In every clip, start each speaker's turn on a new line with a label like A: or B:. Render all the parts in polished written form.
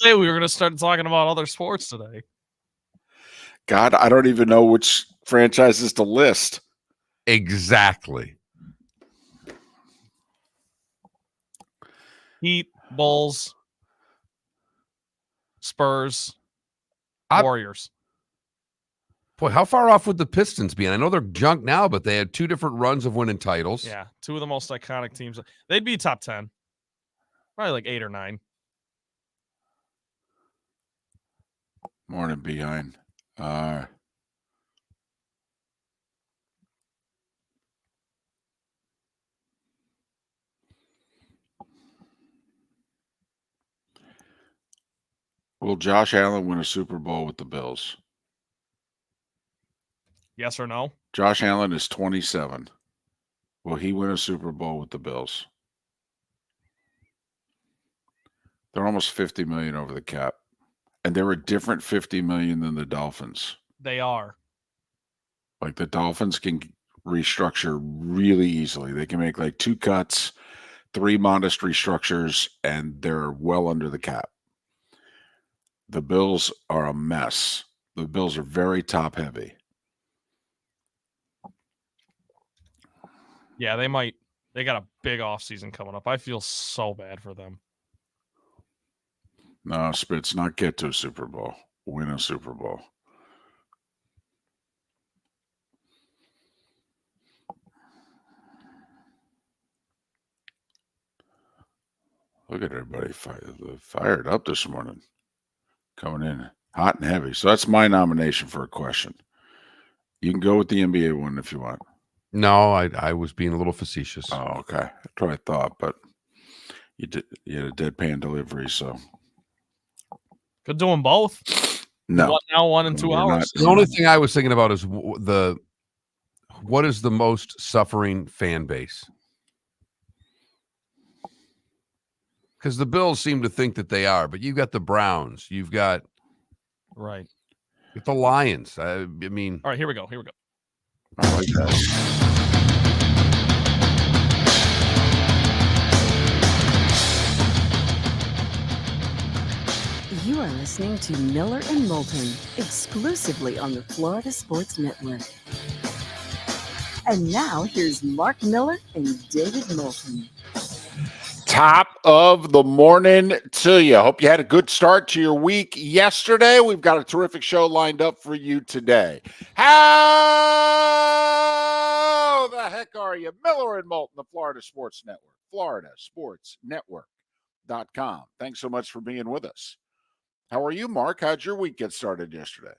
A: Say we were going to start talking about other sports today.
B: God, I don't even know which franchises to list.
C: Exactly.
A: Heat, Bulls, Spurs, Warriors.
C: Boy, how far off would the Pistons be? And I know they're junk now, but they had 2 different runs of winning titles.
A: Yeah, 2 of the most iconic teams. They'd be top 10. Probably like 8 or 9.
B: Morning behind. Will Josh Allen win a Super Bowl with the Bills?
A: Yes or no?
B: Josh Allen is 27. Will he win a Super Bowl with the Bills? They're almost $50 million over the cap. And they're a different $50 million than the Dolphins.
A: They are.
B: Like the Dolphins can restructure really easily. They can make like 2 cuts, 3 modest restructures, and they're well under the cap. The Bills are a mess. The Bills are very top heavy.
A: Yeah, they might. They got a big offseason coming up. I feel so bad for them.
B: No, Spitz, not get to a Super Bowl. Win a Super Bowl. Look at everybody fired up this morning. Coming in hot and heavy. So that's my nomination for a question. You can go with the NBA one if you want.
C: No, I was being a little facetious.
B: Oh, okay. That's what I thought, but you had a deadpan delivery, so.
A: Could do them both.
B: No.
A: One now, 1 in 2 hours.
C: The only thing I was thinking about is what is the most suffering fan base? Because the Bills seem to think that they are, but you've got the Browns, you've got the Lions. I mean,
A: all right, here we go.
B: I like that.
D: You are listening to Miller and Moulton, exclusively on the Florida Sports Network. And now here's Mark Miller and David Moulton.
B: Top of the morning to you. Hope you had a good start to your week yesterday. We've got a terrific show lined up for you today. How the heck are you? Miller and Moulton, the Florida Sports Network, floridasportsnetwork.com. Thanks so much for being with us. How are you, Mark? How'd your week get started yesterday?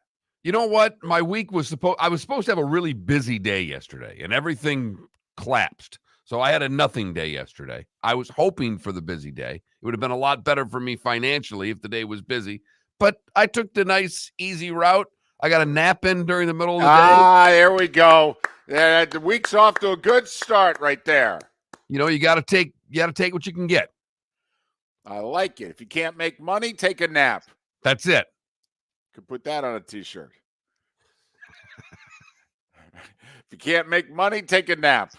C: You know what? My week was I was supposed to have a really busy day yesterday, and everything collapsed. So I had a nothing day yesterday. I was hoping for the busy day. It would have been a lot better for me financially if the day was busy. But I took the nice, easy route. I got a nap in during the middle of the day.
B: There we go. The week's off to a good start right there.
C: You know, you got to take what you can get.
B: I like it. If you can't make money, take a nap.
C: That's it.
B: Could put that on a T-shirt. If you can't make money, take a nap.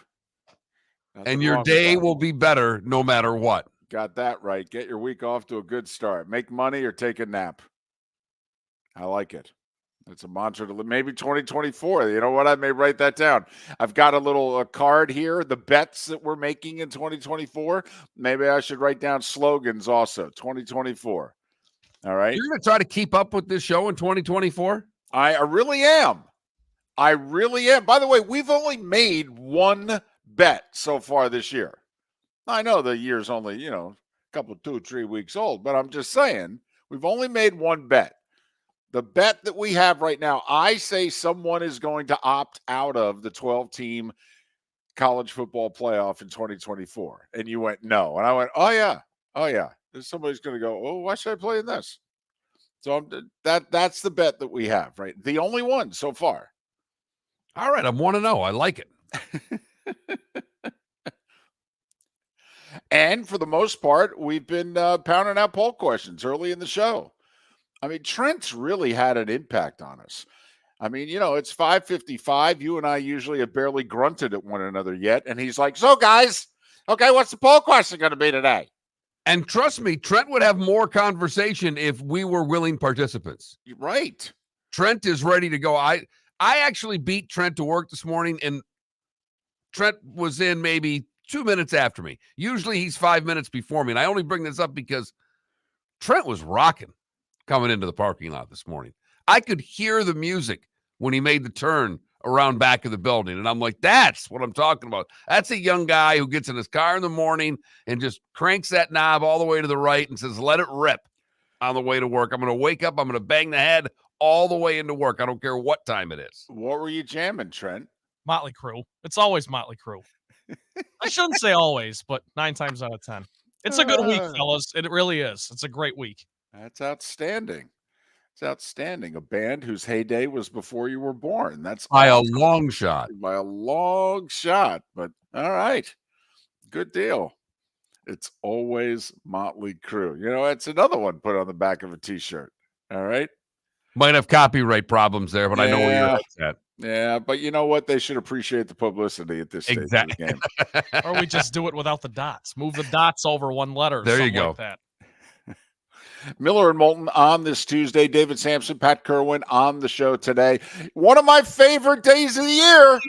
C: And your day will be better no matter what.
B: Got that right. Get your week off to a good start. Make money or take a nap. I like it. It's a mantra to maybe 2024. You know what? I may write that down. I've got a little card here, the bets that we're making in 2024. Maybe I should write down slogans also, 2024. All right.
C: You're going to try to keep up with this show in 2024?
B: I really am. By the way, we've only made one bet so far this year. I know the year's only, a couple, 2 or 3 weeks old, but I'm just saying we've only made one bet. The bet that we have right now, I say someone is going to opt out of the 12-team college football playoff in 2024. And you went, no. And I went, oh, yeah. Somebody's going to go, oh, why should I play in this? So that's the bet that we have, right? The only one so far.
C: All right, I'm 1-0. I like it.
B: And for the most part, we've been pounding out poll questions early in the show. I mean, Trent's really had an impact on us. I mean, it's 5:55. You and I usually have barely grunted at one another yet. And he's like, so guys, okay, what's the poll question going to be today?
C: And trust me, Trent would have more conversation if we were willing participants.
B: You're right.
C: Trent is ready to go. I actually beat Trent to work this morning, and Trent was in maybe 2 minutes after me. Usually he's 5 minutes before me, and I only bring this up because Trent was rocking coming into the parking lot this morning. I could hear the music when he made the turn around back of the building, and I'm like, that's what I'm talking about. That's a young guy who gets in his car in the morning and just cranks that knob all the way to the right and says, let it rip on the way to work. I'm going to wake up. I'm going to bang the head all the way into work. I don't care what time it is.
B: What were you jamming, Trent?
A: Motley Crue. It's always Motley Crue. I shouldn't say always, but 9 times out of 10. It's a good week, fellas. It really is. It's a great week.
B: That's outstanding. It's outstanding. A band whose heyday was before you were born. That's
C: By
B: awesome.
C: a long shot.
B: By a long shot. But all right. Good deal. It's always Motley Crue. You know, it's another one put on the back of a t-shirt. All right.
C: Might have copyright problems there, but I know where you're at.
B: Yeah, but you know what? They should appreciate the publicity at this stage of the game.
A: Or we just do it without the dots. Move the dots over one letter.
C: There you go.
A: Like that.
B: Miller and Moulton on this Tuesday. David Samson, Pat Kirwan on the show today. One of my favorite days of the year.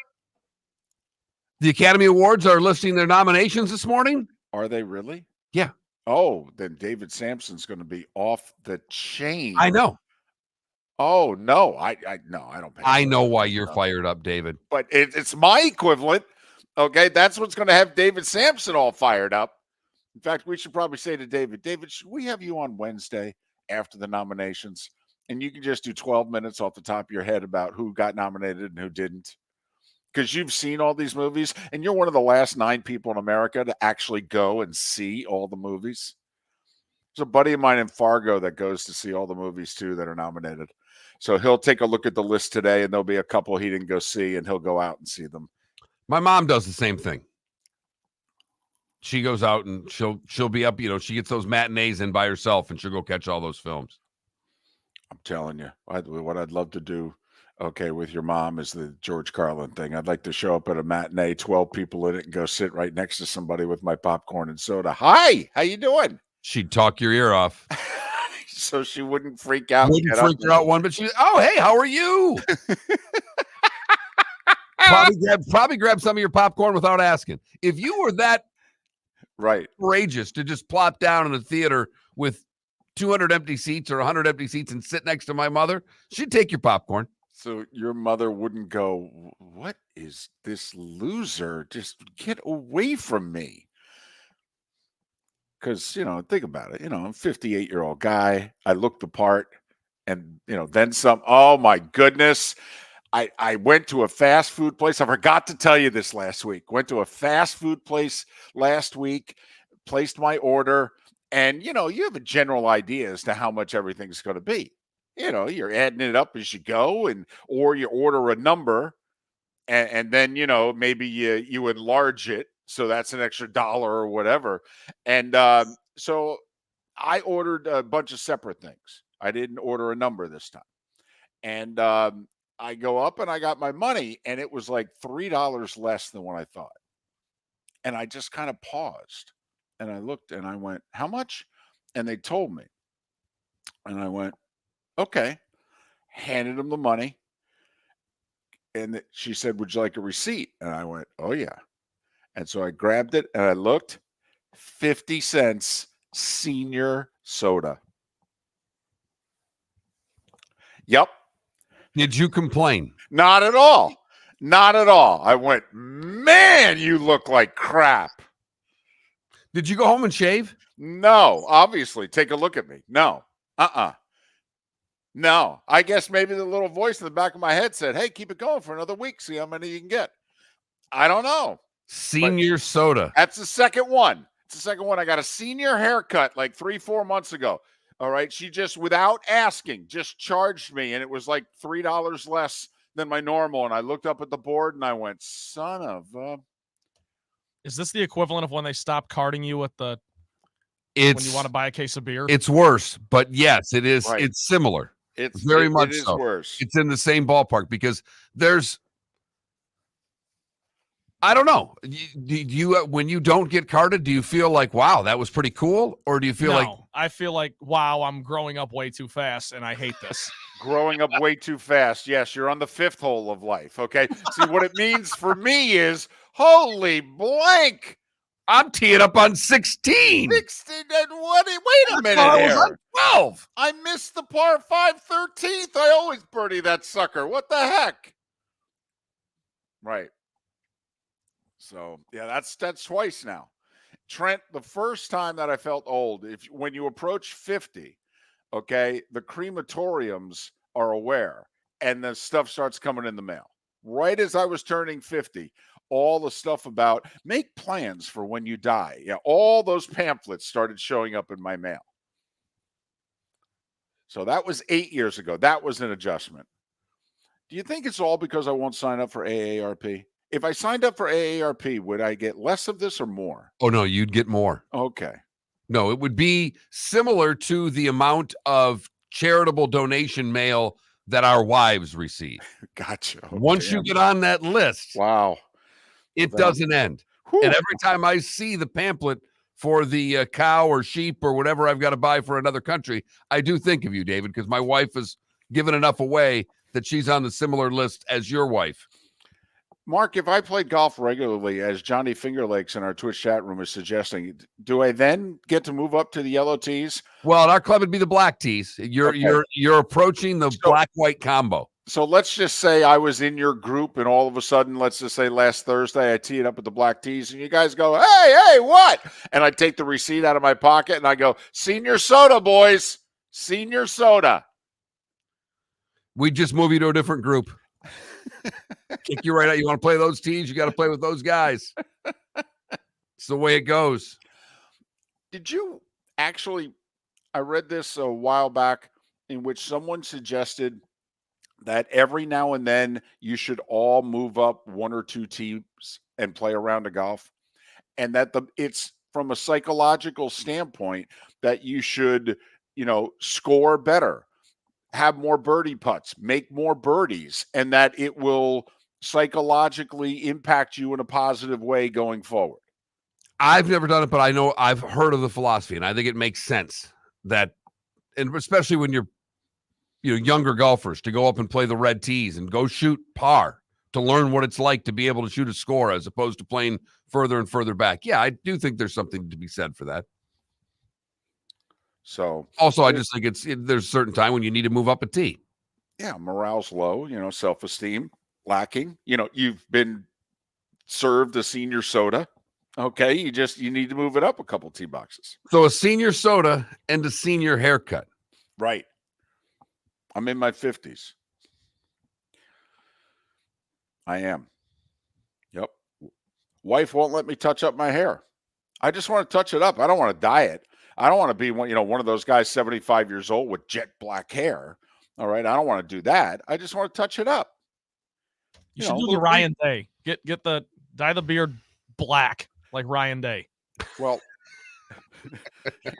C: The Academy Awards are listing their nominations this morning.
B: Are they really?
C: Yeah.
B: Oh, then David Sampson's going to be off the chain.
C: I know.
B: Oh, no. I don't pay.
C: I know why you're fired up, David.
B: But it's my equivalent. Okay, that's what's going to have David Sampson all fired up. In fact, we should probably say to David, should we have you on Wednesday after the nominations? And you can just do 12 minutes off the top of your head about who got nominated and who didn't. Because you've seen all these movies, and you're one of the last 9 people in America to actually go and see all the movies. There's a buddy of mine in Fargo that goes to see all the movies, too, that are nominated. So he'll take a look at the list today, and there'll be a couple he didn't go see, and he'll go out and see them.
C: My mom does the same thing. She goes out and she'll be up, she gets those matinees in by herself, and she'll go catch all those films.
B: I'm telling you, what I'd love to do, with your mom is the George Carlin thing. I'd like to show up at a matinee, 12 people in it, and go sit right next to somebody with my popcorn and soda. Hi, how you doing?
C: She'd talk your ear off.
B: So she wouldn't freak out.
C: Wouldn't freak her out one, but oh, hey, how are you? Probably grab some of your popcorn without asking. If you were that courageous to just plop down in a theater with 200 empty seats or 100 empty seats and sit next to my mother, she'd take your popcorn.
B: So your mother wouldn't go, what is this loser? Just get away from me. Because, think about it. I'm a 58-year-old guy. I look the part. And, then some. Oh, my goodness. I went to a fast food place. I forgot to tell you this last week. Went to a fast food place last week, placed my order. And, you have a general idea as to how much everything's going to be. You're adding it up as you go, or you order a number, and then, maybe you enlarge it. So that's an extra $1 or whatever. And so I ordered a bunch of separate things. I didn't order a number this time. And I go up and I got my money, and it was like $3 less than what I thought. And I just kind of paused, and I looked and I went, how much? And they told me. And I went, okay. Handed them the money. And she said, would you like a receipt? And I went, oh, yeah. And so I grabbed it and I looked, 50 cents senior soda. Yep.
C: Did you complain?
B: Not at all. Not at all. I went, man, you look like crap.
C: Did you go home and shave?
B: No, obviously. Take a look at me. No. No. I guess maybe the little voice in the back of my head said, hey, keep it going for another week. See how many you can get. I don't know.
C: Senior soda.
B: That's the second one. It's the second one. I got a senior haircut like 3-4 months ago. All right. She just, without asking, just charged me. And it was like $3 less than my normal. And I looked up at the board and I went, son of a.
A: Is this the equivalent of when they stop carding you at when you want to buy a case of beer?
C: It's worse, but yes, it is. Right. It's similar.
B: It's
C: very much
B: it is
C: so.
B: Worse.
C: It's in the same ballpark because there's I don't know. Do you when you don't get carded, do you feel like, wow, that was pretty cool? Or do you feel like,
A: No, I feel like, wow, I'm growing up way too fast and I hate this.
B: Growing up way too fast. Yes, you're on the fifth hole of life. Okay. See, what it means for me is, holy blank.
C: I'm teeing up on 16?
B: 16 and what? Wait a minute
C: I was on
B: here.
C: 12.
B: I missed the par 5 13th. I always birdie that sucker. What the heck? Right. So yeah, that's twice now. Trent, the first time that I felt old, when you approach 50, okay, the crematoriums are aware and the stuff starts coming in the mail. Right as I was turning 50, all the stuff about make plans for when you die. Yeah, all those pamphlets started showing up in my mail. So that was 8 years ago. That was an adjustment. Do you think it's all because I won't sign up for AARP? If I signed up for AARP, would I get less of this or more?
C: Oh, no, you'd get more.
B: Okay.
C: No, it would be similar to the amount of charitable donation mail that our wives receive.
B: Gotcha. Oh,
C: Once you get on that list,
B: wow,
C: it doesn't end.
B: Whew.
C: And every time I see the pamphlet for the cow or sheep or whatever I've got to buy for another country, I do think of you, David, because my wife has given enough away that she's on the similar list as your wife.
B: Mark, if I played golf regularly, as Johnny Fingerlegs in our Twitch chat room is suggesting, do I then get to move up to the yellow tees?
C: Well, in our club, it'd be the black tees. You're approaching the black-white combo.
B: So let's just say I was in your group, and all of a sudden, let's just say last Thursday, I tee it up at the black tees, and you guys go, hey, what? And I take the receipt out of my pocket, and I go, senior soda, boys. Senior soda.
C: We just move you to a different group. Kick you right out. You want to play those teams? You got to play with those guys. It's the way it goes.
B: Did you actually, I read this a while back in which someone suggested that every now and then you should all move up one or two teams and play a round of golf, and that it's from a psychological standpoint that you should, score better, have more birdie putts, make more birdies, and that it will psychologically impact you in a positive way going forward.
C: I've never done it, but I know I've heard of the philosophy, and I think it makes sense that, and especially when you're, younger golfers, to go up and play the red tees and go shoot par to learn what it's like to be able to shoot a score as opposed to playing further and further back. Yeah, I do think there's something to be said for that.
B: So
C: also, I just think there's a certain time when you need to move up a tee.
B: Yeah, morale's low, self-esteem lacking. You've been served a senior soda. Okay, you need to move it up a couple tee boxes.
C: So a senior soda and a senior haircut.
B: Right. I'm in my 50s. I am. Yep. Wife won't let me touch up my hair. I just want to touch it up. I don't want to dye it. I don't want to be one of those guys 75 years old with jet black hair. All right. I don't want to do that. I just want to touch it up.
A: You should do the Ryan Day. Dye the beard black like Ryan Day.
B: Well,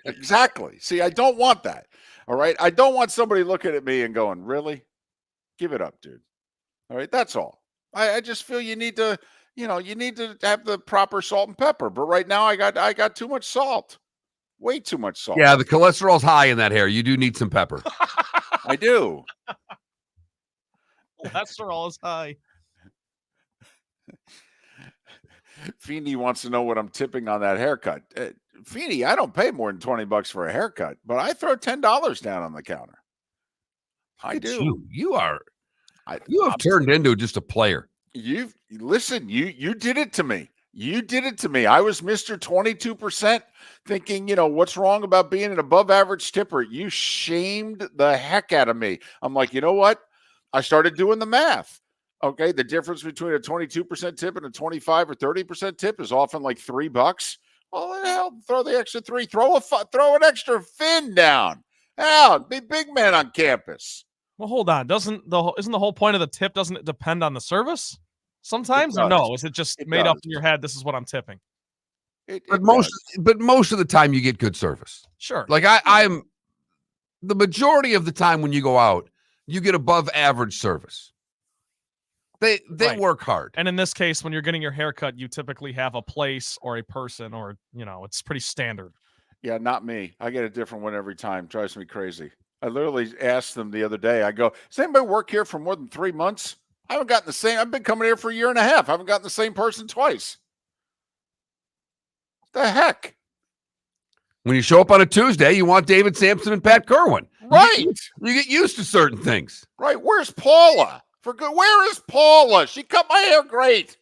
B: exactly. See, I don't want that. All right. I don't want somebody looking at me and going, really? Give it up, dude. All right. That's all. I just feel you need to, you need to have the proper salt and pepper. But right now I got too much salt. Way too much salt.
C: Yeah, the cholesterol's high in that hair. You do need some pepper.
B: I do.
A: Cholesterol is high.
B: Feeney wants to know what I'm tipping on that haircut. Feeney, I don't pay more than $20 for a haircut, but I throw $10 down on the counter. I do.
C: You have turned into just a player.
B: You did it to me. You did it to me. I was Mr. 22% thinking, what's wrong about being an above average tipper? You shamed the heck out of me. I'm like, you know what? I started doing the math. Okay. The difference between a 22% tip and a 25 or 30% tip is often like $3. Well, hell, throw the extra $3, throw an extra fin down. Hell, be big man on campus.
A: Well, hold on. Isn't the whole point of the tip, doesn't it depend on the service? Sometimes, or no? Is it just made up in your head? This is what I'm tipping.
C: But most of the time, you get good service.
A: Sure.
C: Like I'm the majority of the time when you go out, you get above average service. They
A: Right.
C: work hard.
A: And in this case, when you're getting your haircut, you typically have a place or a person, or it's pretty standard.
B: Yeah, not me. I get a different one every time. Drives me crazy. I literally asked them the other day. I go, "Does anybody work here for more than 3 months? I haven't gotten the same. I've been coming here for a year and a half. I haven't gotten the same person twice. The heck?"
C: When you show up on a Tuesday, you want David Samson and Pat Kirwan.
B: Right.
C: You get used to certain things.
B: Right. Where's Paula? For good. Where is Paula? She cut my hair great.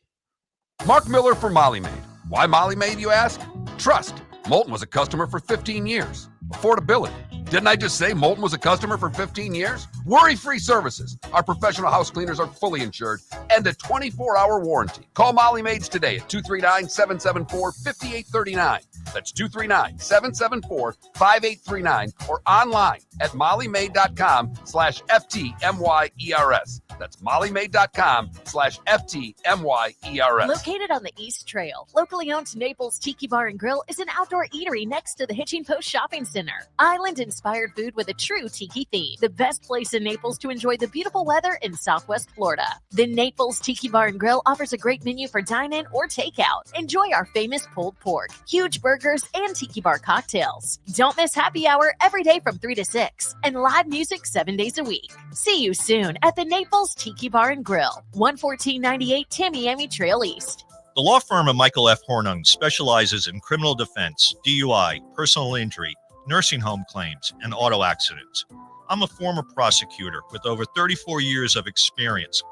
C: Mark Miller for Molly Maid. Why Molly Maid, you ask? Trust. Moulton was a customer for 15 years. Affordability. Didn't I just say Moulton was a customer for 15 years? Worry-free services. Our professional house cleaners are fully insured and a 24-hour warranty. Call Molly Maids today at 239-774-5839. That's 239-774-5839 or online at mollymaid.com/FTMYERS. That's mollymaid.com/FTMYERS.
E: Located on the East Trail, locally owned Naples Tiki Bar and Grill is an outdoor eatery next to the Hitching Post Shopping Center. Island-inspired food with a true tiki theme. The best place in Naples to enjoy the beautiful weather in Southwest Florida. The Naples Tiki Bar and Grill offers a great menu for dine-in or takeout. Enjoy our famous pulled pork, huge burgers, and tiki bar cocktails. Don't miss happy hour every day from 3 to 6 and live music 7 days a week. See you soon at the Naples Tiki Bar and Grill, 11498 Tamiami Trail East.
F: The law firm of Michael F. Hornung specializes in criminal defense, DUI, personal injury, nursing home claims, and auto accidents. I'm a former prosecutor with over 34 years of experience.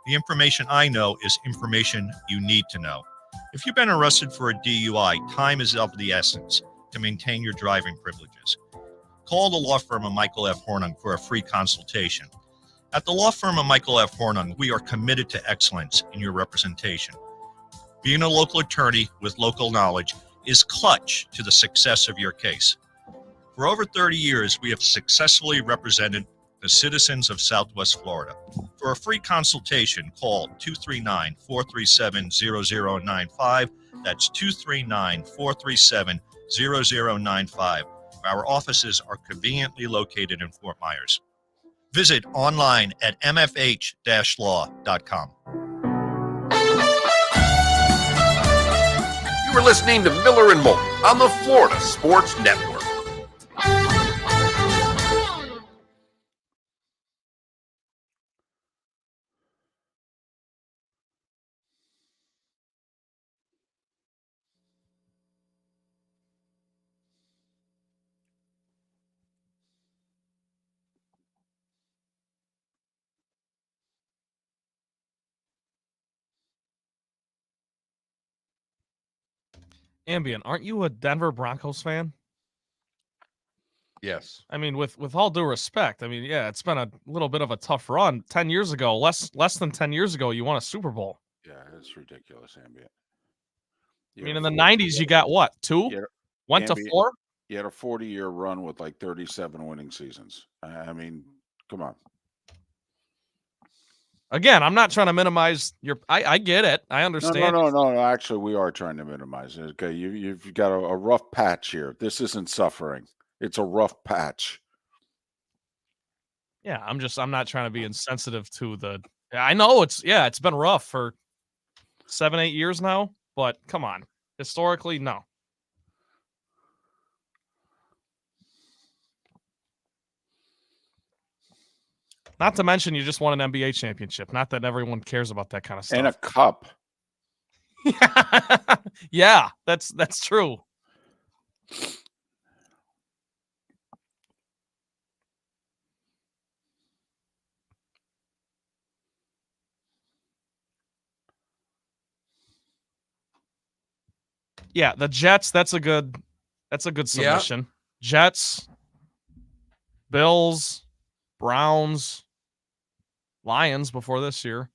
F: The information I know is information you need to know. If you've been arrested for a DUI, time is of the essence to maintain your driving privileges. Call the law firm of Michael F. Hornung for a free consultation. At the law firm of Michael F. Hornung, we are committed to excellence in your representation. Being a local attorney with local knowledge is clutch to the success of your case. For over 30 years, we have successfully represented the citizens of Southwest Florida. For a free consultation, call 239-437-0095. That's 239-437-0095. Our offices are conveniently located in Fort Myers. Visit online at mfh-law.com.
C: You were listening to Miller and Moulton on the Florida Sports Network.
A: Ambient, aren't you a Denver Broncos fan?
C: Yes.
A: I mean, with all due respect, I mean, yeah, it's been a little bit of a tough run. 10 years ago, less than 10 years ago, you won a Super Bowl.
B: Yeah, it's ridiculous, Ambient.
A: I mean, in the 90s, you got what? 2? Went to 4?
B: You had a 40-year run with like 37 winning seasons. I mean, come on.
A: Again, I'm not trying to minimize your. I get it. I understand.
B: No. Actually, we are trying to minimize it. Okay, you've got a rough patch here. This isn't suffering. It's a rough patch.
A: Yeah, I'm not trying to be insensitive to the. I know it's been rough for 7-8 years now, but come on, historically, no. Not to mention, you just won an NBA championship. Not that everyone cares about that kind of stuff.
B: And a cup.
A: Yeah, that's true. Yeah, the Jets. That's a good submission. Yeah. Jets, Bills, Browns, Lions before this year.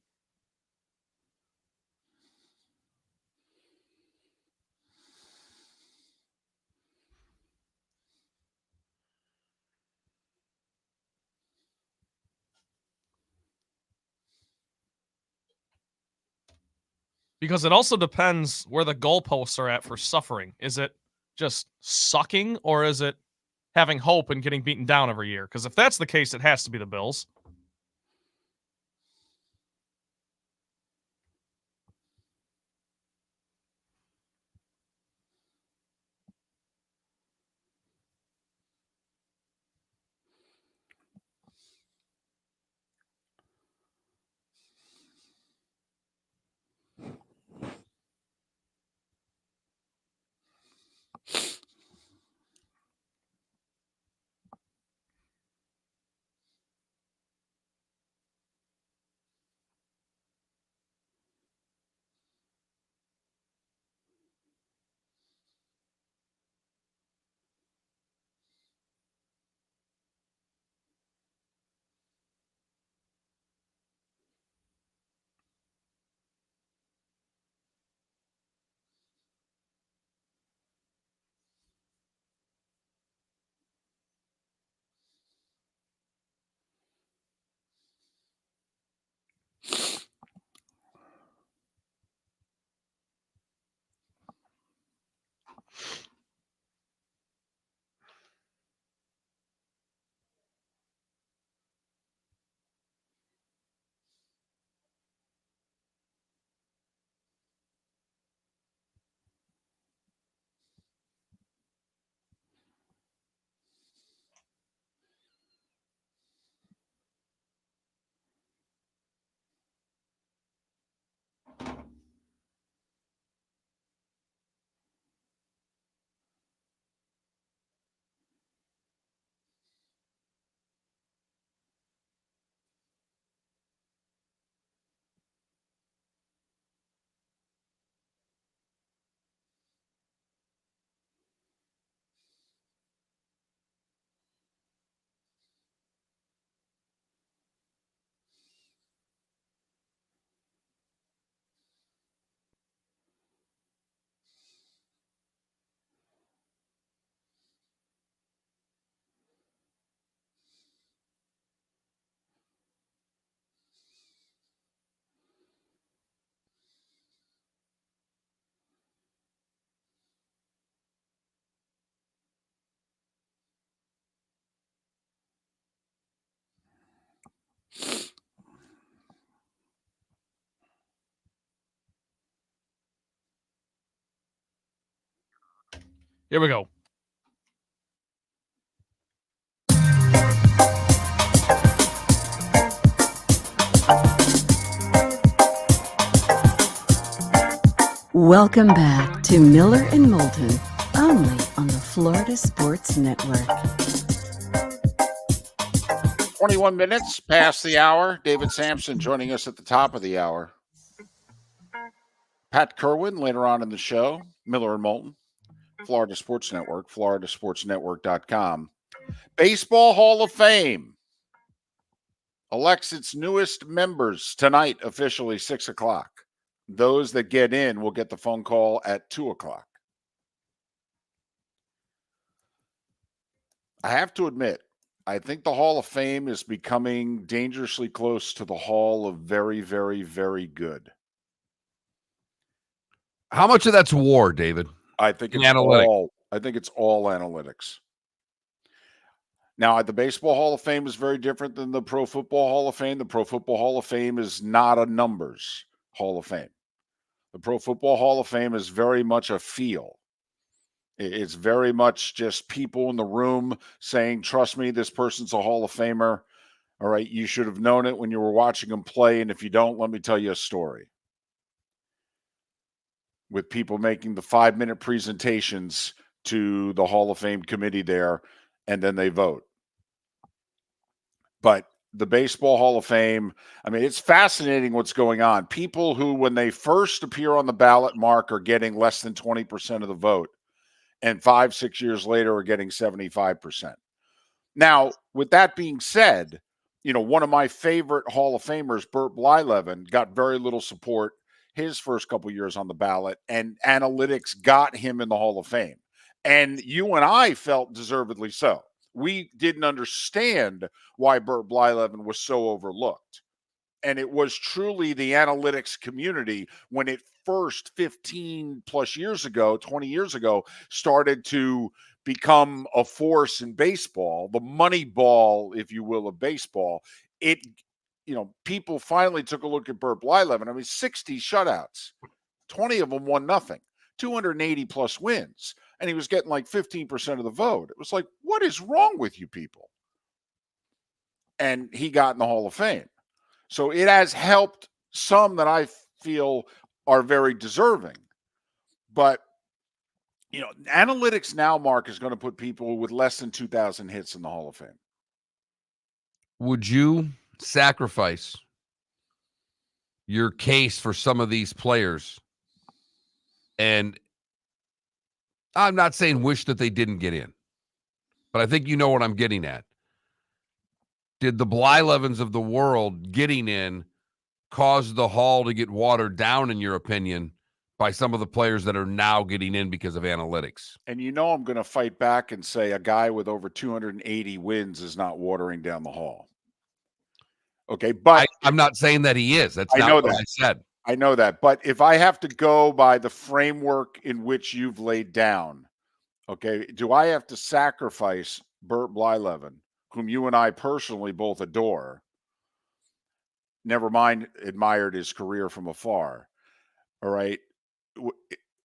A: Because it also depends where the goalposts are at for suffering. Is it just sucking, or is it having hope and getting beaten down every year? Because if that's the case, it has to be the Bills. Here we go.
D: Welcome back to Miller and Moulton, only on the Florida Sports Network.
B: 21 minutes past the hour. David Samson joining us at the top of the hour. Pat Kirwan later on in the show. Miller and Moulton, Florida Sports Network, floridasportsnetwork.com. Baseball Hall of Fame elects its newest members tonight, officially 6 o'clock. Those that get in will get the phone call at 2 o'clock. I have to admit, I think the Hall of Fame is becoming dangerously close to the Hall of very, very, very good.
C: How much of that's war, David?
B: I think
C: In
B: it's
C: analytics.
B: all analytics. Now, the Baseball Hall of Fame is very different than the Pro Football Hall of Fame. The Pro Football Hall of Fame is not a numbers Hall of Fame. The Pro Football Hall of Fame is very much a feel. It's very much just people in the room saying, trust me, this person's a Hall of Famer. All right, you should have known it when you were watching him play. And if you don't, let me tell you a story. With people making the 5-minute presentations to the Hall of Fame committee there, and then they vote. But the Baseball Hall of Fame, I mean, it's fascinating what's going on. People who, when they first appear on the ballot mark, are getting less than 20% of the vote, and 5-6 years later are getting 75%. Now, with that being said, you know, one of my favorite Hall of Famers, Burt Blyleven, got very little support his first couple years on the ballot, and analytics got him in the Hall of Fame. And you and I felt deservedly so. We didn't understand why Burt Blyleven was so overlooked. And it was truly the analytics community when it first 15 plus years ago, 20 years ago, started to become a force in baseball, the money ball, if you will, of baseball. It, you know, people finally took a look at Burt Blyleven. I mean, 60 shutouts, 20 of them won nothing, 280 plus wins. And he was getting like 15% of the vote. It was like, what is wrong with you people? And he got in the Hall of Fame. So it has helped some that I feel are very deserving. But, you know, analytics now, Mark, is going to put people with less than 2,000 hits in the Hall of Fame.
C: Would you sacrifice your case for some of these players? And I'm not saying wish that they didn't get in, but I think you know what I'm getting at. Did the Blylevens of the world getting in cause the Hall to get watered down, in your opinion, by some of the players that are now getting in because of analytics?
B: And you know I'm going to fight back and say a guy with over 280 wins is not watering down the Hall. Okay, but
C: I'm not saying that he is. That's not what I said.
B: I know that. But if I have to go by the framework in which you've laid down, okay, do I have to sacrifice Burt Blyleven, whom you and I personally both adore, never mind admired his career from afar, all right?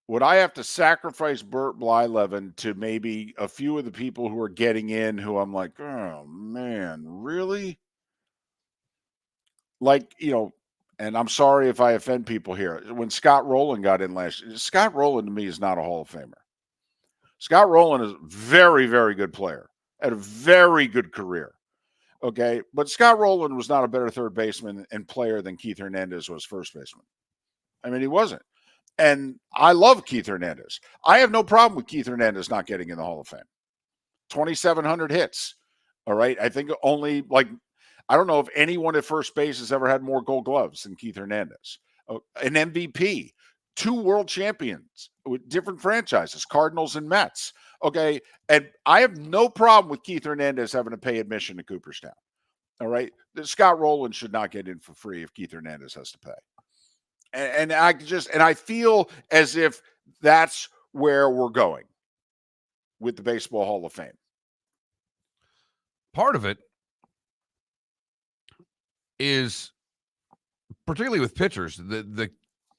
B: Would I have to sacrifice Burt Blyleven to maybe a few of the people who are getting in who I'm like, oh, man, really? Like, you know, and I'm sorry if I offend people here. When Scott Rowland got in last year, Scott Rowland to me is not a Hall of Famer. Scott Rowland is a very, very good player, had a very good career. Okay. But Scott Rowland was not a better third baseman and player than Keith Hernandez was first baseman. I mean, he wasn't. And I love Keith Hernandez. I have no problem with Keith Hernandez not getting in the Hall of Fame. 2,700 hits. All right. I think only I don't know if anyone at first base has ever had more Gold Gloves than Keith Hernandez. An MVP, 2 world champions with different franchises, Cardinals and Mets. Okay. And I have no problem with Keith Hernandez having to pay admission to Cooperstown. All right. Scott Rowland should not get in for free if Keith Hernandez has to pay. And I feel as if that's where we're going with the Baseball Hall of Fame.
C: Part of it is, particularly with pitchers, the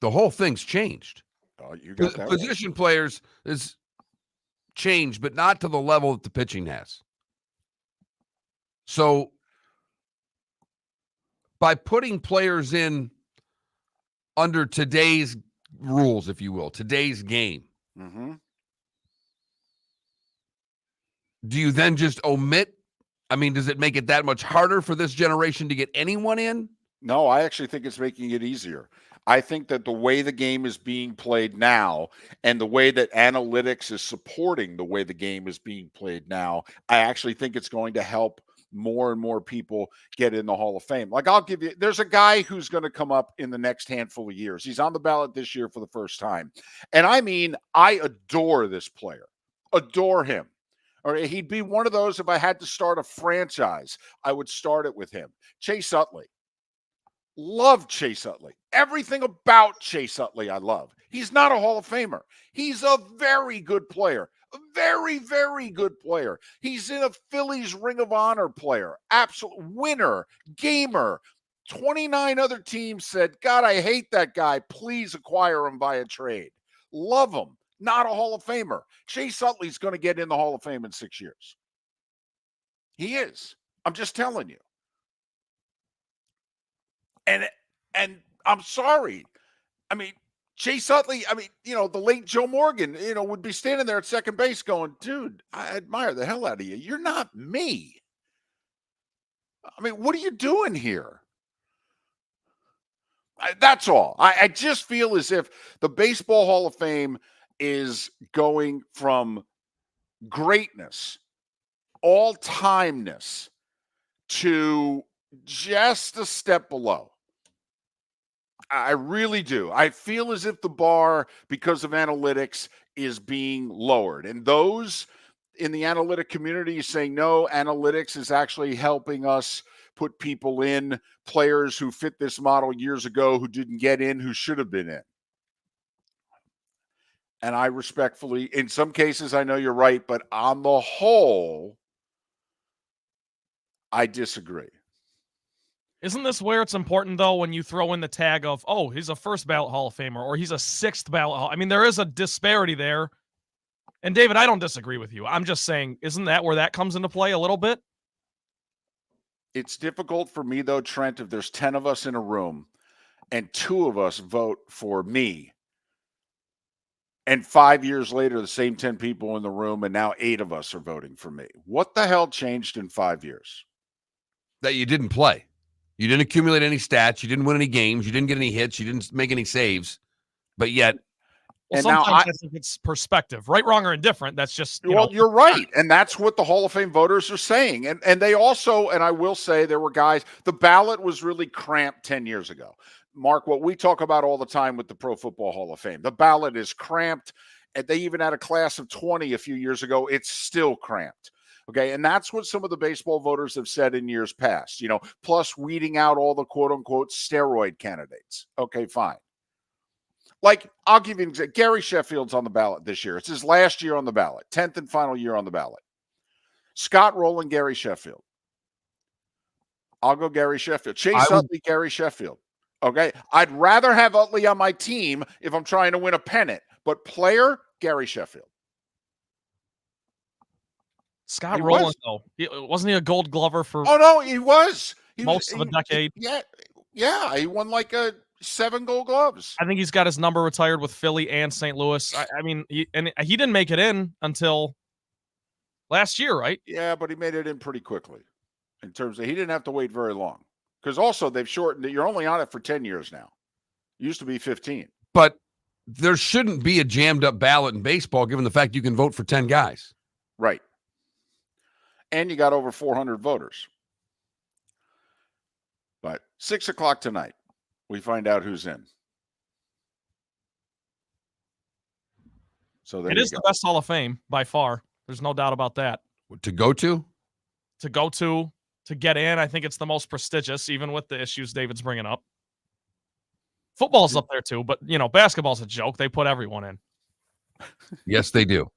C: whole thing's changed.
B: Oh, you got that
C: Position players is changed, but not to the level that the pitching has. So by putting players in under today's rules, if you will, today's game, do you then just omit? I mean, does it make it that much harder for this generation to get anyone in?
B: No, I actually think it's making it easier. I think that the way the game is being played now and the way that analytics is supporting the way the game is being played now, I actually think it's going to help more and more people get in the Hall of Fame. Like, I'll give you, there's a guy who's going to come up in the next handful of years. He's on the ballot this year for the first time. And I mean, I adore this player, adore him. Or he'd be one of those, if I had to start a franchise, I would start it with him. Chase Utley. Love Chase Utley. Everything about Chase Utley I love. He's not a Hall of Famer. He's a very good player. A very, very good player. He's in a Phillies Ring of Honor player. Absolute winner, gamer. 29 other teams said, God, I hate that guy. Please acquire him via trade. Love him. Not a Hall of Famer. Chase Utley's going to get in the Hall of Fame in 6 years. He is. I'm just telling you. And I'm sorry. I mean, Chase Utley, I mean, you know, the late Joe Morgan, you know, would be standing there at second base going, dude, I admire the hell out of you. You're not me. I mean, what are you doing here? That's all. I just feel as if the Baseball Hall of Fame is going from greatness, all-timeness, to just a step below. I really do. I feel as if the bar, because of analytics, is being lowered. And those in the analytic community is saying, no, analytics is actually helping us put people in, players who fit this model years ago who didn't get in, who should have been in. And I respectfully, in some cases, I know you're right, but on the whole, I disagree.
A: Isn't this where it's important, though, when you throw in the tag of, oh, he's a first ballot Hall of Famer or he's a sixth ballot? I mean, there is a disparity there. And, David, I don't disagree with you. I'm just saying, isn't that where that comes into play a little bit?
B: It's difficult for me, though, Trent, if there's 10 of us in a room and 2 of us vote for me, and 5 years later, the same 10 people in the room, and now 8 of us are voting for me. What the hell changed in 5 years?
C: That you didn't play. You didn't accumulate any stats. You didn't win any games. You didn't get any hits. You didn't make any saves. But yet,
A: well, sometimes I think it's perspective, right, wrong, or indifferent. That's just
B: you're right, and that's what the Hall of Fame voters are saying. And they also, and I will say, there were guys. The ballot was really cramped 10 years ago. Mark, what we talk about all the time with the Pro Football Hall of Fame, the ballot is cramped. And they even had a class of 20 a few years ago. It's still cramped. Okay, and that's what some of the baseball voters have said in years past, you know, plus weeding out all the quote-unquote steroid candidates. Okay, fine. Like, I'll give you an example. Gary Sheffield's on the ballot this year. It's his last year on the ballot, 10th and final year on the ballot. Scott Rowland, Gary Sheffield. I'll go Gary Sheffield. Chase Utley, Gary Sheffield. Okay, I'd rather have Utley on my team if I'm trying to win a pennant, but player, Gary Sheffield.
A: Scott Rowland, though, wasn't he a Gold Glover for?
B: Oh no, he was
A: most of a decade.
B: Yeah, he won like 7 Gold Gloves.
A: I think he's got his number retired with Philly and St. Louis. I mean, he didn't make it in until last year, right?
B: Yeah, but he made it in pretty quickly. In terms of, he didn't have to wait very long, because also they've shortened it. You're only on it for 10 years now. It used to be 15.
C: But there shouldn't be a jammed up ballot in baseball, given the fact you can vote for 10 guys.
B: Right. And you got over 400 voters. But 6 o'clock tonight, we find out who's in. So
A: it is the best Hall of Fame by far. There's no doubt about that.
C: To go to?
A: To get in, I think it's the most prestigious, even with the issues David's bringing up. Football's up there too, but, you know, basketball's a joke. They put everyone in.
C: Yes, they do.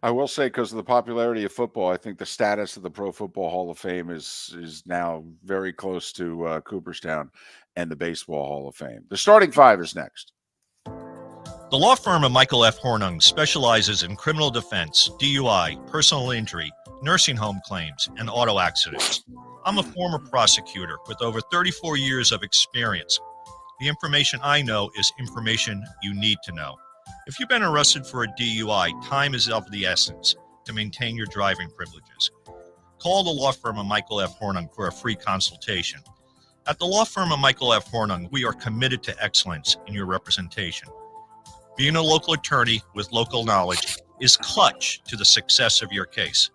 B: I will say, because of the popularity of football, I think the status of the Pro Football Hall of Fame is now very close to Cooperstown and the Baseball Hall of Fame. The starting 5 is next.
F: The law firm of Michael F. Hornung specializes in criminal defense, DUI, personal injury, nursing home claims, and auto accidents. I'm a former prosecutor with over 34 years of experience. The information I know is information you need to know. If you've been arrested for a DUI, time is of the essence to maintain your driving privileges. Call the law firm of Michael F. Hornung for a free consultation. At the law firm of Michael F. Hornung, we are committed to excellence in your representation. Being a local attorney with local knowledge is clutch to the success of your case.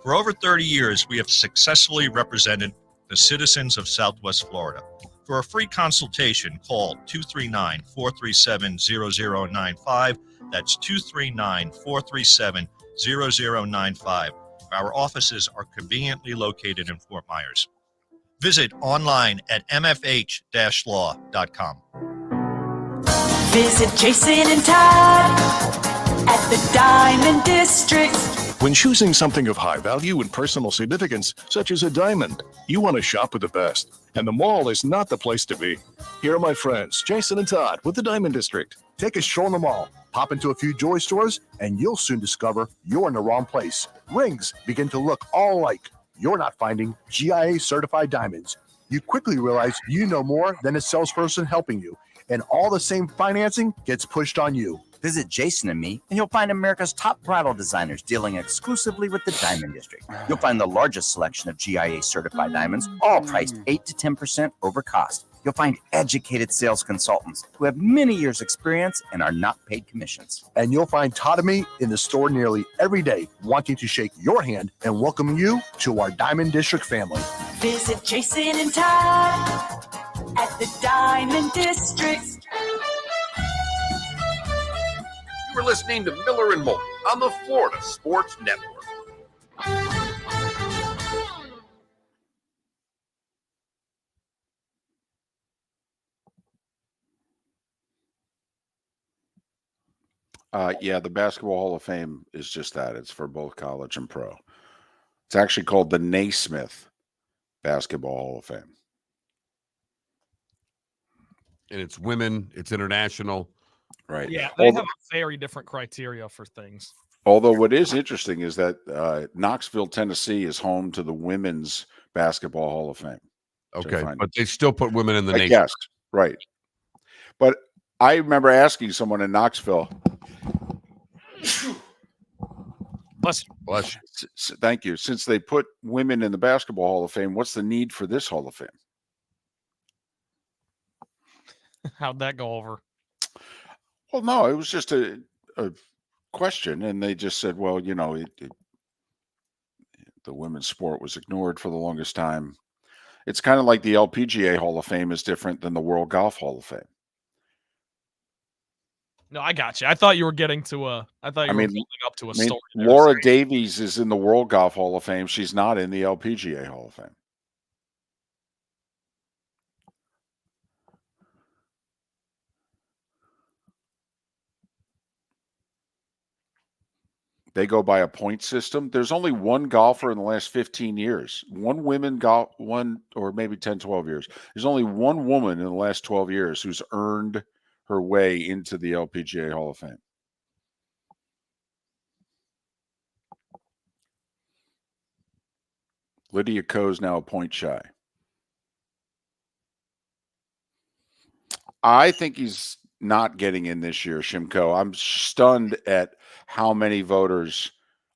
F: For over 30 years, we have successfully represented the citizens of Southwest Florida. For a free consultation, call 239-437-0095. That's 239-437-0095. Our offices are conveniently located in Fort Myers. Visit online at mfh-law.com.
G: Visit Jason and Todd at the Diamond District.
H: When choosing something of high value and personal significance, such as a diamond, you want to shop with the best. And the mall is not the place to be. Here are my friends, Jason and Todd with the Diamond District. Take a stroll in the mall, pop into a few jewelry stores, and you'll soon discover you're in the wrong place. Rings begin to look all alike. You're not finding GIA certified diamonds. You quickly realize you know more than a salesperson helping you, and all the same financing gets pushed on you.
I: Visit Jason and me, and you'll find America's top bridal designers dealing exclusively with the Diamond District. You'll find the largest selection of GIA certified diamonds, all priced 8 to 10% over cost. You'll find educated sales consultants who have many years' experience and are not paid commissions.
H: And you'll find Todd and me in the store nearly every day, wanting to shake your hand and welcome you to our Diamond District family.
G: Visit Jason and Todd at the Diamond District.
C: You were listening to Miller and Moulton on the Florida Sports Network.
B: Yeah, the Basketball Hall of Fame is just that. It's for both college and pro. It's actually called the Naismith Basketball Hall of Fame.
C: And it's women, it's international.
B: Right.
A: Yeah, they have very different criteria for things.
B: Although what is interesting is that Knoxville, Tennessee is home to the Women's Basketball Hall of Fame.
C: Okay, but they still put women in the nation.
B: Yes, right. But I remember asking someone in Knoxville.
C: Bless you.
B: Thank you. Since they put women in the Basketball Hall of Fame, what's the need for this Hall of Fame?
A: How'd that go over?
B: Well, no, it was just a question, and they just said, well, you know, the women's sport was ignored for the longest time. It's kind of like the LPGA Hall of Fame is different than the World Golf Hall of Fame.
A: No, I got you. I thought you were getting to a. I thought you were building up to a story.
B: Laura Davies is in the World Golf Hall of Fame. She's not in the LPGA Hall of Fame. They go by a point system. There's only one golfer in the last 15 years. One women golf, one or maybe 10, 12 years. There's only one woman in the last 12 years who's earned her way into the LPGA Hall of Fame. Lydia Ko's now a point shy. I think he's not getting in this year, Shimko. I'm stunned at how many voters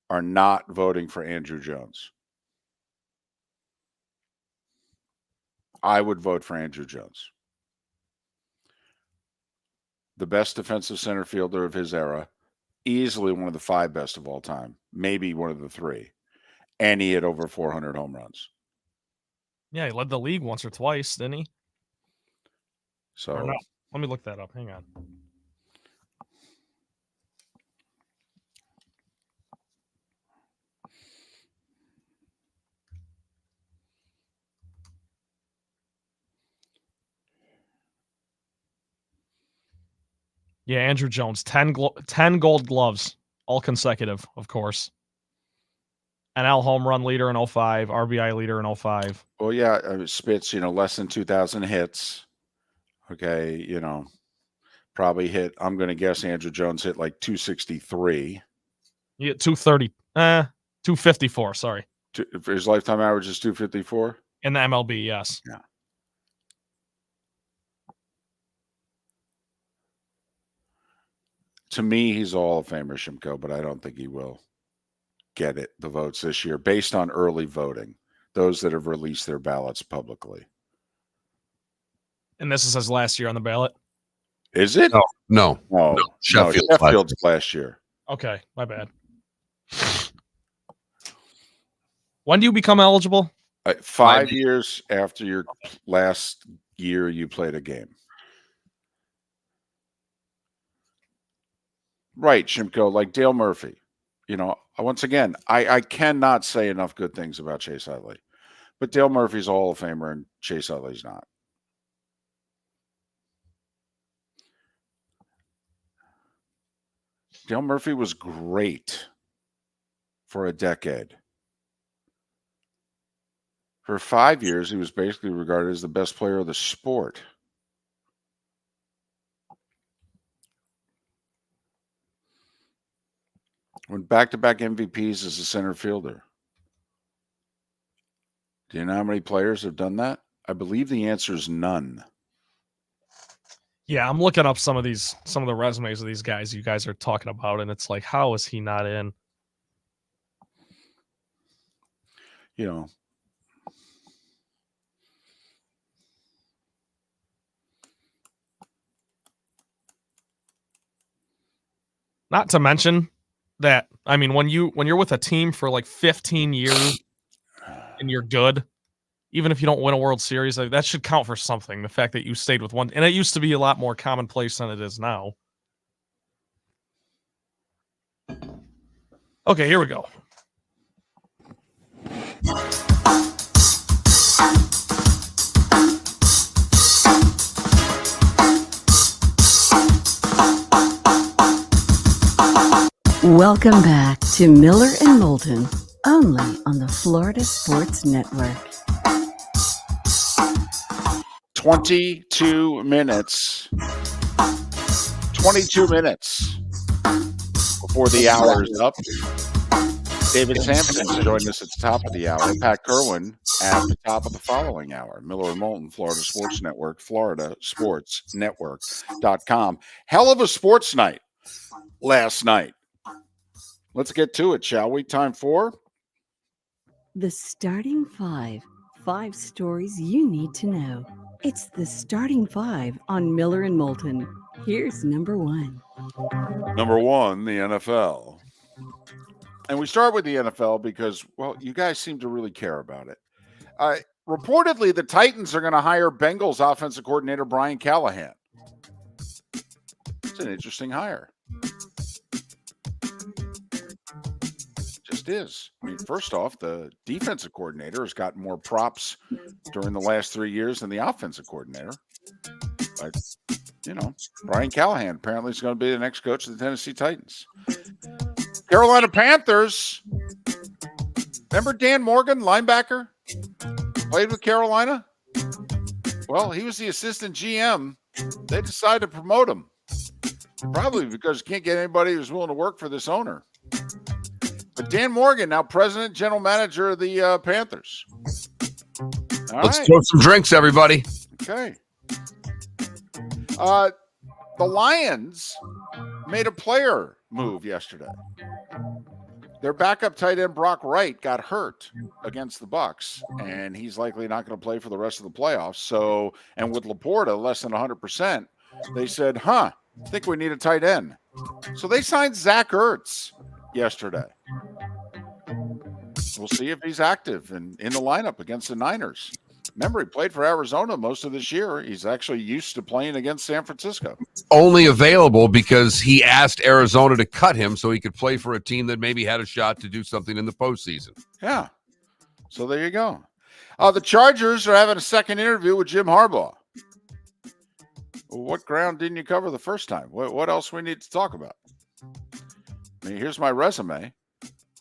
B: are not voting for Andrew Jones. I would vote for Andrew Jones. The best defensive center fielder of his era, easily one of the 5 best of all time, maybe one of the 3. And he had over 400 home runs.
A: Yeah, he led the league once or twice, didn't he?
B: So
A: no. Let me look that up. Hang on. Yeah, Andrew Jones, 10 gold gloves, all consecutive, of course. NL home run leader in 05, RBI leader in 05.
B: Well, yeah, Spitz, less than 2,000 hits. Okay, probably hit, I'm going to guess Andrew Jones hit like 263.
A: You get 230, 254, sorry.
B: His lifetime average is 254?
A: In the MLB, yes.
B: Yeah. To me, he's a Hall of Famer, Shimko, but I don't think he will get the votes this year based on early voting, those that have released their ballots publicly.
A: And this is his last year on the ballot?
B: Is it?
C: No.
B: Sheffield's last year.
A: Okay, my bad. When do you become eligible?
B: 5 years after your last year you played a game. Right, Shimko, like Dale Murphy. Once again, I cannot say enough good things about Chase Utley. But Dale Murphy's a Hall of Famer and Chase Utley's not. Dale Murphy was great for a decade. For 5 years, he was basically regarded as the best player of the sport. Won back-to-back MVPs as a center fielder. Do you know how many players have done that? I believe the answer is none.
A: Yeah, I'm looking up some of the resumes of these guys you guys are talking about, and it's like, how is he not in? Not to mention that, I mean, when you're with a team for like 15 years and you're good, even if you don't win a World Series, that should count for something. The fact that you stayed with one, and it used to be a lot more commonplace than it is now. Okay, here we go.
D: Welcome back to Miller and Moulton, only on the Florida Sports Network.
B: 22 minutes. 22 minutes before the hour is up. David Samson joined us at the top of the hour. Pat Kirwan at the top of the following hour. Miller and Moulton, Florida Sports Network, floridasportsnetwork.com. Hell of a sports night last night. Let's get to it, shall we? Time for
D: The Starting Five. 5 stories you need to know. It's the Starting Five on Miller and Moulton. Here's number 1.
B: number 1, the NFL. And we start with the NFL because, well, you guys seem to really care about it. Reportedly, the Titans are going to hire Bengals offensive coordinator Brian Callahan. It's an interesting hire. Just is. I mean, first off, the defensive coordinator has gotten more props during the last 3 years than the offensive coordinator. But, Brian Callahan apparently is going to be the next coach of the Tennessee Titans. Carolina Panthers. Remember Dan Morgan, linebacker? Played with Carolina? Well, he was the assistant GM. They decided to promote him. Probably because you can't get anybody who's willing to work for this owner. But Dan Morgan, now president, general manager of the Panthers.
C: Let's throw some drinks, everybody.
B: Okay. The Lions made a player move yesterday. Their backup tight end Brock Wright got hurt against the Bucs, and he's likely not going to play for the rest of the playoffs. So, and with Laporta less than 100%, they said, I think we need a tight end. So they signed Zach Ertz yesterday. We'll see if he's active and in the lineup against the Niners. Remember, he played for Arizona most of this year. He's actually used to playing against San Francisco.
C: Only available because he asked Arizona to cut him so he could play for a team that maybe had a shot to do something in the postseason.
B: Yeah. So there you go. The Chargers are having a second interview with Jim Harbaugh. What ground didn't you cover the first time? What else we need to talk about? I mean, here's my resume.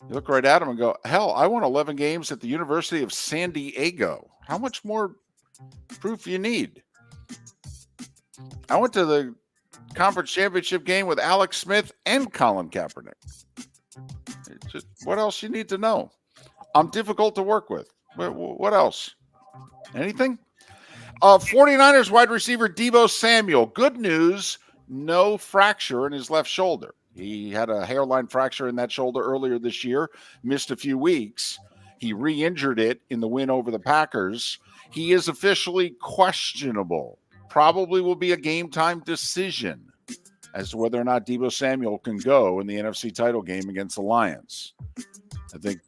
B: You look right at him and go, hell, I won 11 games at the University of San Diego. How much more proof you need? I went to the conference championship game with Alex Smith and Colin Kaepernick. It's just, what else you need to know? I'm difficult to work with. What else? Anything? 49ers wide receiver Deebo Samuel. Good news, no fracture in his left shoulder. He had a hairline fracture in that shoulder earlier this year, missed a few weeks. He re-injured it in the win over the Packers. He is officially questionable. Probably will be a game-time decision as to whether or not Deebo Samuel can go in the NFC title game against the Lions. I think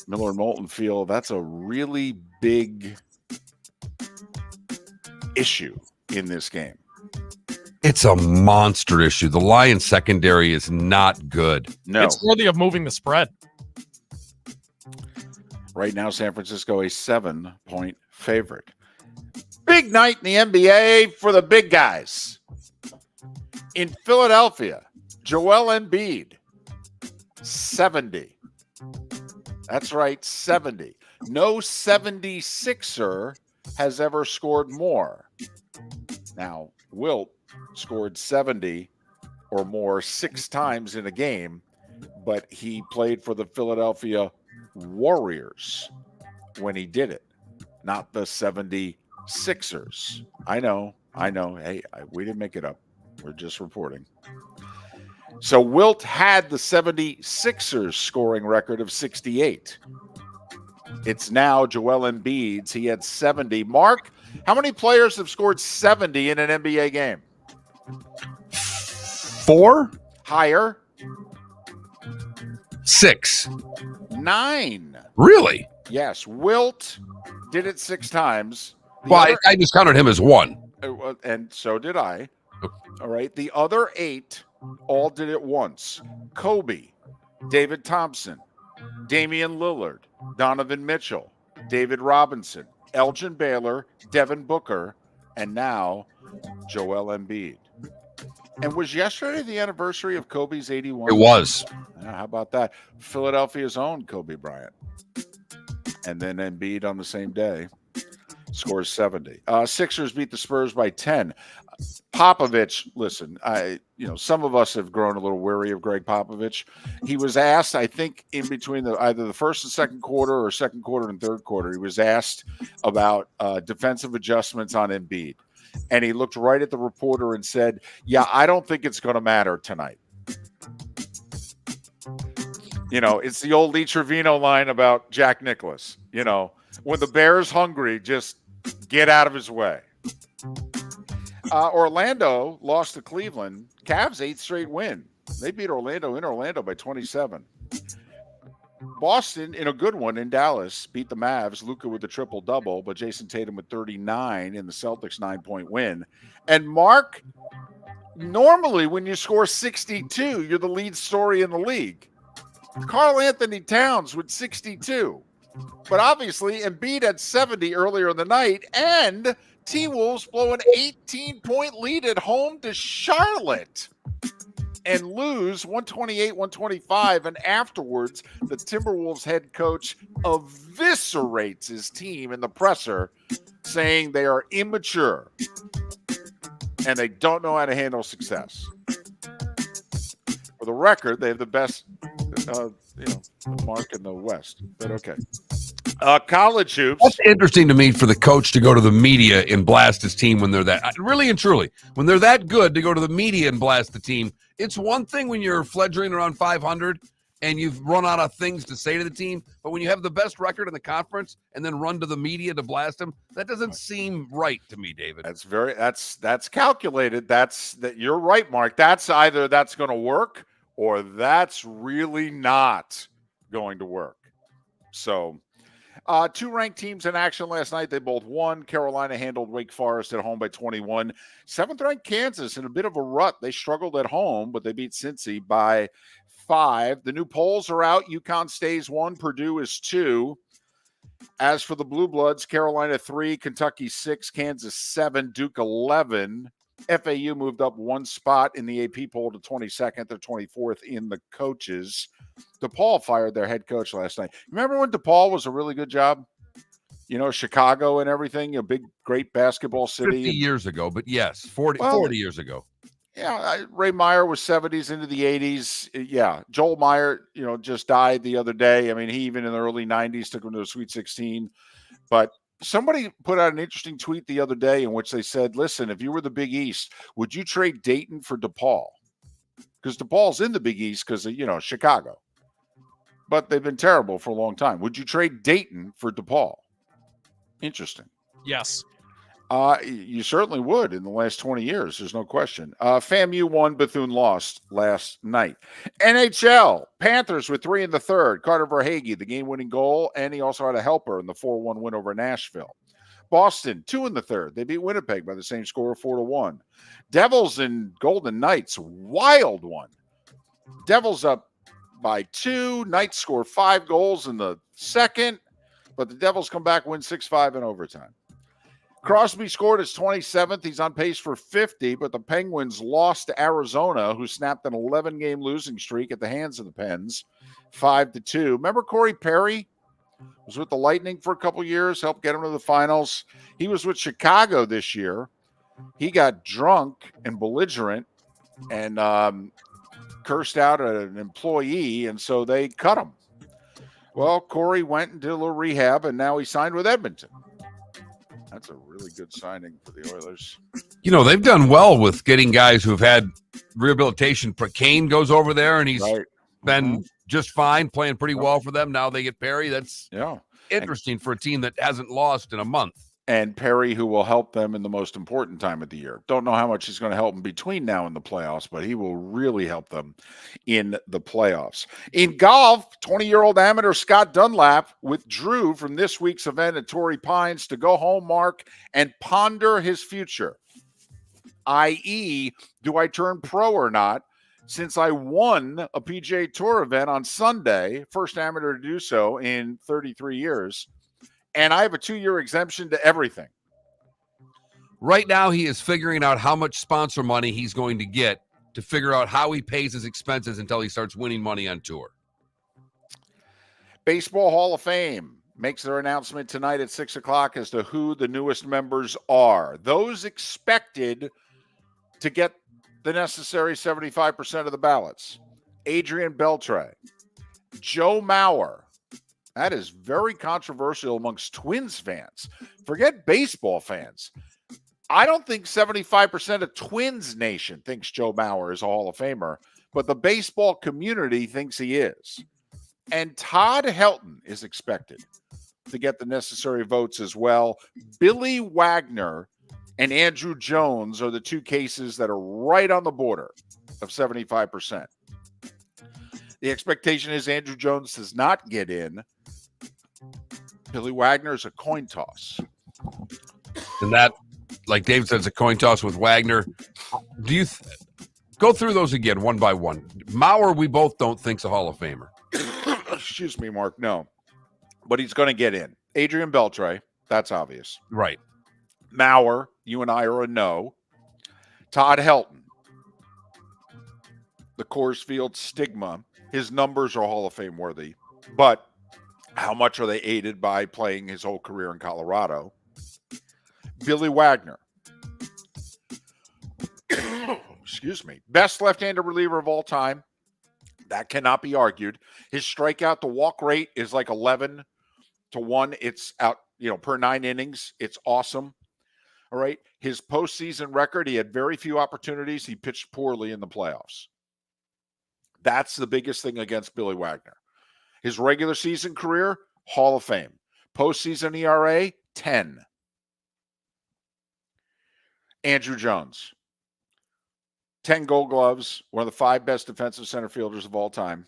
B: Miller and Moulton feel that's a really big issue in this game.
C: It's a monster issue. The Lions secondary is not good.
B: No.
A: It's worthy of moving the spread.
B: Right now, San Francisco a 7-point favorite. Big night in the NBA for the big guys. In Philadelphia, Joel Embiid, 70. That's right, 70. No 76er has ever scored more. Now, Wilt scored 70 or more 6 times in a game, but he played for the Philadelphia Warriors when he did it, not the 76ers. I know. Hey, we didn't make it up. We're just reporting. So Wilt had the 76ers scoring record of 68. It's now Joel Embiid's. He had 70. Mark, how many players have scored 70 in an NBA game?
C: 4?
B: Higher.
C: 6.
B: 9.
C: Really?
B: Yes. Wilt did it 6 times.
C: Well, I just counted him as 1.
B: And so did I. All right. The other 8 all did it once. Kobe, David Thompson, Damian Lillard, Donovan Mitchell, David Robinson, Elgin Baylor, Devin Booker, and now Joel Embiid. And was yesterday the anniversary of Kobe's 81?
C: It was.
B: How about that? Philadelphia's own Kobe Bryant. And then Embiid on the same day scores 70. Sixers beat the Spurs by 10. Popovich, listen, some of us have grown a little weary of Greg Popovich. He was asked, I think, in between either the first and second quarter or second quarter and third quarter, he was asked about defensive adjustments on Embiid. And he looked right at the reporter and said, yeah, I don't think it's going to matter tonight. It's the old Lee Trevino line about Jack Nicklaus. When the bear's hungry, just get out of his way. Orlando lost to Cleveland. Cavs' 8th straight win. They beat Orlando in Orlando by 27. Boston, in a good one in Dallas, beat the Mavs. Luka with a triple-double, but Jason Tatum with 39 in the Celtics' 9-point win. And Mark, normally when you score 62, you're the lead story in the league. Karl Anthony Towns with 62. But obviously, Embiid had 70 earlier in the night, and T-Wolves blow an 18-point lead at home to Charlotte and lose 128-125. And afterwards, the Timberwolves head coach eviscerates his team in the presser, saying they are immature and they don't know how to handle success. For the record, they have the best mark in the West, but okay. College hoops.
C: That's interesting to me for the coach to go to the media and blast his team when they're that really and truly when they're that good to go to the media and blast the team. It's one thing when you're fledgling around 500 and you've run out of things to say to the team, but when you have the best record in the conference and then run to the media to blast them, that doesn't seem right to me, David.
B: That's calculated. You're right, Mark. That's either that's going to work or that's really not going to work. So 2 ranked teams in action last night. They both won. Carolina handled Wake Forest at home by 21. 7th-ranked Kansas in a bit of a rut. They struggled at home, but they beat Cincy by 5. The new polls are out. UConn stays 1. Purdue is 2. As for the Blue Bloods, Carolina 3, Kentucky 6, Kansas 7, Duke 11. FAU moved up 1 spot in the AP poll to 22nd. They're 24th in the coaches. DePaul fired their head coach last night. Remember when DePaul was a really good job? Chicago and everything, a big, great basketball city.
C: 50 years ago, but yes, 40 years ago.
B: Yeah, Ray Meyer was 70s into the 80s. Yeah, Joel Meyer, just died the other day. I mean, he even in the early 90s took him to a Sweet 16. But somebody put out an interesting tweet the other day in which they said, listen, if you were the Big East, would you trade Dayton for DePaul? Because DePaul's in the Big East because of, Chicago. But they've been terrible for a long time. Would you trade Dayton for DePaul? Interesting.
A: Yes.
B: You certainly would in the last 20 years. There's no question. FAMU won, Bethune lost last night. NHL, Panthers with 3 in the third. Carter Verhaeghe, the game-winning goal, and he also had a helper in the 4-1 win over Nashville. Boston, 2 in the third. They beat Winnipeg by the same score of 4-1. Devils and Golden Knights, wild one. Devils up by 2. Knights score 5 goals in the second, but the Devils come back, win 6-5 in overtime. Crosby scored his 27th. He's on pace for 50, but the Penguins lost to Arizona, who snapped an 11-game losing streak at the hands of the Pens, 5-2. Remember Corey Perry? Was with the Lightning for a couple years, helped get him to the finals. He was with Chicago this year. He got drunk and belligerent and cursed out an employee, and so they cut him. Well, Corey went and did a little rehab, and now he signed with Edmonton. That's a really good signing for the Oilers.
C: They've done well with getting guys who've had rehabilitation. Kane goes over there, and he's been just fine, playing pretty well for them. Now they get Perry. That's interesting for a team that hasn't lost in a month.
B: And Perry, who will help them in the most important time of the year. Don't know how much he's going to help them between now and the playoffs, but he will really help them in the playoffs. In golf, 20-year-old amateur Scott Dunlap withdrew from this week's event at Torrey Pines to go home, Mark, and ponder his future. i.e., do I turn pro or not? Since I won a PGA Tour event on Sunday, first amateur to do so in 33 years, and I have a 2-year exemption to everything.
C: Right now, he is figuring out how much sponsor money he's going to get to figure out how he pays his expenses until he starts winning money on tour.
B: Baseball Hall of Fame makes their announcement tonight at 6 o'clock as to who the newest members are. Those expected to get the necessary 75% of the ballots: Adrian Beltre, Joe Mauer. That is very controversial amongst Twins fans. Forget baseball fans. I don't think 75% of Twins Nation thinks Joe Mauer is a Hall of Famer, but the baseball community thinks he is. And Todd Helton is expected to get the necessary votes as well. Billy Wagner and Andrew Jones are the two cases that are right on the border of 75%. The expectation is Andrew Jones does not get in. Billy Wagner is a coin toss.
C: And that, like Dave said, is a coin toss with Wagner. Do you go through those again one by one? Mauer, we both don't think's a Hall of Famer.
B: Excuse me, Mark. No. But he's going to get in. Adrian Beltre, that's obvious.
C: Right.
B: Mauer, you and I are a no. Todd Helton, the Coors Field stigma. His numbers are Hall of Fame worthy, but how much are they aided by playing his whole career in Colorado? Billy Wagner. Excuse me. Best left-handed reliever of all time. That cannot be argued. His strikeout to walk rate is like 11-1. It's out, per 9 innings. It's awesome. All right. His postseason record, he had very few opportunities. He pitched poorly in the playoffs. That's the biggest thing against Billy Wagner. His regular season career, Hall of Fame. Postseason ERA, 10. Andrew Jones, 10 Gold Gloves, one of the 5 best defensive center fielders of all time,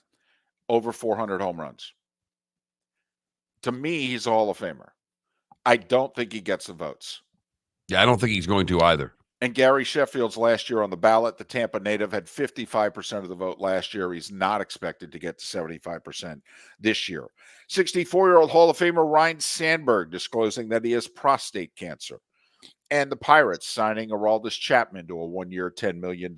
B: over 400 home runs. To me, he's a Hall of Famer. I don't think he gets the votes.
C: Yeah, I don't think he's going to either.
B: And Gary Sheffield's last year on the ballot, the Tampa native, had 55% of the vote last year. He's not expected to get to 75% this year. 64-year-old Hall of Famer Ryne Sandberg disclosing that he has prostate cancer. And the Pirates signing Aroldis Chapman to a 1-year, $10 million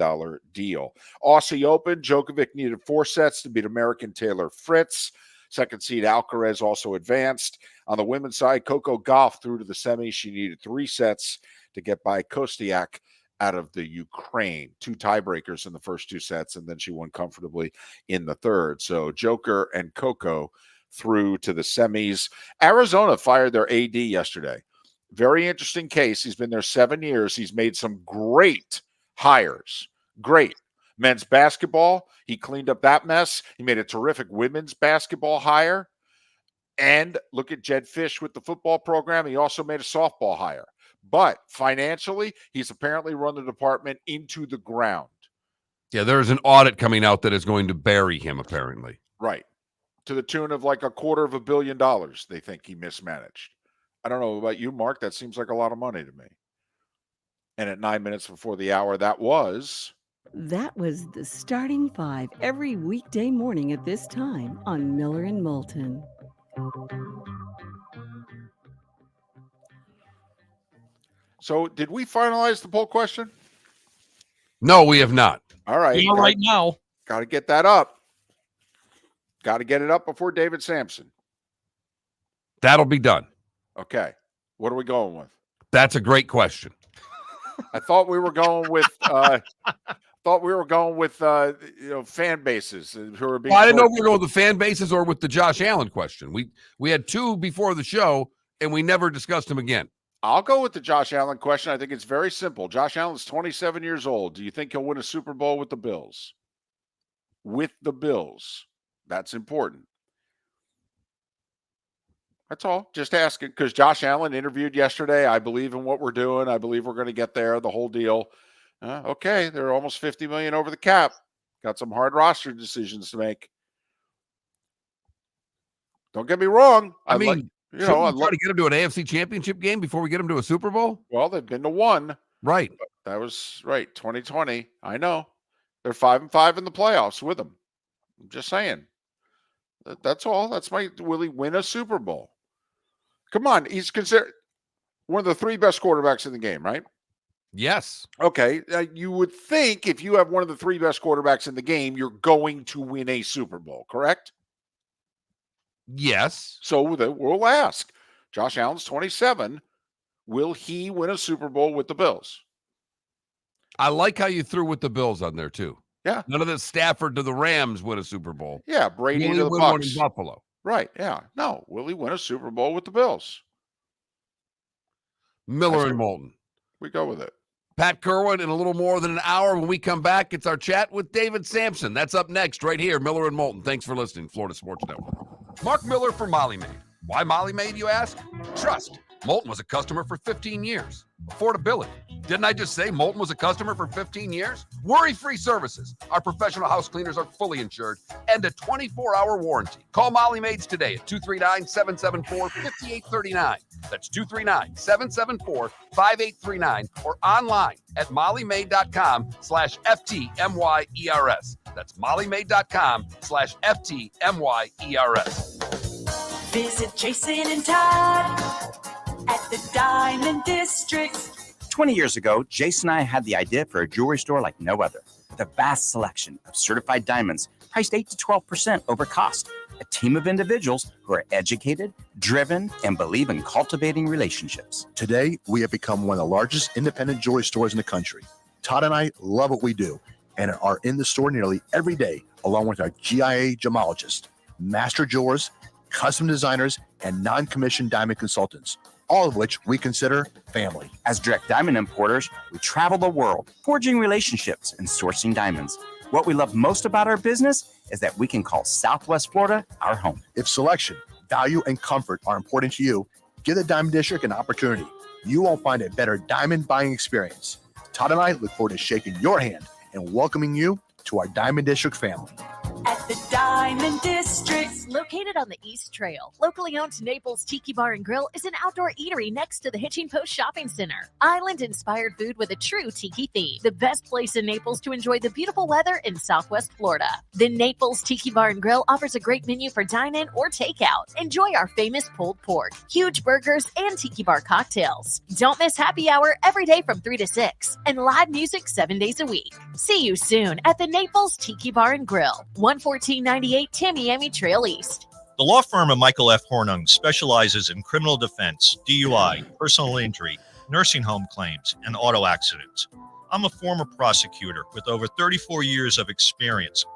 B: deal. Aussie Open, Djokovic needed 4 sets to beat American Taylor Fritz. Second seed Alcaraz also advanced. On the women's side, Coco Gauff through to the semis. She needed 3 sets to get by Kostiak out of the Ukraine. 2 tiebreakers in the first 2 sets, and then she won comfortably in the third. So Joker and Coco through to the semis. Arizona fired their AD yesterday. Very interesting case. He's been there 7 years. He's made some great hires. Great. Men's basketball, he cleaned up that mess. He made a terrific women's basketball hire. And look at Jed Fish with the football program. He also made a softball hire. But financially, he's apparently run the department into the ground.
C: Yeah, there's an audit coming out that is going to bury him, apparently.
B: Right. To the tune of like $250 million, they think he mismanaged. I don't know about you, Mark. That seems like a lot of money to me. And at 9 minutes before the hour, that was
D: the Starting Five every weekday morning at this time on Miller and Moulton.
B: So did we finalize the poll question?
C: No, we have not.
B: All right.
A: Yeah, right now.
B: Got to get that up. Got to get it up before David Samson.
C: That'll be done.
B: Okay. What are we going with?
C: That's a great question.
B: I thought we were going with fan bases who are being.
C: Well, I didn't know if we were going with the fan bases or with the Josh Allen question. We had 2 before the show, and we never discussed them again.
B: I'll go with the Josh Allen question. I think it's very simple. Josh Allen's 27 years old. Do you think he'll win a Super Bowl with the Bills? With the Bills. That's important. That's all. Just asking, because Josh Allen interviewed yesterday. I believe in what we're doing. I believe we're going to get there, the whole deal. Okay, they're almost $50 million over the cap. Got some hard roster decisions to make. Don't get me wrong.
C: I mean, I'd try to get him to an AFC Championship game before we get him to a Super Bowl.
B: Well, they've been to 1.
C: Right.
B: That was right. 2020. I know. They're 5-5 in the playoffs with him. I'm just saying. That's all. Will he win a Super Bowl? Come on. He's considered one of the 3 best quarterbacks in the game, right?
C: Yes.
B: Okay. You would think if you have one of the 3 best quarterbacks in the game, you're going to win a Super Bowl, correct?
C: Yes.
B: So we'll ask. Josh Allen's 27. Will he win a Super Bowl with the Bills?
C: I like how you threw with the Bills on there, too.
B: Yeah.
C: None of the Stafford to the Rams win a Super Bowl.
B: Yeah, Brady to the
C: win one
B: Bucs.
C: in Buffalo.
B: Right, yeah. No, will he win a Super Bowl with the Bills?
C: Miller and Moulton.
B: We go with it.
C: Pat Kirwan in a little more than an hour. When we come back, it's our chat with David Samson. That's up next right here, Miller and Moulton. Thanks for listening, Florida Sports Network. Mark Miller for Molly Maid. Why Molly Maid, you ask? Trust. Moulton was a customer for 15 years. Affordability. Didn't I just say Moulton was a customer for 15 years? Worry-free services. Our professional house cleaners are fully insured and a 24-hour warranty. Call Molly Maids today at 239-774-5839. That's 239-774-5839 or online at mollymaid.com/FTMYERS. That's mollymaid.com/FTMYERS.
G: Visit Jason and Todd at the Diamond District.
I: 20 years ago, Jason and I had the idea for a jewelry store like no other, with a vast selection of certified diamonds priced 8 to 12% over cost. A team of individuals who are educated, driven, and believe in cultivating relationships.
J: Today, we have become one of the largest independent jewelry stores in the country. Todd and I love what we do and are in the store nearly every day, along with our GIA gemologists, master jewelers, custom designers, and non-commissioned diamond consultants, all of which we consider family.
I: As direct diamond importers, we travel the world, forging relationships and sourcing diamonds. What we love most about our business is that we can call Southwest Florida our home.
J: If selection, value, and comfort are important to you, give the Diamond District an opportunity. You won't find a better diamond buying experience. Todd and I look forward to shaking your hand and welcoming you to our Diamond District family.
G: At the Diamond District.
E: Located on the East Trail, locally owned Naples Tiki Bar and Grill is an outdoor eatery next to the Hitching Post Shopping Center. Island-inspired food with a true tiki theme. The best place in Naples to enjoy the beautiful weather in Southwest Florida. The Naples Tiki Bar and Grill offers a great menu for dine-in or takeout. Enjoy our famous pulled pork, huge burgers, and tiki bar cocktails. Don't miss happy hour every day from 3 to 6 and live music 7 days a week. See you soon at the Naples Tiki Bar and Grill, 11498 Tamiami Trail East.
F: The law firm of Michael F. Hornung specializes in criminal defense, DUI, personal injury, nursing home claims, and auto accidents. I'm a former prosecutor with over 34 years of experience.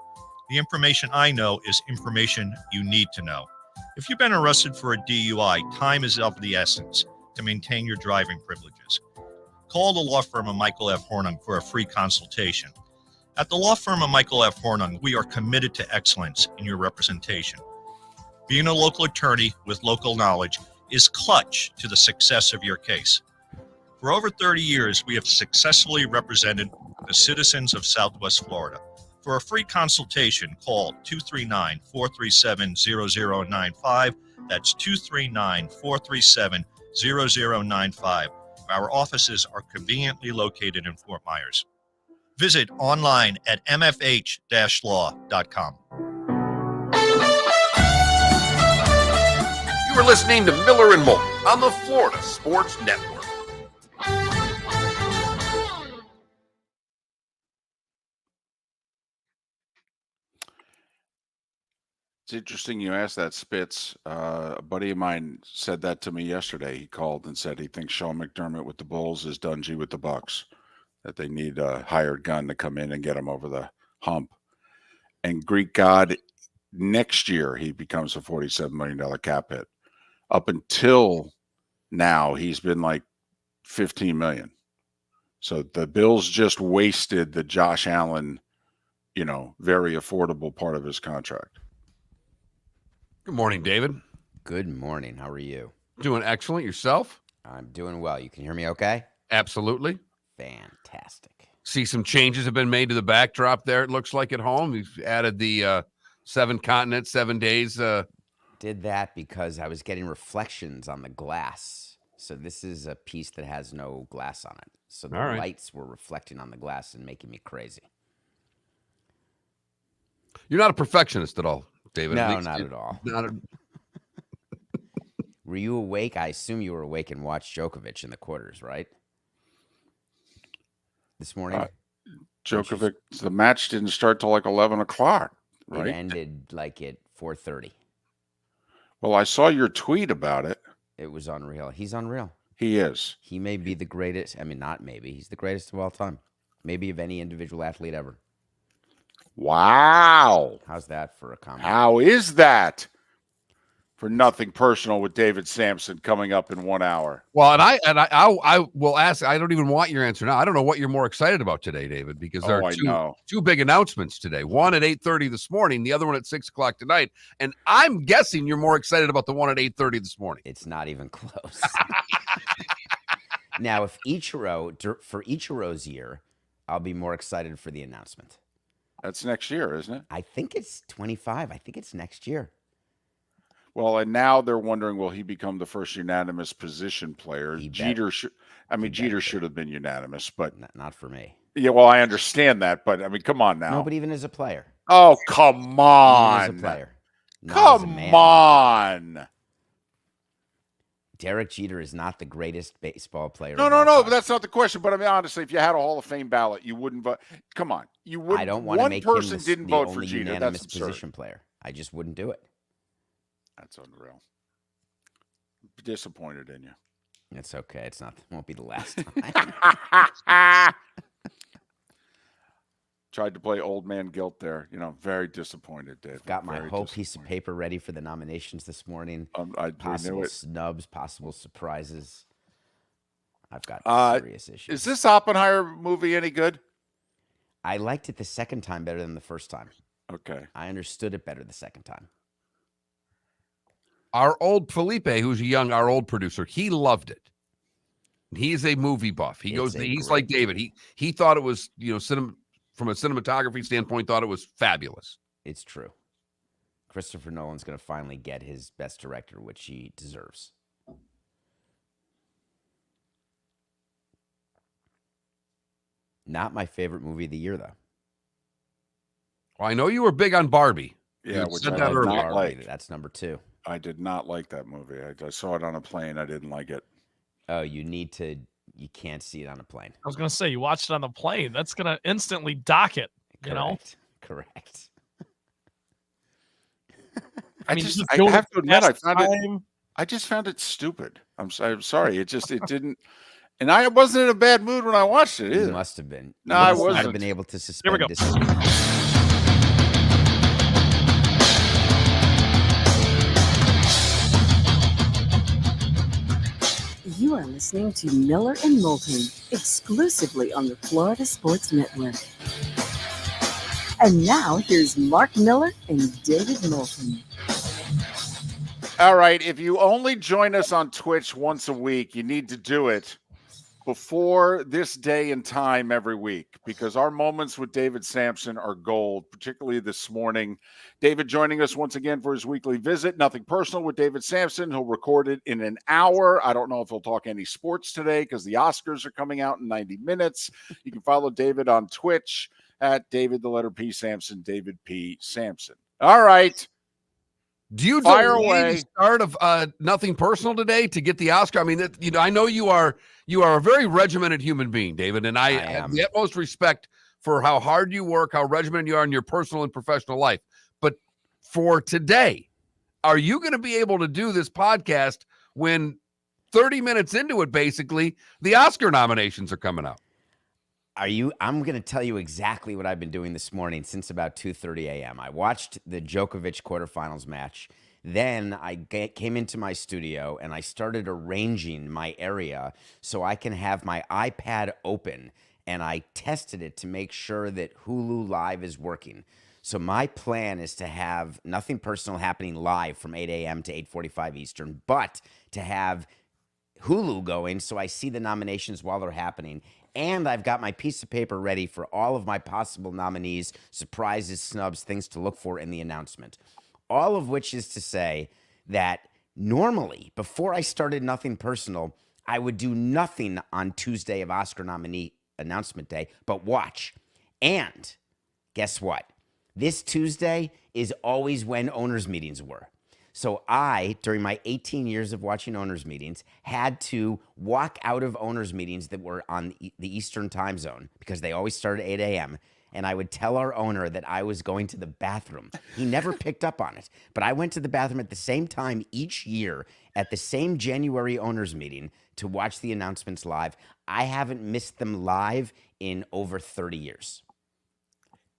F: The information I know is information you need to know. If you've been arrested for a DUI, time is of the essence to maintain your driving privileges. Call the law firm of Michael F. Hornung for a free consultation. At the law firm of Michael F. Hornung, we are committed to excellence in your representation. Being a local attorney with local knowledge is clutch to the success of your case. For over 30 years, we have successfully represented the citizens of Southwest Florida. For a free consultation, call 239-437-0095. That's 239-437-0095. Our offices are conveniently located in Fort Myers. Visit online at mfh-law.com.
C: You are listening to Miller and Moulton on the Florida Sports Network.
B: It's interesting you asked that, Spitz. A buddy of mine said that to me yesterday. He called and said he thinks Sean McDermott with the Bulls is Dungy with the Bucks, that they need a hired gun to come in and get him over the hump. And Greek God, next year he becomes a $47 million cap hit. Up until now, he's been like $15 million. So the Bills just wasted the Josh Allen, very affordable part of his contract.
C: Good morning, David.
K: Good morning. How are you?
C: Doing excellent. Yourself?
K: I'm doing well. You can hear me okay?
C: Absolutely.
K: Fantastic.
C: See some changes have been made to the backdrop there, it looks like, at home. We've added the 7 continents, 7 days.
K: Did that because I was getting reflections on the glass. So this is a piece that has no glass on it. So the lights were reflecting on the glass and making me crazy.
C: You're not a perfectionist at all, David.
K: No, not at all.
C: Not
K: Were you awake? I assume you were awake and watched Djokovic in the quarters, right? This morning?
B: Djokovic, the match didn't start till like 11 o'clock, right?
K: It ended like at 4:30.
B: Well, I saw your tweet about it.
K: It was unreal. He's unreal.
B: He is.
K: He may be the greatest. I mean, not maybe. He's the greatest of all time. Maybe of any individual athlete ever.
B: Wow.
K: How's that for a comment?
B: How is that? For nothing personal with David Samson coming up in 1 hour.
C: Well, and I will ask. I don't even want your answer now. I don't know what you're more excited about today, David, because there are two big announcements today. One at 8:30 this morning, the other one at 6 o'clock tonight. And I'm guessing you're more excited about the one at 8:30 this morning.
K: It's not even close. Now, for Ichiro's year, I'll be more excited for the announcement.
B: That's next year, isn't it?
K: I think it's 25. I think it's next year.
B: Well, and now they're wondering, will he become the first unanimous position player? Jeter should. Jeter should have been unanimous, but
K: not for me.
B: Yeah, well, I understand that, but come on now.
K: No, but even as a player.
B: Oh, come on.
K: Even as a player.
B: Come on.
K: Derek Jeter is not the greatest baseball player.
B: No, but that's not the question. But honestly, if you had a Hall of Fame ballot, you wouldn't vote. Come on, you wouldn't.
K: I don't want to make him
B: didn't
K: the
B: vote
K: only
B: for Jeter.
K: unanimous
B: That's absurd.
K: position player. I just wouldn't do it.
B: That's unreal. Disappointed in you.
K: It's okay. It won't be the last time.
B: Tried to play old man guilt there. Very disappointed, Dave.
K: Got my whole piece of paper ready for the nominations this morning.
B: Possible
K: snubs, possible surprises. I've got serious issues.
B: Is this Oppenheimer movie any good?
K: I liked it the second time better than the first time.
B: Okay.
K: I understood it better the second time.
C: Our old Felipe, who's our old producer, he loved it. He's a movie buff. He's like David. He thought it was, from a cinematography standpoint, thought it was fabulous.
K: It's true. Christopher Nolan's going to finally get his best director, which he deserves. Not my favorite movie of the year, though.
C: Well, I know you were big on Barbie.
B: Yeah,
C: which I did
B: not like.
K: That's number 2.
B: I did not like that movie. I saw it on a plane. I didn't like it.
K: Oh, you can't see it on a plane.
A: I was going to say, you watched it on the plane. That's going to instantly dock it,
K: Correct.
B: I have to admit, I just found it stupid. I'm sorry. It didn't. And I wasn't in a bad mood when I watched it
K: You
B: either.
K: must have been.
B: No,
K: You
B: I
K: must not have
B: wasn't.
K: been able to
A: Here we
K: suspend
A: go.
K: disbelief.
D: You are listening to Miller and Moulton, exclusively on the Florida Sports Network. And now here's Mark Miller and David Moulton.
B: All right. If you only join us on Twitch once a week, you need to do it before this day and time every week, because our moments with David Samson are gold, particularly this morning. David joining us once again for his weekly visit. Nothing Personal with David Samson. He'll record it in an hour. I don't know if he'll talk any sports today because the Oscars are coming out in 90 minutes. You can follow David on Twitch at David, the letter P. Samson, David P. Samson. All right.
C: Do you
B: Fire
C: delay
B: away.
C: the start of Nothing Personal today to get the Oscar? I mean, I know you are a very regimented human being, David, and I have the utmost respect for how hard you work, how regimented you are in your personal and professional life. But for today, are you going to be able to do this podcast when 30 minutes into it, basically, the Oscar nominations are coming out?
K: I'm going to tell you exactly what I've been doing this morning since about 2:30 a.m. I watched the Djokovic quarterfinals match. Then I came into my studio and I started arranging my area so I can have my iPad open, and I tested it to make sure that Hulu Live is working. So my plan is to have Nothing Personal happening live from 8 a.m. to 8:45 Eastern, but to have Hulu going so I see the nominations while they're happening. And I've got my piece of paper ready for all of my possible nominees, surprises, snubs, things to look for in the announcement. All of which is to say that normally, before I started Nothing Personal, I would do nothing on Tuesday of Oscar nominee announcement day, but watch. And guess what? This Tuesday is always when owners' meetings were. So I, during my 18 years of watching owners' meetings, had to walk out of owners' meetings that were on the Eastern time zone because they always started at 8 a.m. And I would tell our owner that I was going to the bathroom. He never picked up on it. But I went to the bathroom at the same time each year at the same January owners' meeting to watch the announcements live. I haven't missed them live in over 30 years.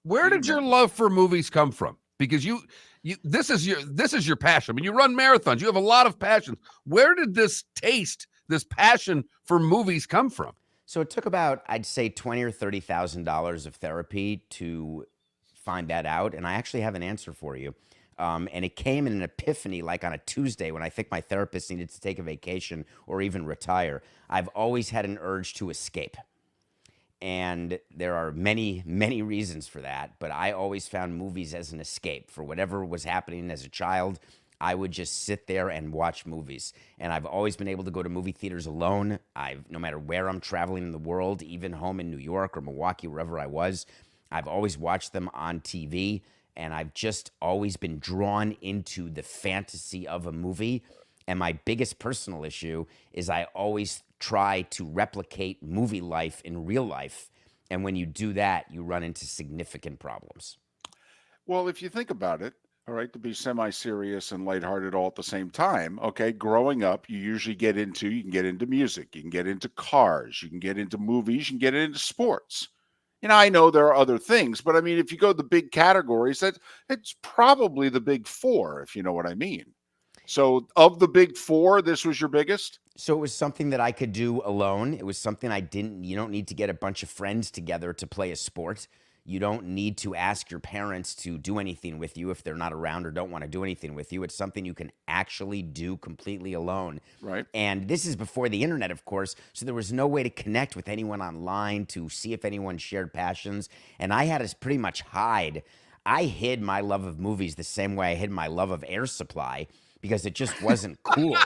C: Where did your love for movies come from? Because this is your passion. I mean, you run marathons. You have a lot of passions. Where did this passion for movies come from?
K: So it took about, I'd say, $20,000 or $30,000 of therapy to find that out, and I actually have an answer for you. And it came in an epiphany, like on a Tuesday when I think my therapist needed to take a vacation or even retire. I've always had an urge to escape. And there are many, many reasons for that, but I always found movies as an escape. For whatever was happening as a child, I would just sit there and watch movies. And I've always been able to go to movie theaters alone. No matter where I'm traveling in the world, even home in New York or Milwaukee, wherever I was, I've always watched them on TV. And I've just always been drawn into the fantasy of a movie. And my biggest personal issue is I always try to replicate movie life in real life. And when you do that, you run into significant problems.
B: Well, if you think about it, all right, to be semi-serious and lighthearted all at the same time, okay, growing up, you usually you can get into music, you can get into cars, you can get into movies, you can get into sports. I know there are other things, but I mean, if you go the big categories, it's probably the big four, if you know what I mean. So of the big four, this was your biggest?
K: So it was something that I could do alone. It was something you don't need to get a bunch of friends together to play a sport. You don't need to ask your parents to do anything with you if they're not around or don't want to do anything with you. It's something you can actually do completely alone.
B: Right.
K: And this is before the internet, of course, so there was no way to connect with anyone online to see if anyone shared passions. And I had to pretty much hide. I hid my love of movies the same way I hid my love of Air Supply, because it just wasn't cool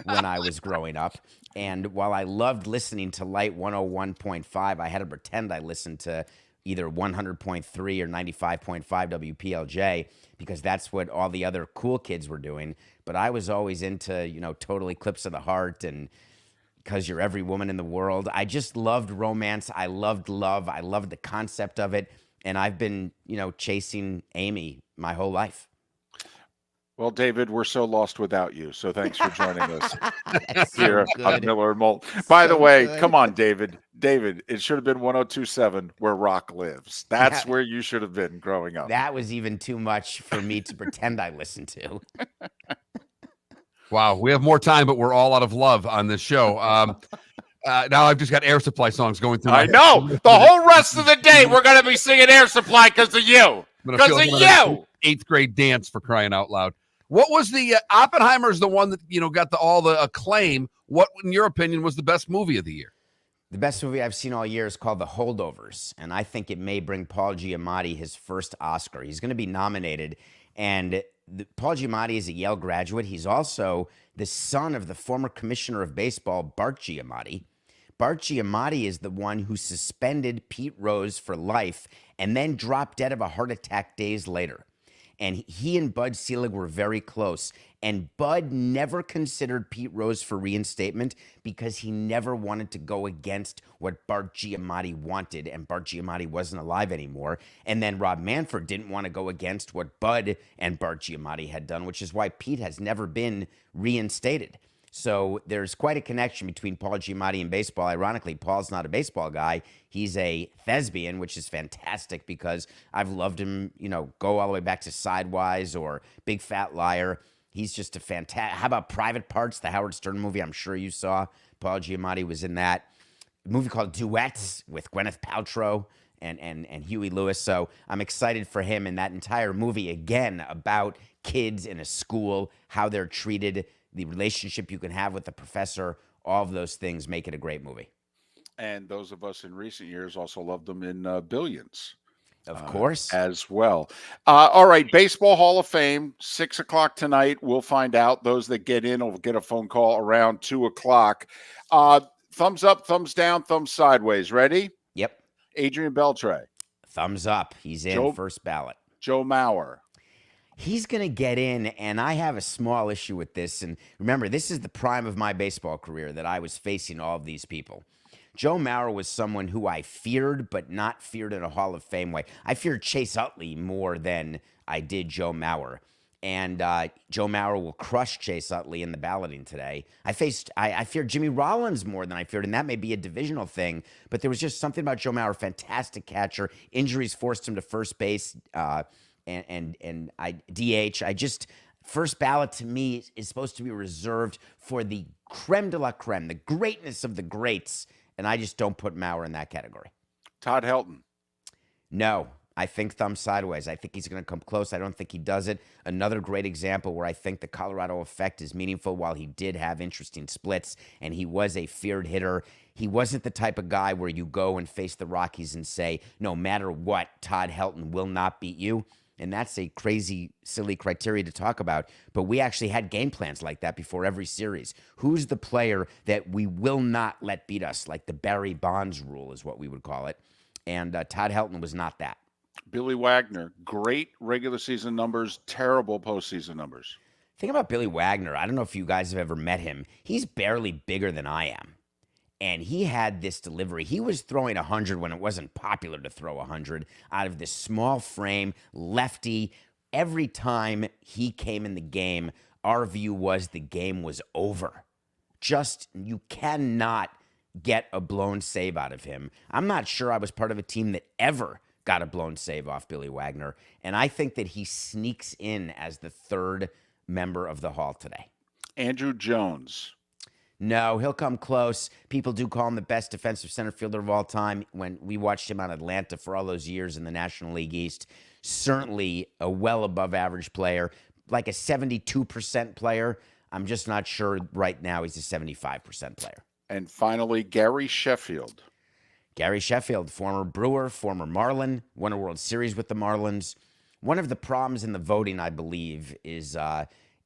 K: when I was growing up. And while I loved listening to Light 101.5, I had to pretend I listened to either 100.3 or 95.5 WPLJ, because that's what all the other cool kids were doing. But I was always into, Total Eclipse of the Heart and Because You're Every Woman in the World. I just loved romance. I loved love. I loved the concept of it. And I've been, chasing Amy my whole life.
B: Well, David, we're so lost without you. So thanks for joining us
K: That's so
B: here on
K: good.
B: Miller and Moulton. By the
K: So
B: way,
K: good.
B: come on, David. David, it should have been 102.7 where Rock lives. That's
K: That-
B: where you should have been growing up.
K: That was even too much for me to pretend I listened to.
C: Wow, we have more time, but we're all out of love on this show. Now I've just got Air Supply songs going through.
B: I know. The whole rest of the day, we're going to be singing Air Supply because of you. Because of you.
C: Eighth grade dance, for crying out loud. What was the Oppenheimer's the one that got all the acclaim? What, in your opinion, was the best movie of the year?
K: The best movie I've seen all year is called The Holdovers, and I think it may bring Paul Giamatti his first Oscar. He's going to be nominated, and Paul Giamatti is a Yale graduate. He's also the son of the former commissioner of baseball, Bart Giamatti. Bart Giamatti is the one who suspended Pete Rose for life and then dropped dead of a heart attack days later. And he and Bud Selig were very close. And Bud never considered Pete Rose for reinstatement because he never wanted to go against what Bart Giamatti wanted. And Bart Giamatti wasn't alive anymore. And then Rob Manfred didn't want to go against what Bud and Bart Giamatti had done, which is why Pete has never been reinstated. So there's quite a connection between Paul Giamatti and baseball. Ironically, Paul's not a baseball guy. He's a thespian, which is fantastic because I've loved him, go all the way back to Sidewise or Big Fat Liar. He's just a fantastic. How about Private Parts, the Howard Stern movie I'm sure you saw? Paul Giamatti was in that. A movie called Duets with Gwyneth Paltrow and Huey Lewis. So I'm excited for him and that entire movie, again, about kids in a school, how they're treated, the relationship you can have with the professor, all of those things make it a great movie.
B: And those of us in recent years also loved them in Billions.
K: Of course.
B: As well. All right, Baseball Hall of Fame, 6 o'clock tonight. We'll find out. Those that get in will get a phone call around 2 o'clock. Thumbs up, thumbs down, thumbs sideways. Ready?
K: Yep.
B: Adrian Beltre.
K: Thumbs up. He's in first ballot.
B: Joe Mauer.
K: He's going to get in, and I have a small issue with this. And remember, this is the prime of my baseball career that I was facing all of these people. Joe Mauer was someone who I feared, but not feared in a Hall of Fame way. I feared Chase Utley more than I did Joe Mauer. And Joe Mauer will crush Chase Utley in the balloting today. I feared Jimmy Rollins more than I feared, and that may be a divisional thing. But there was just something about Joe Mauer, fantastic catcher. Injuries forced him to first base. And DH. First ballot to me is supposed to be reserved for the creme de la creme, the greatness of the greats, and I just don't put Mauer in that category.
B: Todd Helton.
K: No, I think thumb sideways. I think he's going to come close. I don't think he does it. Another great example where I think the Colorado effect is meaningful. While he did have interesting splits and he was a feared hitter, he wasn't the type of guy where you go and face the Rockies and say, no matter what, Todd Helton will not beat you. And that's a crazy, silly criteria to talk about. But we actually had game plans like that before every series. Who's the player that we will not let beat us? Like the Barry Bonds rule is what we would call it. And Todd Helton was not that.
B: Billy Wagner, great regular season numbers, terrible postseason numbers.
K: Thing about Billy Wagner, I don't know if you guys have ever met him. He's barely bigger than I am. And he had this delivery. He was throwing 100 when it wasn't popular to throw 100 out of this small frame, lefty. Every time he came in the game, our view was the game was over. You cannot get a blown save out of him. I'm not sure I was part of a team that ever got a blown save off Billy Wagner. And I think that he sneaks in as the third member of the Hall today.
B: Andrew Jones.
K: No, he'll come close. People do call him the best defensive center fielder of all time. When we watched him on Atlanta for all those years in the National League East, certainly a well above average player, like a 72% player. I'm just not sure right now he's a 75% player.
B: And finally, Gary Sheffield.
K: Gary Sheffield, former Brewer, former Marlin, won a World Series with the Marlins. One of the problems in the voting, I believe, is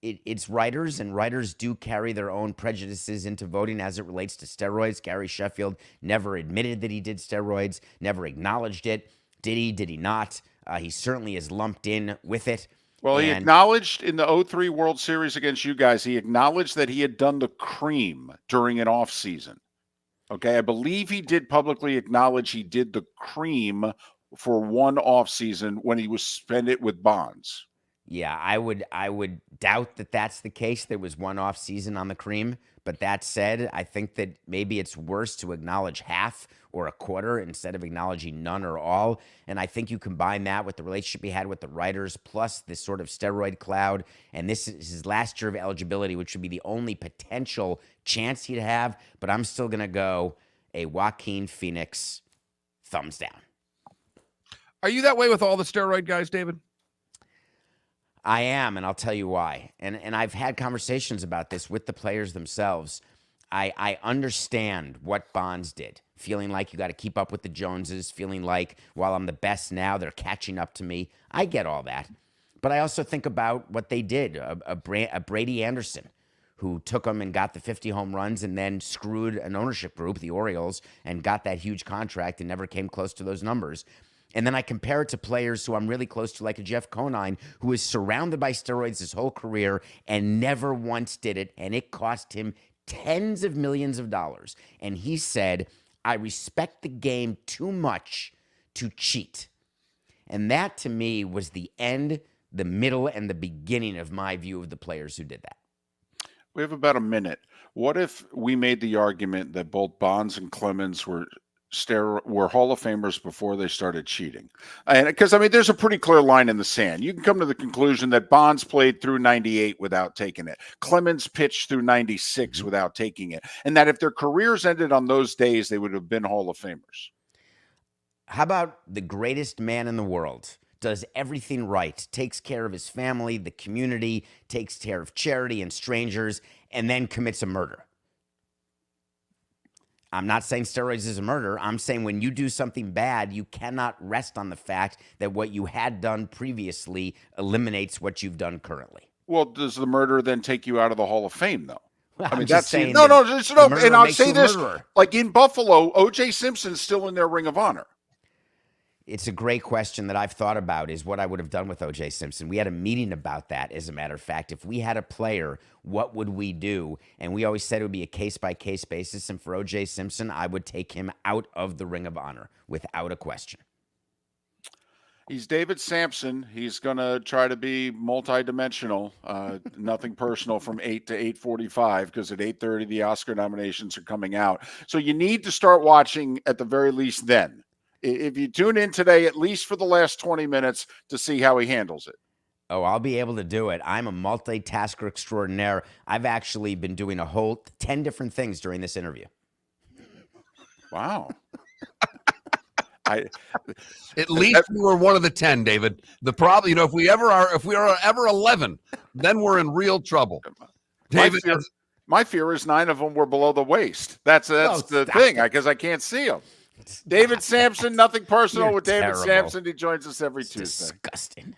K: it's writers, and writers do carry their own prejudices into voting as it relates to steroids. Gary Sheffield never admitted that he did steroids, never acknowledged it. Did he? Did he not? He certainly is lumped in with it.
B: Well, he acknowledged in the 2003 World Series against you guys, he acknowledged that he had done the cream during an off season. Okay, I believe he did publicly acknowledge he did the cream for one off season when he was spent it with Bonds.
K: Yeah, I would doubt that that's the case. There was one off season on the cream, but that said, I think that maybe it's worse to acknowledge half or a quarter instead of acknowledging none or all. And I think you combine that with the relationship he had with the writers, plus this sort of steroid cloud, and this is his last year of eligibility, which would be the only potential chance he'd have. But I'm still gonna go a Joaquin Phoenix thumbs down.
C: Are you that way with all the steroid guys, David?
K: I am, and I'll tell you why. And I've had conversations about this with the players themselves. I understand what Bonds did, feeling like you got to keep up with the Joneses, feeling like while I'm the best now, they're catching up to me. I get all that. But I also think about what they did, a Brady Anderson, who took them and got the 50 home runs and then screwed an ownership group, the Orioles, and got that huge contract and never came close to those numbers. And then I compare it to players who I'm really close to, like a Jeff Conine, who is surrounded by steroids his whole career and never once did it, and it cost him tens of millions of dollars. And he said, I respect the game too much to cheat. And that, to me, was the end, the middle, and the beginning of my view of the players who did that.
B: We have about a minute. What if we made the argument that both Bonds and Clemens were Hall of Famers before they started cheating? And because, I mean, there's a pretty clear line in the sand. You can come to the conclusion that Bonds played through 98 without taking it. Clemens pitched through 96 without taking it. And that if their careers ended on those days, they would have been Hall of Famers.
K: How about the greatest man in the world? Does everything right, takes care of his family, the community, takes care of charity and strangers, and then commits a murder. I'm not saying steroids is a murder. I'm saying when you do something bad, you cannot rest on the fact that what you had done previously eliminates what you've done currently.
B: Well, does the murder then take you out of the Hall of Fame, though?
K: Well,
B: I mean,
K: I'm just
B: that's
K: saying
B: no.
K: the
B: And I'll
K: makes
B: say
K: you a
B: this:
K: murderer.
B: like in Buffalo, O.J. Simpson's still in their Ring of Honor.
K: It's a great question that I've thought about, is what I would have done with O.J. Simpson. We had a meeting about that, as a matter of fact. If we had a player, what would we do? And we always said it would be a case-by-case basis. And for O.J. Simpson, I would take him out of the Ring of Honor without a question.
B: He's David Samson. He's going to try to be multidimensional. Nothing personal from 8 to 8:45, because at 8:30 the Oscar nominations are coming out. So you need to start watching at the very least then. If you tune in today, at least for the last 20 minutes, to see how he handles it.
K: Oh, I'll be able to do it. I'm a multitasker extraordinaire. I've actually been doing a whole 10 different things during this interview.
B: Wow.
C: At least we were one of the 10, David. The problem, if we are ever 11, then we're in real trouble. David,
B: my fear is 9 of them were below the waist. That's the thing, because I can't see them. David Samson, nothing personal
K: You're
B: with David
K: terrible.
B: Samson. He joins us every Tuesday.
K: Disgusting.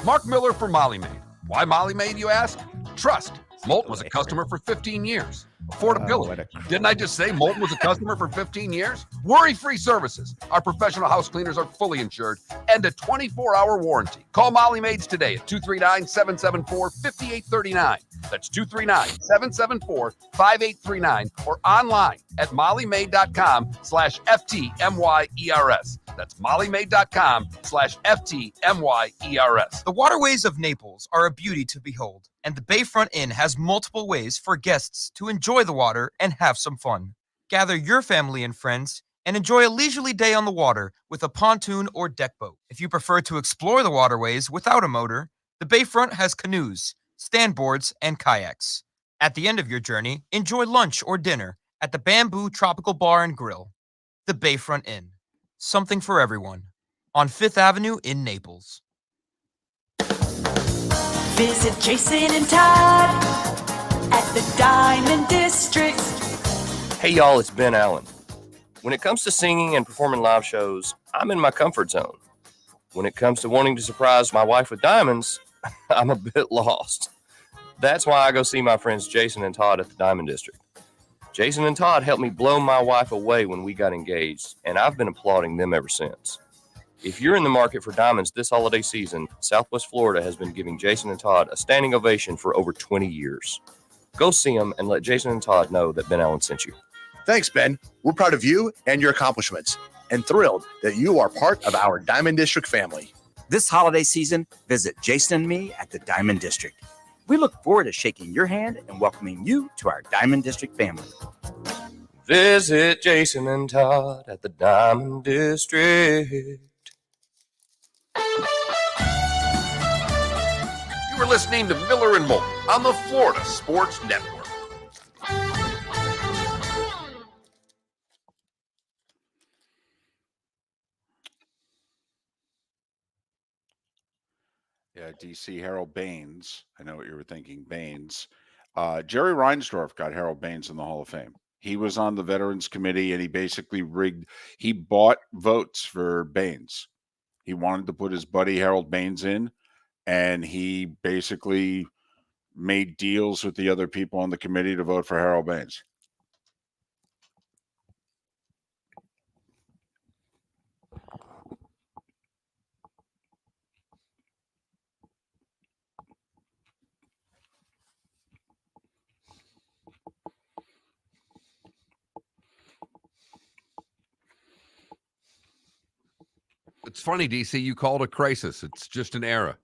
C: Mark Miller for Molly Maid. Why Molly Maid, you ask? Trust. Moulton was a customer for 15 years. Affordability. Didn't I just say Moulton was a customer for 15 years? Worry-free services. Our professional house cleaners are fully insured and a 24-hour warranty. Call Molly Maids today at 239-774-5839. That's 239-774-5839 or online at mollymaid.com/FTMYERS. That's mollymaid.com/FTMYERS.
L: The waterways of Naples are a beauty to behold, and the Bayfront Inn has multiple ways for guests to enjoy the water and have some fun. Gather your family and friends and enjoy a leisurely day on the water with a pontoon or deck boat. If you prefer to explore the waterways without a motor, the Bayfront has canoes, standboards, and kayaks. At the end of your journey, enjoy lunch or dinner at the Bamboo Tropical Bar and Grill. The Bayfront Inn. Something for everyone. On 5th Avenue in Naples.
G: Visit Jason and Todd at the Diamond District.
M: Hey y'all, it's Ben Allen. When it comes to singing and performing live shows, I'm in my comfort zone. When it comes to wanting to surprise my wife with diamonds, I'm a bit lost. That's why I go see my friends Jason and Todd at the Diamond District. Jason and Todd helped me blow my wife away when we got engaged, and I've been applauding them ever since. If you're in the market for diamonds this holiday season, Southwest Florida has been giving Jason and Todd a standing ovation for over 20 years. Go see them and let Jason and Todd know that Ben Allen sent you.
J: Thanks, Ben. We're proud of you and your accomplishments and thrilled that you are part of our Diamond District family.
I: This holiday season, visit Jason and me at the Diamond District. We look forward to shaking your hand and welcoming you to our Diamond District family.
M: Visit Jason and Todd at the Diamond District.
C: You were listening to Miller and Moulton on the Florida Sports Network.
B: Yeah, DC Harold Baines. I know what you were thinking, Baines. Jerry Reinsdorf got Harold Baines in the Hall of Fame. He was on the Veterans Committee, and he basically he bought votes for Baines. He wanted to put his buddy Harold Baines in, and he basically made deals with the other people on the committee to vote for Harold Baines.
C: It's funny, DC, you call it a crisis. It's just an era.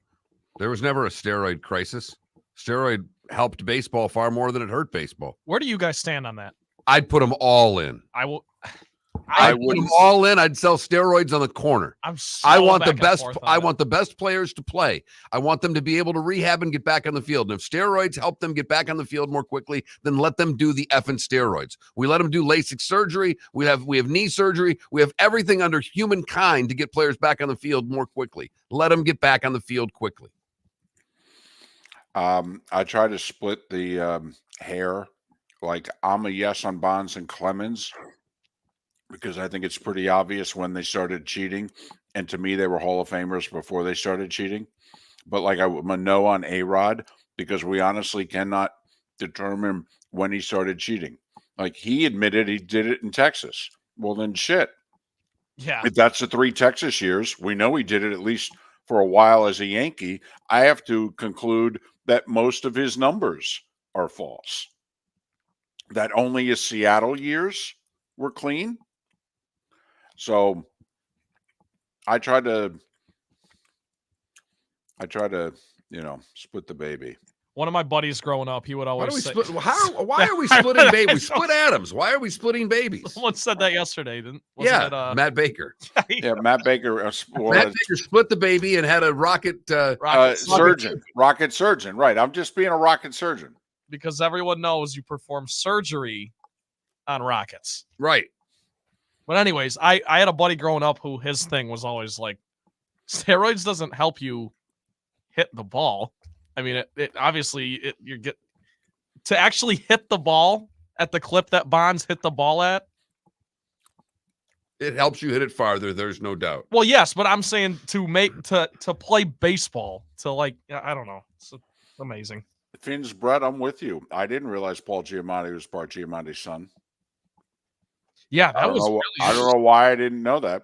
C: There was never a steroid crisis. Steroid helped baseball far more than it hurt baseball.
A: Where do you guys stand on that?
C: I'd put them all in. I'd put them all in. I'd sell steroids on the corner. I want the best. I want the best players to play. I want them to be able to rehab and get back on the field. And if steroids help them get back on the field more quickly, then let them do the effing steroids. We let them do LASIK surgery. We have knee surgery. We have everything under humankind to get players back on the field more quickly. Let them get back on the field quickly.
B: I try to split the hair. Like, I'm a yes on Bonds and Clemens, because I think it's pretty obvious when they started cheating. And to me, they were Hall of Famers before they started cheating. But like, I'm a no on A-Rod, because we honestly cannot determine when he started cheating. Like, he admitted he did it in Texas. Well, then shit.
A: Yeah.
B: If that's the 3 Texas years, we know he did it at least for a while as a Yankee. I have to conclude that most of his numbers are false. That only his Seattle years were clean. So I try to, split the baby.
A: One of my buddies growing up, he would always say,
C: why are we splitting babies? We split atoms. Why are we splitting babies?
A: Someone said that yesterday, didn't?
C: Matt Baker.
B: Yeah, Matt Baker.
C: Matt Baker split the baby and had a rocket
B: surgeon. Rocket surgeon, right. I'm just being a rocket surgeon.
A: Because everyone knows you perform surgery on rockets.
C: Right.
A: But anyways, I had a buddy growing up who his thing was always like, steroids doesn't help you hit the ball. I mean, it obviously you get to actually hit the ball at the clip that Bonds hit the ball at.
C: It helps you hit it farther. There's no doubt.
A: Well, yes, but I'm saying to play baseball, to like, I don't know. It's amazing.
B: Finn's Brett, I'm with you. I didn't realize Paul Giamatti was Bart Giamatti's son.
A: Yeah, that was
B: really I don't know why I didn't know that.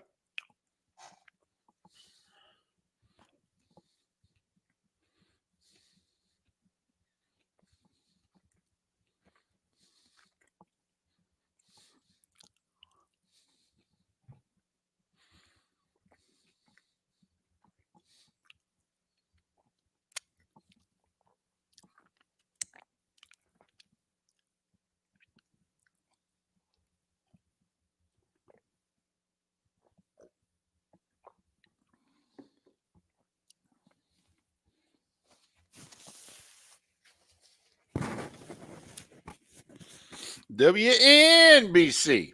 B: WNBC.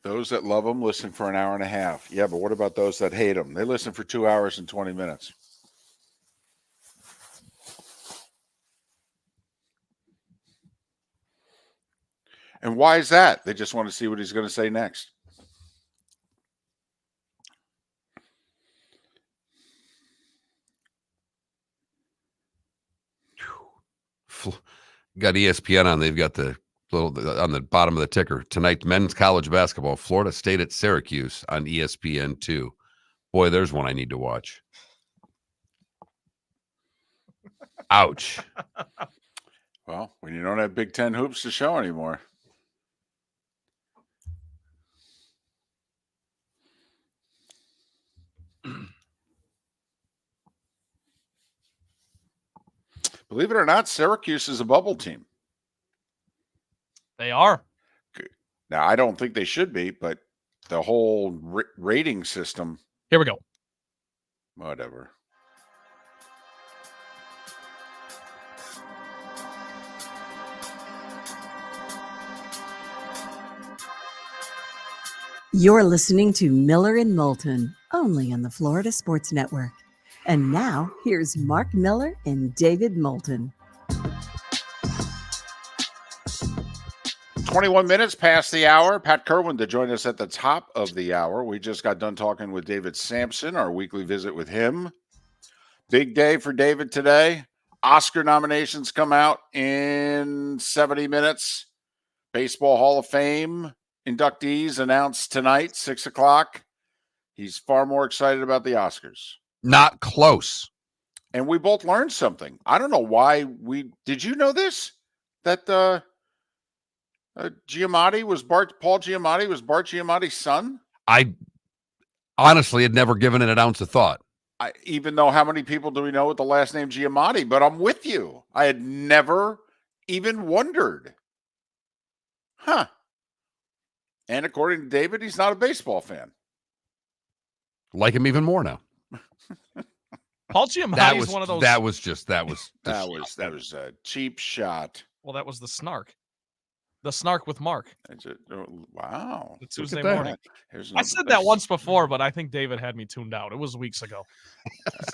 B: Those that love them listen for an hour and a half. Yeah, but what about those that hate them? They listen for 2 hours and 20 minutes. And why is that? They just want to see what he's going to say next.
C: Got ESPN on. They've got the little on the bottom of the ticker tonight. Men's college basketball, Florida State at Syracuse on ESPN2. Boy, there's one I need to watch. Ouch.
B: Well, When you don't have Big Ten hoops to show anymore. Believe it or not, Syracuse is a bubble team.
A: They are.
B: Now, I don't think they should be, but the whole rating system.
A: Here we go.
B: Whatever.
D: You're listening to Miller and Moulton, only on the Florida Sports Network. And now, here's Mark Miller and David Moulton.
B: 21 minutes past the hour. Pat Kirwan to join us at the top of the hour. We just got done talking with David Samson, our weekly visit with him. Big day for David today. Oscar nominations come out in 70 minutes. Baseball Hall of Fame inductees announced tonight, 6 o'clock. He's far more excited about the Oscars.
C: Not close.
B: And we both learned something. I don't know why did you know this? That Giamatti was Paul Giamatti was Bart Giamatti's son?
C: I honestly had never given it an ounce of thought.
B: Even though how many people do we know with the last name Giamatti? But I'm with you. I had never even wondered. Huh. And according to David, he's not a baseball fan.
C: Like him even more now.
A: Paul Giamatti is one of those.
C: That was
B: a cheap shot.
A: Well, that was the snark. The snark with Mark.
B: Wow.
A: The Tuesday morning. I said
B: that
A: that once before, but I think David had me tuned out. It was weeks ago.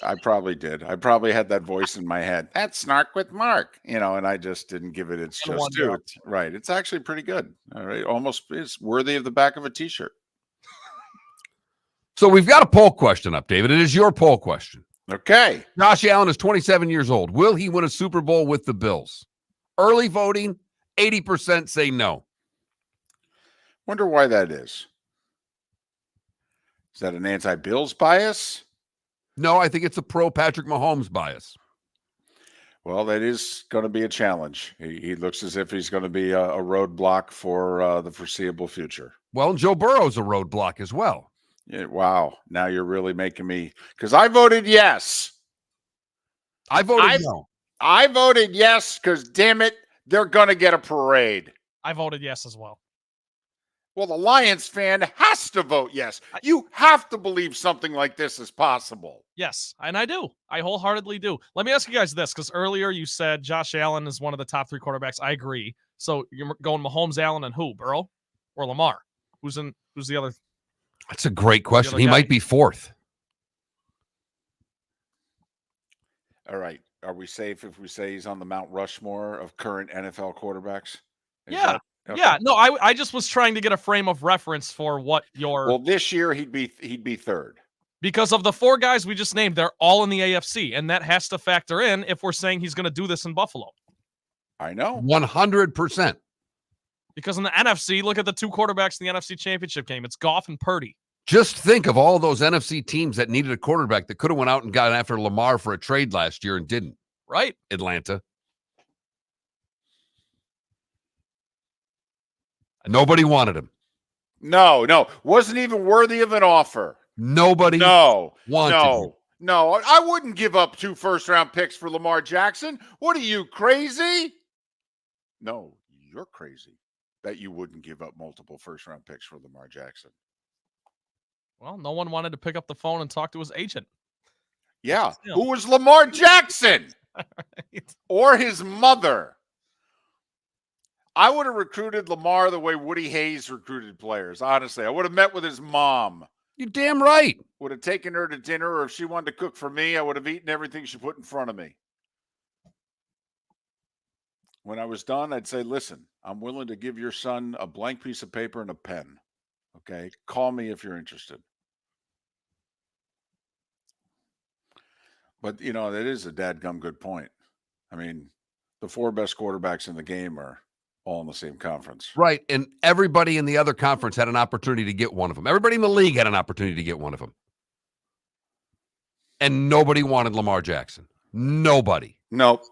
B: I probably did. I probably had that voice in my head. That's snark with Mark, and I just didn't give it its just due. Right. It's actually pretty good. All right. Almost is worthy of the back of a t-shirt.
C: So we've got a poll question up, David. It is your poll question.
B: Okay.
C: Josh Allen is 27 years old. Will he win a Super Bowl with the Bills? Early voting, 80% say no.
B: Wonder why that is. Is that an anti-Bills bias?
C: No, I think it's a pro-Patrick Mahomes bias.
B: Well, that is going to be a challenge. He looks as if he's going to be a roadblock for the foreseeable future.
C: Well, Joe Burrow's a roadblock as well.
B: Yeah, wow. Now you're really making me, because I voted yes.
C: I voted no.
B: I voted yes because, damn it, they're going to get a parade.
A: I voted yes as well.
B: Well, the Lions fan has to vote yes. You have to believe something like this is possible.
A: Yes, and I do. I wholeheartedly do. Let me ask you guys this, because earlier you said Josh Allen is one of the top 3 quarterbacks. I agree. So you're going Mahomes, Allen, and who? Burrow or Lamar? Who's the other?
C: That's a great question. He might be 4th.
B: All right. Are we safe if we say he's on the Mount Rushmore of current NFL quarterbacks?
A: Yeah. Okay. Yeah. No, I just was trying to get a frame of reference for what your.
B: Well, this year he'd be 3rd.
A: Because of the 4 guys we just named, they're all in the AFC, and that has to factor in if we're saying he's going to do this in Buffalo.
B: I know.
C: 100%.
A: Because in the NFC, look at the 2 quarterbacks in the NFC Championship game. It's Goff and Purdy.
C: Just think of all those NFC teams that needed a quarterback that could have went out and got after Lamar for a trade last year and didn't.
A: Right.
C: Atlanta. Nobody wanted him.
B: No. Wasn't even worthy of an offer.
C: Nobody wanted him.
B: No. I wouldn't give up 2 first-round picks for Lamar Jackson. What are you, crazy? No, you're crazy that you wouldn't give up multiple first-round picks for Lamar Jackson.
A: Well, no one wanted to pick up the phone and talk to his agent.
B: Yeah. Who was Lamar Jackson?
A: Right.
B: Or his mother. I would have recruited Lamar the way Woody Hayes recruited players. Honestly, I would have met with his mom.
C: You're damn right.
B: Would have taken her to dinner, or if she wanted to cook for me, I would have eaten everything she put in front of me. When I was done, I'd say, listen, I'm willing to give your son a blank piece of paper and a pen. Okay? Call me if you're interested. But, that is a dadgum good point. I mean, the 4 best quarterbacks in the game are all in the same conference.
C: Right. And everybody in the other conference had an opportunity to get one of them. Everybody in the league had an opportunity to get one of them. And nobody wanted Lamar Jackson. Nobody.
B: Nope.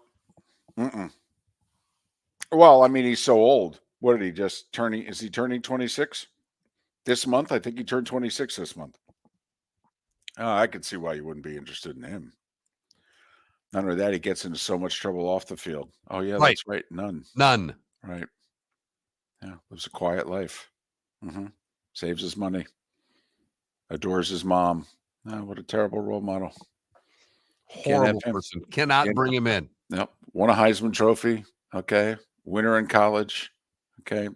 B: Mm-mm. Well, I mean, he's so old. What did he just turning? Is he turning 26 this month? I think he turned 26 this month. I could see why you wouldn't be interested in him. Not only that, he gets into so much trouble off the field. Oh, yeah,
C: Right.
B: that's right. None. Right. Yeah, lives a quiet life. Saves his money. Adores his mom. Oh, what a terrible role model.
C: Horrible person. Cannot bring him in.
B: Yep. Won a Heisman Trophy. Okay. Winner in college. Okay.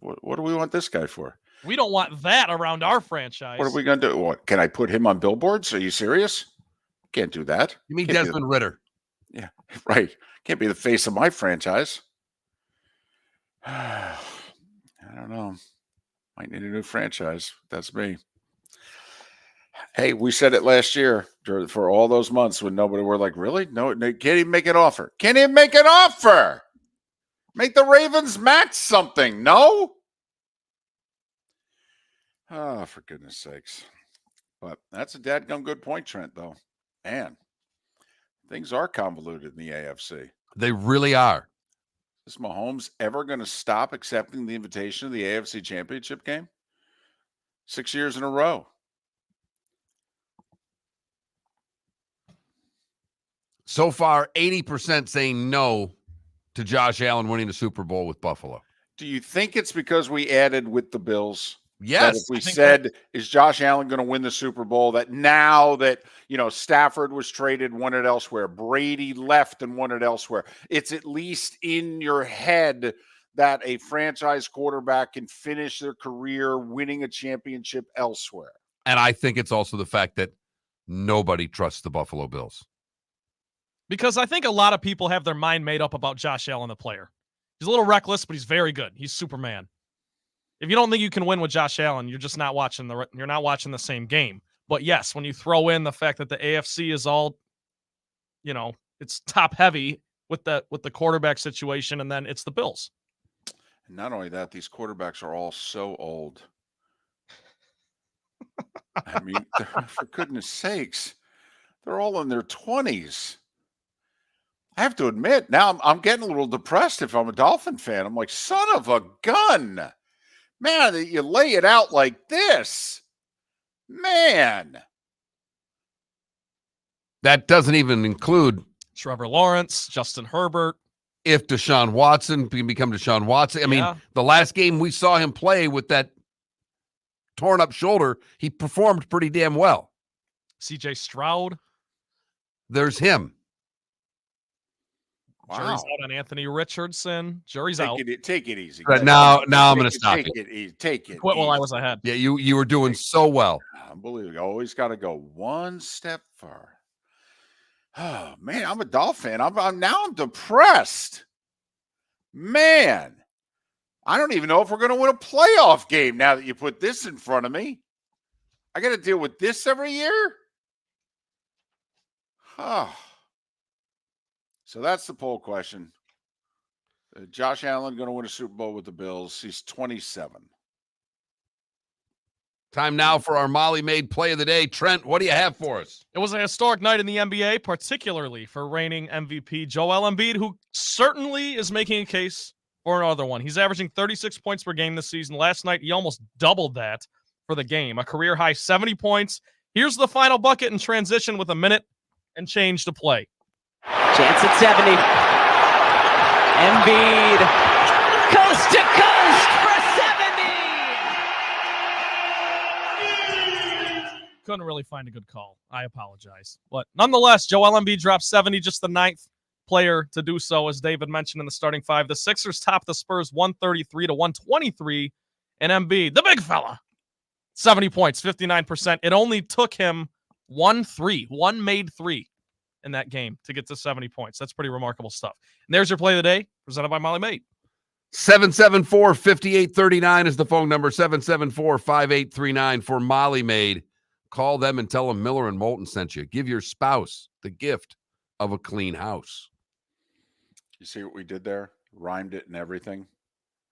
B: What do we want this guy for?
A: We don't want that around our franchise.
B: What are we going to do? What, can I put him on billboards? Are you serious? Can't do that.
C: You mean
B: Can't
C: Desmond Ritter?
B: Yeah, right. Can't be the face of my franchise. I don't know. Might need a new franchise. That's me. Hey, we said it last year for all those months when nobody were like, really? No, can't even make an offer. Can't even make an offer. Make the Ravens match something. No? Oh, for goodness sakes. But that's a dadgum good point, Trent, though. Man, things are convoluted in the AFC.
C: They really are.
B: Is Mahomes ever going to stop accepting the invitation of the AFC Championship game? 6 years in a row.
C: So far, 80% saying no to Josh Allen winning the Super Bowl with Buffalo.
B: Do you think it's because we added with the Bills?
C: Yes.
B: That if we said, is Josh Allen going to win the Super Bowl? That now that, Stafford was traded, won it elsewhere. Brady left and won it elsewhere. It's at least in your head that a franchise quarterback can finish their career winning a championship elsewhere.
C: And I think it's also the fact that nobody trusts the Buffalo Bills.
A: Because I think a lot of people have their mind made up about Josh Allen, the player. He's a little reckless, but he's very good. He's Superman. If you don't think you can win with Josh Allen, you're just not watching the same game. But yes, when you throw in the fact that the AFC is all, it's top heavy with the quarterback situation, and then it's the Bills.
B: And not only that, these quarterbacks are all so old. I mean, for goodness sakes, they're all in their 20s. I have to admit, now I'm getting a little depressed if I'm a Dolphin fan. I'm like, son of a gun. Man, you lay it out like this. Man.
C: That doesn't even include
A: Trevor Lawrence, Justin Herbert.
C: If Deshaun Watson can become Deshaun Watson. I mean, the last game we saw him play with that torn up shoulder, he performed pretty damn well.
A: CJ Stroud.
C: There's him.
B: Wow.
A: Jury's out on Anthony Richardson. Jury's out.
B: Take it easy.
C: But now I'm going to stop you.
B: Take it.
A: Quit while I was ahead.
C: Yeah, you were doing so well.
B: Unbelievable. You always got to go one step far. Oh man, I'm a Dolphin fan. I'm depressed. Man, I don't even know if we're going to win a playoff game now that you put this in front of me. I got to deal with this every year. Oh. So that's the poll question. Josh Allen going to win a Super Bowl with the Bills. He's 27.
C: Time now for our Molly Made play of the day. Trent, what do you have for us?
A: It was a historic night in the NBA, particularly for reigning MVP Joel Embiid, who certainly is making a case for another one. He's averaging 36 points per game this season. Last night, he almost doubled that for the game. A career-high 70 points. Here's the final bucket in transition with a minute and change to play.
N: Chance at 70. Embiid, coast to coast for 70.
A: Couldn't really find a good call. I apologize. But nonetheless, Joel Embiid dropped 70, just the ninth player to do so, as David mentioned in the starting five. The Sixers topped the Spurs 133-123, and Embiid, the big fella, 70 points, 59%. It only took him one made three in that game to get to 70 points. That's pretty remarkable stuff. And there's your play of the day, presented by Molly Made.
C: 774-5839 is the phone number, 774-5839 for Molly Made. Call them and tell them Miller and Moulton sent you. Give your spouse the gift of a clean house.
B: You see what we did there? Rhymed it and everything.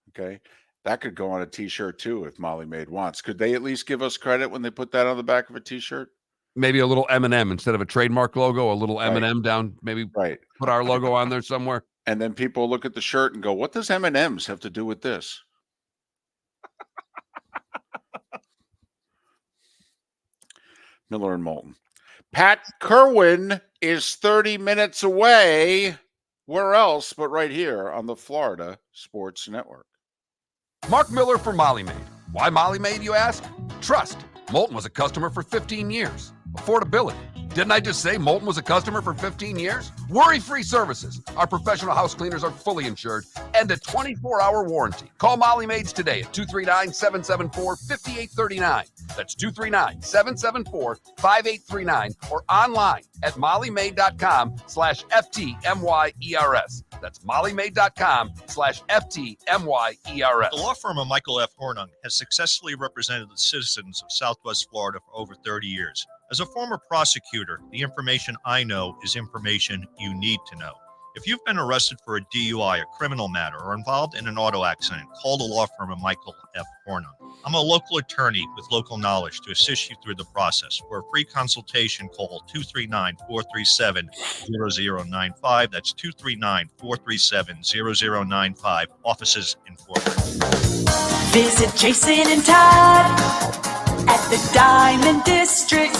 B: Okay. That could go on a t-shirt too if Molly Made wants. Could they at least give us credit when they put that on the back of a t-shirt?
C: Maybe a little M&M instead of a trademark logo, a little M&M down. Maybe put our logo on there somewhere.
B: And then people look at the shirt and go, what does M&M's have to do with this? Miller and Moulton. Pat Kirwan is 30 minutes away. Where else but right here on the Florida Sports Network?
C: Mark Miller for Molly Maid. Why Molly Maid, you ask? Trust. Moulton was a customer for 15 years. Affordability. Didn't I just say Moulton was a customer for 15 years? Worry-free services. Our professional house cleaners are fully insured and a 24-hour warranty. Call Molly Maids today at 239-774-5839. That's 239-774-5839 or online at mollymaid.com/FTMYERS. That's mollymaid.com/FTMYERS.
F: The law firm of Michael F. Hornung has successfully represented the citizens of Southwest Florida for over 30 years. As a former prosecutor, the information I know is information you need to know. If you've been arrested for a DUI, a criminal matter, or involved in an auto accident, call the law firm of Michael F. Hornung. I'm a local attorney with local knowledge to assist you through the process. For a free consultation, call 239-437-0095. That's 239-437-0095. Offices in Fort Worth.
G: Visit Jason and Todd at the Diamond District.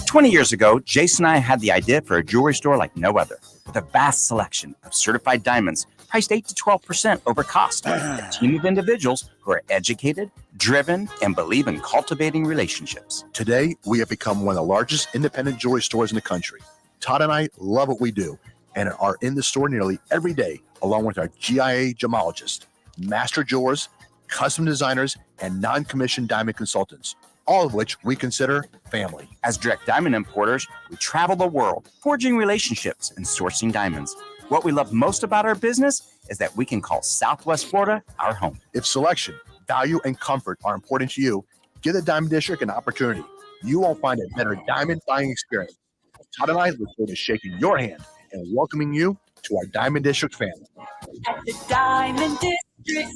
I: 20 years ago, Jason and I had the idea for a jewelry store like no other, with a vast selection of certified diamonds priced 8 to 12% over cost. A team of individuals who are educated, driven, and believe in cultivating relationships.
J: Today, we have become one of the largest independent jewelry stores in the country. Todd and I love what we do and are in the store nearly every day, along with our GIA gemologists, master jewelers, custom designers, and non-commissioned diamond consultants, all of which we consider family.
I: As direct diamond importers, we travel the world, forging relationships and sourcing diamonds. What we love most about our business is that we can call Southwest Florida our home.
J: If selection, value, and comfort are important to you, give the Diamond District an opportunity. You won't find a better diamond buying experience. Todd and I look forward to shaking your hand and welcoming you to our Diamond District family.
G: At the Diamond District.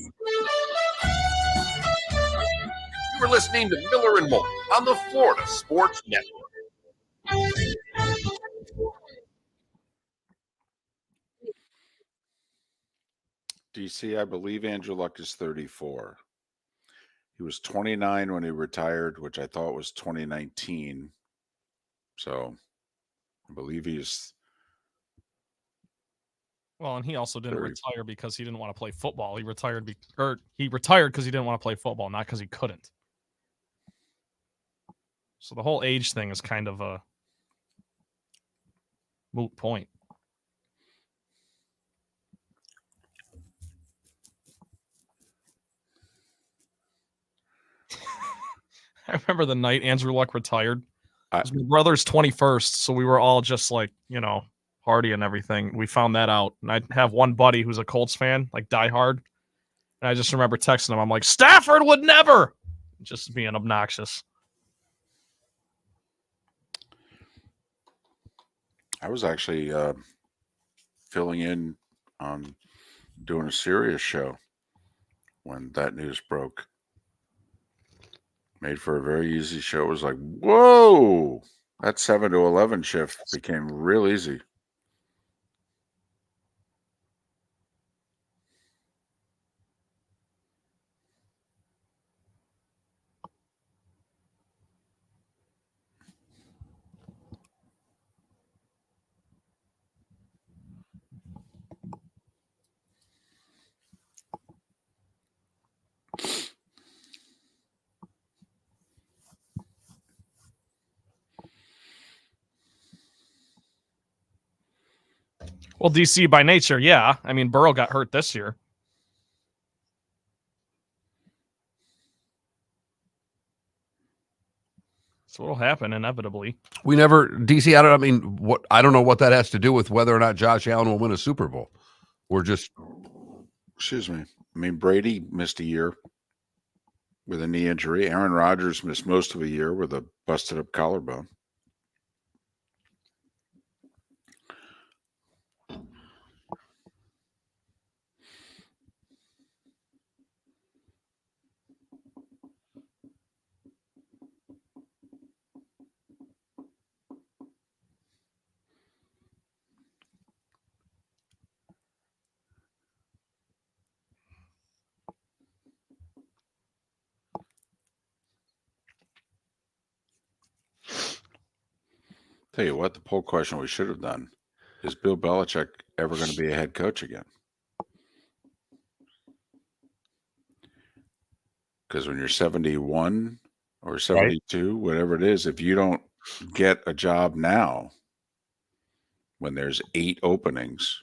C: You were listening to Miller and Moulton on the Florida Sports Network.
B: DC, I believe Andrew Luck is 34. He was 29 when he retired, which I thought was 2019. So I believe he's.
A: Well, and he also didn't
B: 30.
A: retire because he didn't want to play football. He retired because he didn't want to play football, not because he couldn't. So the whole age thing is kind of a moot point. I remember the night Andrew Luck retired. It was my brother's 21st, so we were all just like, party and everything. We found that out. And I have one buddy who's a Colts fan, like diehard. And I just remember texting him. I'm like, Stafford would never. Just being obnoxious.
B: I was actually filling in on doing a serious show when that news broke. Made for a very easy show. It was like, whoa, that 7 to 11 shift became real easy.
A: Well, DC by nature, yeah. I mean, Burrow got hurt this year. So it'll happen inevitably.
C: We never DC. I don't know what that has to do with whether or not Josh Allen will win a Super Bowl. We're just.
B: Excuse me. I mean, Brady missed a year with a knee injury. Aaron Rodgers missed most of a year with a busted up collarbone. Tell you what, the poll question we should have done is Bill Belichick ever going to be a head coach again? Because when you're 71 or 72, whatever it is, if you don't get a job now, when there's 8 openings,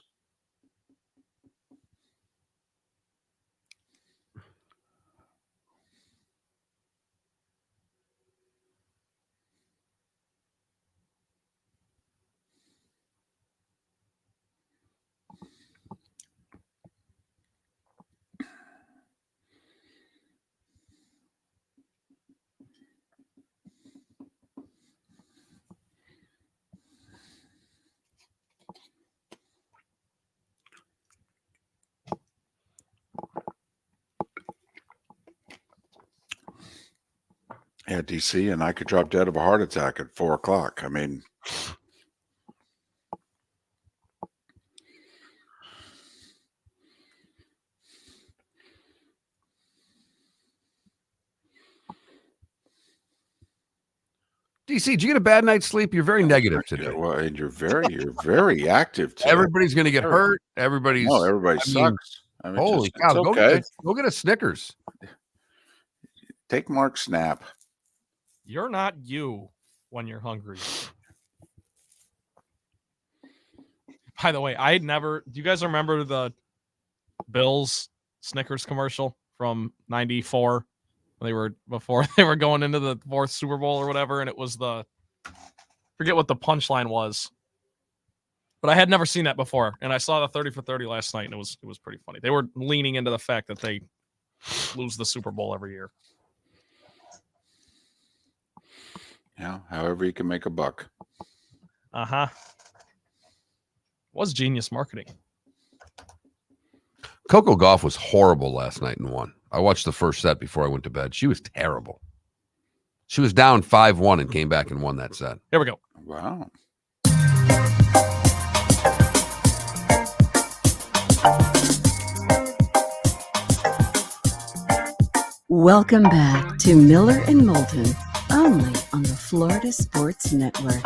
B: yeah, DC, and I could drop dead of a heart attack at 4 o'clock. I mean,
C: DC, did you get a bad night's sleep? You're very negative today.
B: Well, and you're very active today.
C: Everybody's going to get hurt. Everybody
B: sucks. I mean,
C: holy
B: it's
C: cow!
B: okay.
C: Go get a Snickers.
B: Take Mark's nap.
A: You're not you when you're hungry. By the way, do you guys remember the Bills Snickers commercial from '94? Before they were going into the 4th Super Bowl or whatever, and it was forget what the punchline was. But I had never seen that before, and I saw the 30 for 30 last night, and it was pretty funny. They were leaning into the fact that they lose the Super Bowl every year.
B: Yeah, however you can make a buck.
A: Was genius marketing.
C: Coco Gauff was horrible last night and won. I watched the first set before I went to bed. She was terrible. She was down 5-1 and came back and won that set.
A: Here we go.
B: Wow.
D: Welcome back to Miller and Moulton, only on the Florida Sports Network.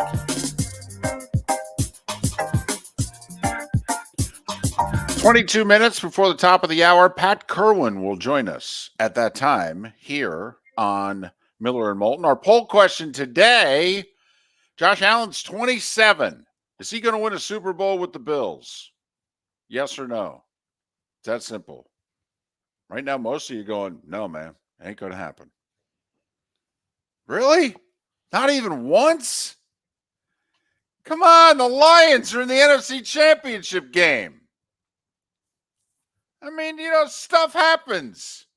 B: 22 minutes before the top of the hour, Pat Kirwan will join us at that time here on Miller and Moulton. Our poll question today, Josh Allen's 27. Is he going to win a Super Bowl with the Bills? Yes or no? It's that simple. Right now, most of you going, no, man, ain't going to happen. Really? Not even once? Come on, the Lions are in the NFC Championship game. I mean, stuff happens.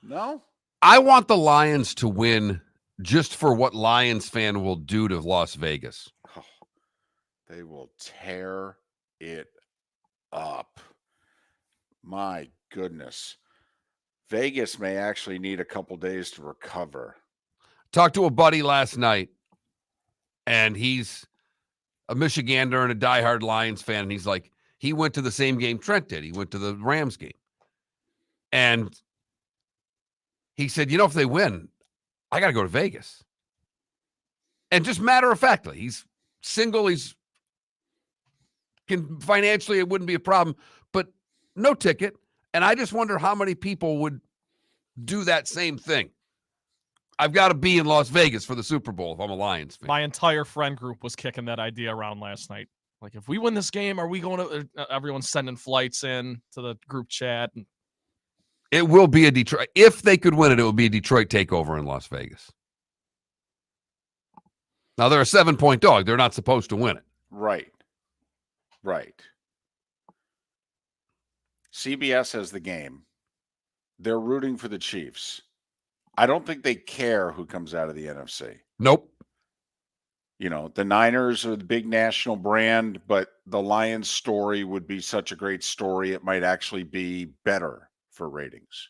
B: No?
C: I want the Lions to win just for what Lions fan will do to Las Vegas.
B: Oh, they will tear it up. My goodness. Vegas may actually need a couple days to recover.
C: Talked to a buddy last night, and he's a Michigander and a diehard Lions fan, and he's like, he went to the same game Trent did. He went to the Rams game. And he said, if they win, I got to go to Vegas. And just matter of factly, he's single. Financially, it wouldn't be a problem, but no ticket. And I just wonder how many people would do that same thing. I've got to be in Las Vegas for the Super Bowl if I'm a Lions fan.
A: My entire friend group was kicking that idea around last night. Like, if we win this game, are we going to? Everyone's sending flights in to the group chat.
C: It will be a Detroit. If they could win it, it will be a Detroit takeover in Las Vegas. Now, they're a 7-point dog. They're not supposed to win it.
B: Right. CBS has the game. They're rooting for the Chiefs. I don't think they care who comes out of the NFC.
C: Nope.
B: The Niners are the big national brand, but the Lions story would be such a great story. It might actually be better for ratings.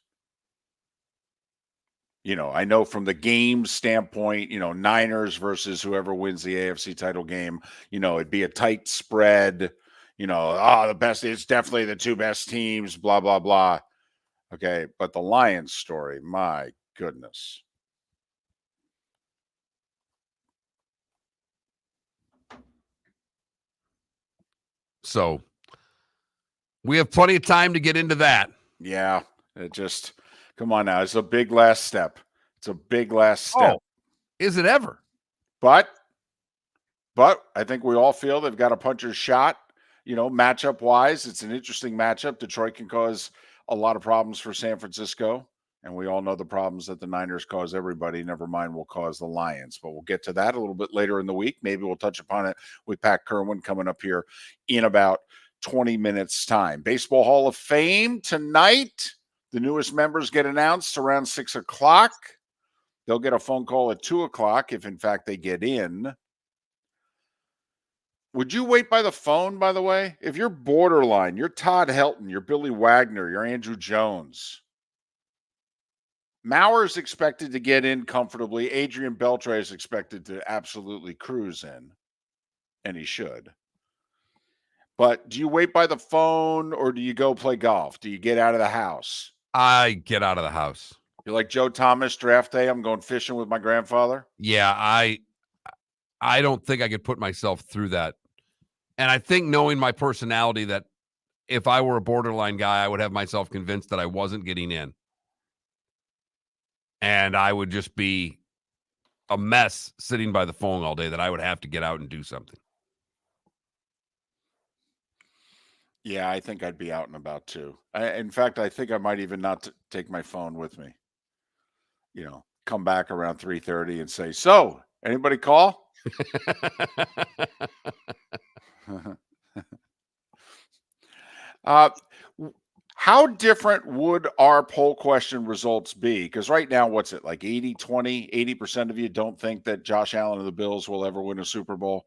B: I know from the game standpoint, Niners versus whoever wins the AFC title game, it'd be a tight spread, the best, it's definitely the 2 best teams, blah, blah, blah. Okay. But the Lions story, my goodness.
C: So we have plenty of time to get into that.
B: Yeah. It just, come on now. It's a big last step. It's a big last step.
C: Oh, is it ever?
B: But I think we all feel they've got a puncher's shot. Matchup wise, it's an interesting matchup. Detroit can cause a lot of problems for San Francisco, and we all know the problems that the Niners cause everybody. Never mind, will cause the Lions. But we'll get to that a little bit later in the week. Maybe we'll touch upon it with Pat Kirwan coming up here in about 20 minutes' time. Baseball Hall of Fame tonight. The newest members get announced around 6 o'clock. They'll get a phone call at 2 o'clock if, in fact, they get in. Would you wait by the phone, by the way? If you're borderline, you're Todd Helton, you're Billy Wagner, you're Andrew Jones. Mauer's expected to get in comfortably. Adrian Beltre is expected to absolutely cruise in, and he should. But do you wait by the phone or do you go play golf? Do you get out of the house?
C: I get out of the house.
B: You're like Joe Thomas, draft day, I'm going fishing with my grandfather?
C: Yeah, I don't think I could put myself through that. And I think knowing my personality that if I were a borderline guy, I would have myself convinced that I wasn't getting in. And I would just be a mess sitting by the phone all day that I would have to get out and do something.
B: Yeah, I think I'd be out and about too. In fact, I think I might even not take my phone with me. Come back around 3:30 and say, "So, anybody call?" How different would our poll question results be? Because right now, what's it, like 80-20? 80% of you don't think that Josh Allen and the Bills will ever win a Super Bowl.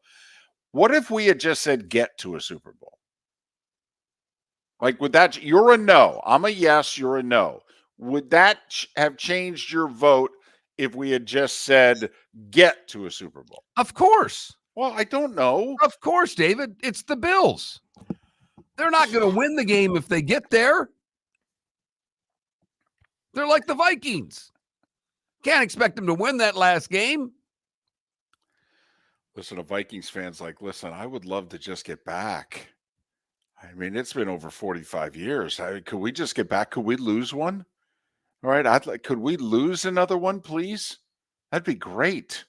B: What if we had just said get to a Super Bowl? Like, would that, you're a no. I'm a yes, you're a no. Would that have changed your vote if we had just said get to a Super Bowl?
C: Of course.
B: Well, I don't know.
C: Of course, David. It's the Bills. They're not going to win the game if they get there. They're like the Vikings. Can't expect them to win that last game.
B: Listen, a Vikings fan's like, listen, I would love to just get back. I mean, it's been over 45 years. Could we just get back? Could we lose one? All right. Could we lose another one, please? That'd be great.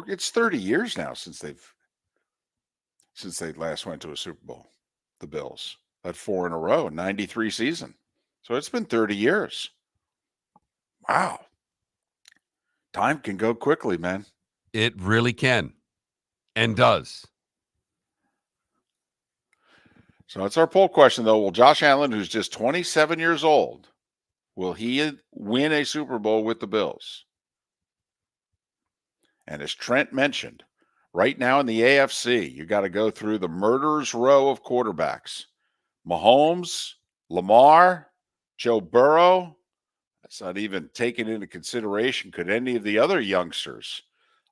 B: It's 30 years now since they last went to a Super Bowl. The Bills. That 4 in a row, 93 season. So it's been 30 years. Wow. Time can go quickly, man.
C: It really can and does.
B: So that's our poll question, though. Will Josh Allen, who's just 27 years old, will he win a Super Bowl with the Bills? And as Trent mentioned, right now in the AFC, you got to go through the murderer's row of quarterbacks. Mahomes, Lamar, Joe Burrow. That's not even taken into consideration. Could any of the other youngsters,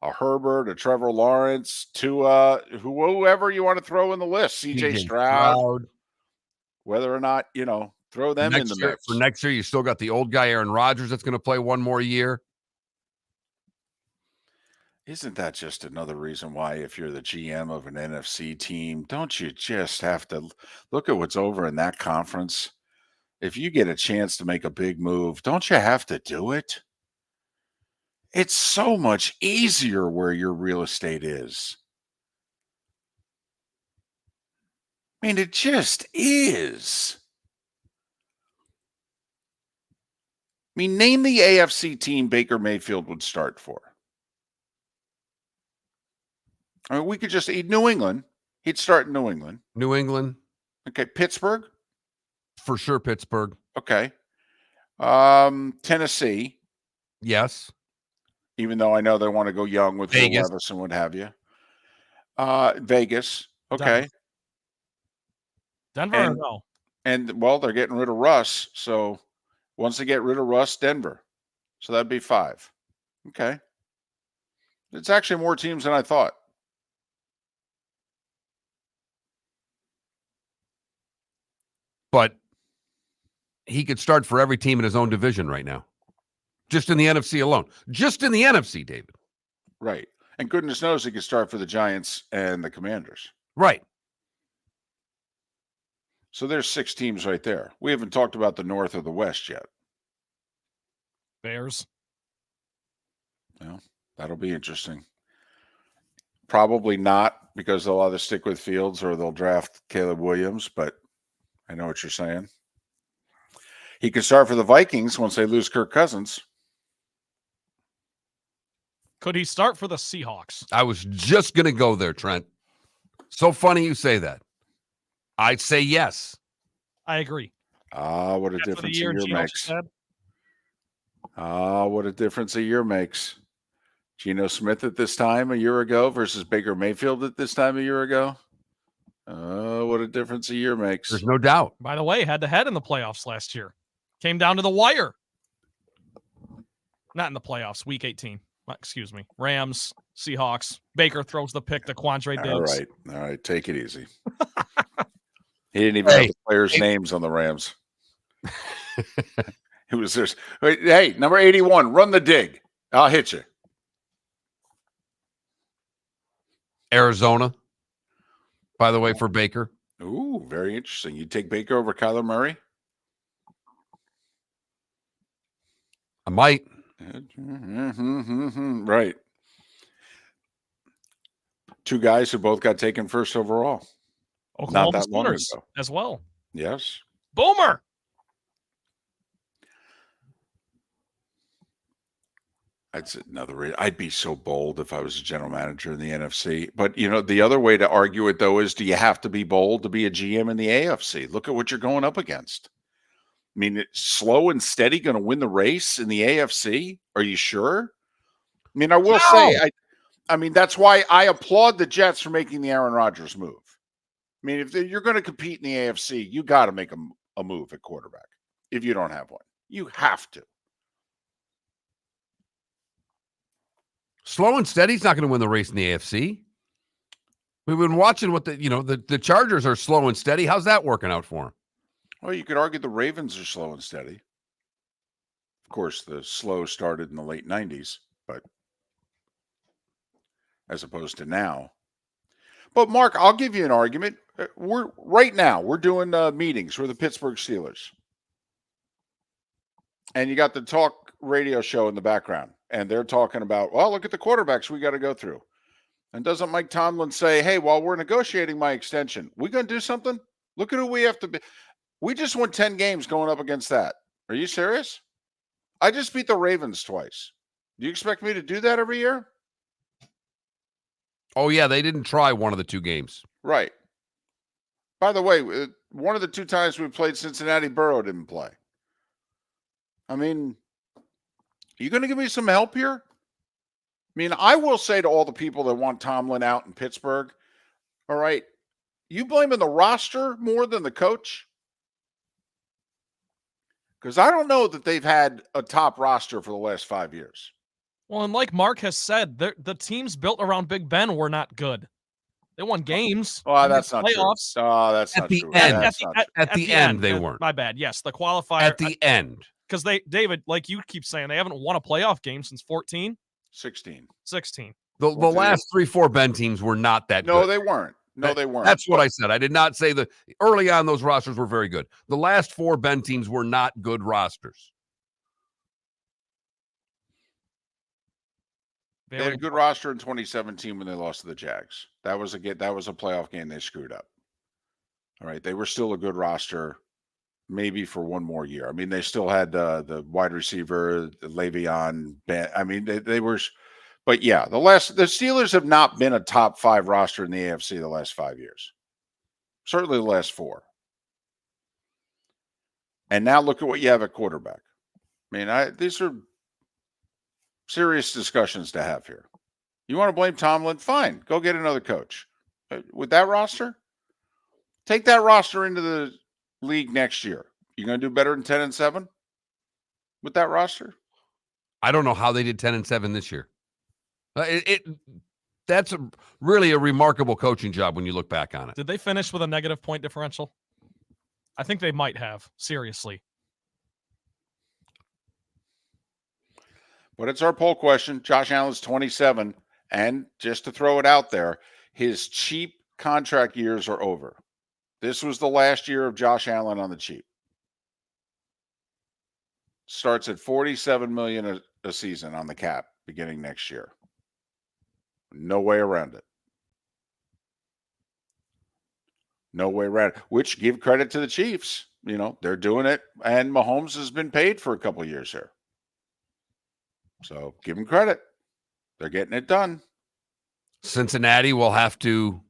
B: a Herbert, a Trevor Lawrence, Tua, whoever you want to throw in the list, CJ Stroud, whether or not, throw them in the mix.
C: For next year, you still got the old guy, Aaron Rodgers, that's going to play one more year.
B: Isn't that just another reason why, if you're the GM of an NFC team, don't you just have to look at what's over in that conference? If you get a chance to make a big move, don't you have to do it? It's so much easier where your real estate is. I mean, it just is. I mean, name the AFC team Baker Mayfield would start for. I mean, we could just eat New England. He'd start in New England.
C: New England.
B: Okay. Pittsburgh?
C: For sure, Pittsburgh.
B: Okay. Tennessee.
C: Yes.
B: Even though I know they want to go young with Will
C: Vegas.
B: Levis and what have you. Vegas. Okay.
A: Denver or no?
B: And, well, they're getting rid of Russ. So once they get rid of Russ, Denver. So that'd be 5. Okay. It's actually more teams than I thought.
C: But he could start for every team in his own division right now. Just in the NFC alone. Just in the NFC, David.
B: Right. And goodness knows he could start for the Giants and the Commanders.
C: Right.
B: So there's 6 teams right there. We haven't talked about the North or the West yet.
A: Bears.
B: Well, that'll be interesting. Probably not, because they'll either stick with Fields or they'll draft Caleb Williams, but I know what you're saying. He could start for the Vikings once they lose Kirk Cousins.
A: Could he start for the Seahawks?
C: I was just going to go there, Trent. So funny you say that. I'd say yes.
A: I agree.
B: Ah, what a
A: After the
B: difference a
A: year
B: year
A: Geno
B: makes.
A: just had.
B: Ah, what a difference a year makes. Geno Smith at this time a year ago versus Baker Mayfield at this time a year ago. Oh, what a difference a year makes.
C: There's no doubt.
A: By the way, head-to-head in the playoffs last year. Came down to the wire. Not in the playoffs, week 18. Excuse me. Rams, Seahawks. Baker throws the pick to Quandre Diggs.
B: All right. Take it easy. He didn't even have the players' names on the Rams. It was this. Hey, number 81, run the dig. I'll hit you.
C: Arizona, by the way, for Baker.
B: Ooh, very interesting. You take Baker over Kyler Murray?
C: I might.
B: Right. 2 guys who both got taken first overall.
A: Oklahoma
B: Not that long
A: Sooners
B: ago.
A: as well.
B: Yes.
A: Boomer.
B: I'd be so bold if I was a general manager in the NFC. But, the other way to argue it, though, is do you have to be bold to be a GM in the AFC? Look at what you're going up against. I mean, it's slow and steady going to win the race in the AFC? Are you sure? I mean, I will say, I mean, that's why I applaud the Jets for making the Aaron Rodgers move. I mean, if you're going to compete in the AFC, you got to make a move at quarterback if you don't have one. You have to.
C: Slow and steady's not going to win the race in the AFC. We've been watching what the Chargers are slow and steady. How's that working out for them?
B: Well, you could argue the Ravens are slow and steady. Of course, the slow started in the late 90s, but as opposed to now. But, Mark, I'll give you an argument. We're doing meetings for the Pittsburgh Steelers. And you got the talk radio show in the background. And they're talking about, well, look at the quarterbacks we got to go through. And doesn't Mike Tomlin say, hey, while we're negotiating my extension, we going to do something? Look at who we have to be. We just won 10 games going up against that. Are you serious? I just beat the Ravens twice. Do you expect me to do that every year?
C: Oh, yeah, they didn't try one of the 2 games.
B: Right. By the way, one of the 2 times we played Cincinnati, Burrow didn't play. I mean, you going to give me some help here? I mean, I will say to all the people that want Tomlin out in Pittsburgh, all right, you blaming the roster more than the coach? Because I don't know that they've had a top roster for the last 5 years.
A: Well, and like Mark has said, the teams built around Big Ben were not good. They won games.
B: Oh, that's not
A: playoffs.
B: true. Oh, that's not true.
C: At the end, they weren't.
A: My bad. Yes, the qualifier.
C: At the end.
A: Because David, like you keep saying, they haven't won a playoff game since 14?
B: 16.
A: 16.
C: The last 3-4 Ben teams were not that good.
B: No, they weren't. No, they weren't.
C: That's what I said. I did not say that early on those rosters were very good. The last 4 Ben teams were not good rosters.
B: They had a good roster in 2017 when they lost to the Jags. That was a playoff game they screwed up. All right, they were still a good roster, maybe for one more year. I mean, they still had the wide receiver, the Le'Veon. I mean, they were. But yeah, the Steelers have not been a top 5 roster in the AFC the last 5 years. Certainly the last 4. And now look at what you have at quarterback. I mean, these are serious discussions to have here. You want to blame Tomlin? Fine. Go get another coach. With that roster, take that roster into the league next year. You going to do better than 10-7 with that roster?
C: I don't know how they did 10-7 this year. That's really a remarkable coaching job when you look back on it.
A: Did they finish with a negative point differential? I think they might have. Seriously.
B: But it's our poll question. Josh Allen's 27, And just to throw it out there, his cheap contract years are over. This was the last year of Josh Allen on the cheap. Starts at $47 million a season on the cap beginning next year. No way around it. No way around it. Which, give credit to the Chiefs. You know, they're doing it, and Mahomes has been paid for a couple of years here. So give them credit. They're getting it done.
C: Cincinnati will have to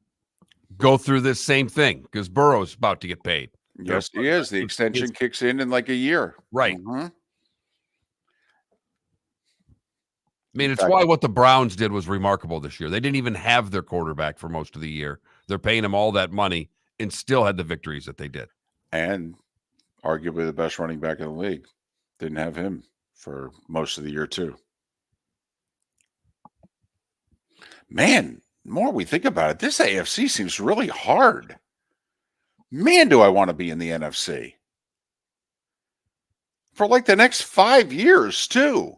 C: go through this same thing because Burrow's about to get paid.
B: Yes, he is. The extension kicks in like a year.
C: Right.
B: Mm-hmm.
C: I mean, it's why what the Browns did was remarkable this year. They didn't even have their quarterback for most of the year. They're paying him all that money and still had the victories that they did.
B: And arguably the best running back in the league. Didn't have him for most of the year, too. Man, the more we think about it, this AFC seems really hard. Man, do I want to be in the NFC. For like the next 5 years, too.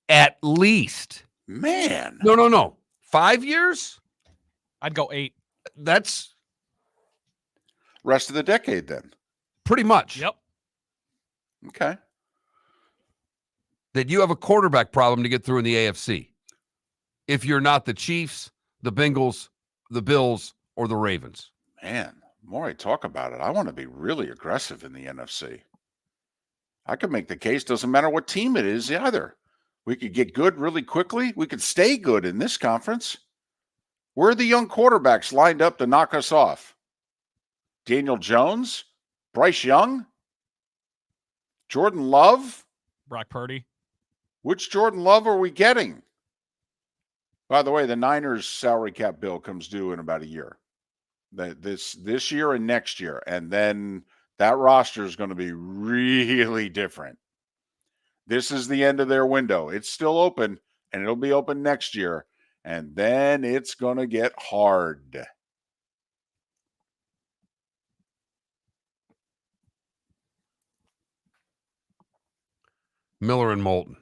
C: At least.
B: Man.
C: No. 5 years?
A: I'd go 8.
C: That's
B: rest of the decade then.
C: Pretty much.
A: Yep.
B: Okay.
C: That you have a quarterback problem to get through in the AFC. If you're not the Chiefs, the Bengals, the Bills, or the Ravens.
B: Man, the more I talk about it, I want to be really aggressive in the NFC. I could make the case, doesn't matter what team it is either. We could get good really quickly. We could stay good in this conference. Where are the young quarterbacks lined up to knock us off? Daniel Jones? Bryce Young? Jordan Love?
A: Brock Purdy.
B: Which Jordan Love are we getting? By the way, the Niners salary cap bill comes due in about a year. This year and next year. And then that roster is going to be really different. This is the end of their window. It's still open, and it'll be open next year. And then it's going to get hard.
C: Miller and Moulton.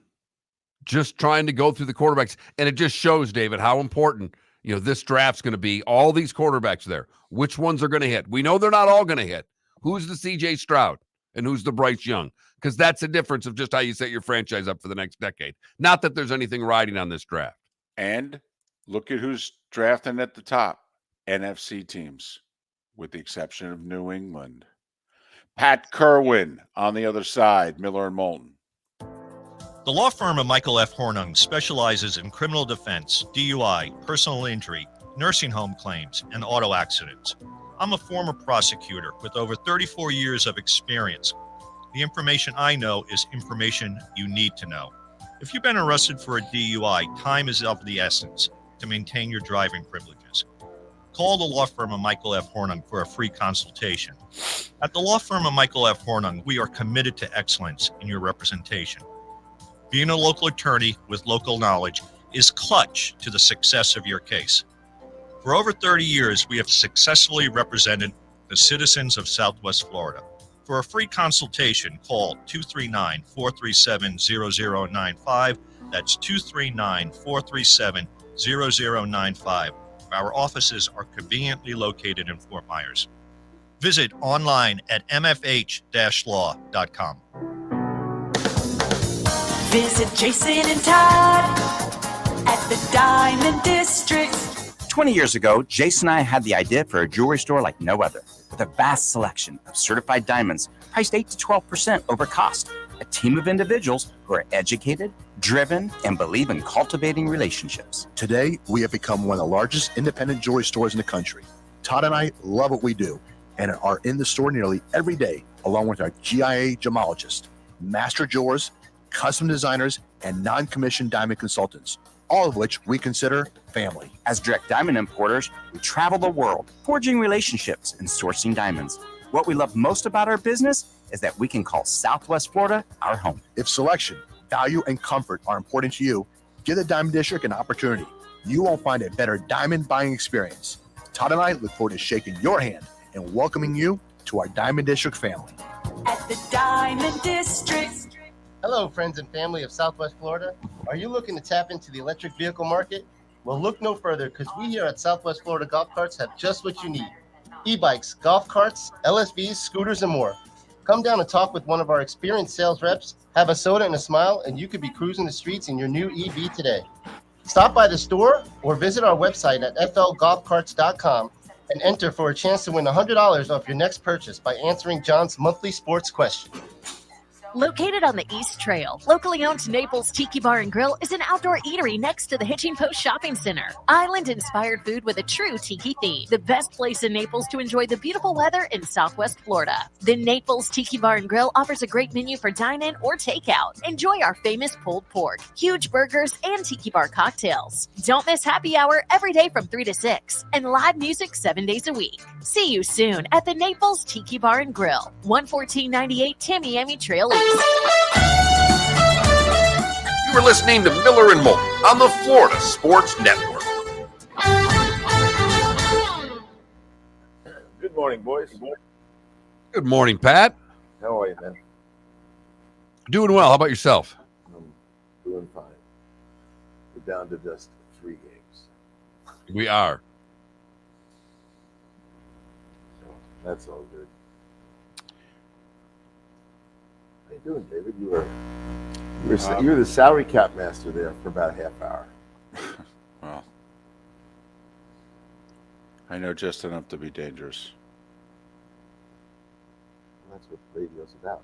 C: Just trying to go through the quarterbacks. And it just shows, David, how important, this draft's going to be. All these quarterbacks there. Which ones are going to hit? We know they're not all going to hit. Who's the C.J. Stroud and who's the Bryce Young? Because that's the difference of just how you set your franchise up for the next decade. Not that there's anything riding on this draft.
B: And look at who's drafting at the top. NFC teams, with the exception of New England. Pat Kirwan on the other side, Miller and Moulton.
F: The law firm of Michael F. Hornung specializes in criminal defense, DUI, personal injury, nursing home claims, and auto accidents. I'm a former prosecutor with over 34 years of experience. The information I know is information you need to know. If you've been arrested for a DUI, time is of the essence to maintain your driving privileges. Call the law firm of Michael F. Hornung for a free consultation. At the law firm of Michael F. Hornung, we are committed to excellence in your representation. Being a local attorney with local knowledge is clutch to the success of your case. For over 30 years, we have successfully represented the citizens of Southwest Florida. For a free consultation, call 239-437-0095. That's 239-437-0095. Our offices are conveniently located in Fort Myers. Visit online at mfh-law.com.
G: Visit Jason and Todd at the Diamond District.
I: 20 years ago, Jason and I had the idea for a jewelry store like no other, with a vast selection of certified diamonds priced 8 to 12% over cost. A team of individuals who are educated, driven, and believe in cultivating relationships.
J: Today, we have become one of the largest independent jewelry stores in the country. Todd and I love what we do and are in the store nearly every day, along with our GIA gemologists, master jewelers, custom designers, and non-commissioned diamond consultants, all of which we consider family.
I: As direct diamond importers, we travel the world, forging relationships and sourcing diamonds. What we love most about our business is that we can call Southwest Florida our home.
J: If selection, value, and comfort are important to you, give the Diamond District an opportunity. You won't find a better diamond buying experience. Todd and I look forward to shaking your hand and welcoming you to our Diamond District family.
G: At the Diamond District.
O: Hello, friends and family of Southwest Florida. Are you looking to tap into the electric vehicle market? Well, look no further because we here at Southwest Florida Golf Carts have just what you need. E-bikes, golf carts, LSVs, scooters, and more. Come down and talk with one of our experienced sales reps, have a soda and a smile, and you could be cruising the streets in your new EV today. Stop by the store or visit our website at flgolfcarts.com and enter for a chance to win $100 off your next purchase by answering John's monthly sports question.
E: Located on the East Trail, locally owned Naples Tiki Bar and Grill is an outdoor eatery next to the Hitching Post Shopping Center. Island-inspired food with a true tiki theme. The best place in Naples to enjoy the beautiful weather in Southwest Florida. The Naples Tiki Bar and Grill offers a great menu for dine-in or takeout. Enjoy our famous pulled pork, huge burgers, and tiki bar cocktails. Don't miss happy hour every day from 3 to 6 and live music 7 days a week. See you soon at the Naples Tiki Bar and Grill, 11498 Tamiami Trail East.
C: You were listening to Miller and Moulton on the Florida Sports Network.
P: Good morning, boys.
C: Good morning, Pat.
P: How are you, man?
C: Doing well. How about yourself?
P: I'm doing fine. We're down to just 3 games.
C: We are.
P: So that's all good. How you doing, David? You were the salary cap master there for about a half hour.
B: Well, I know just enough to be dangerous.
P: That's what radio's about.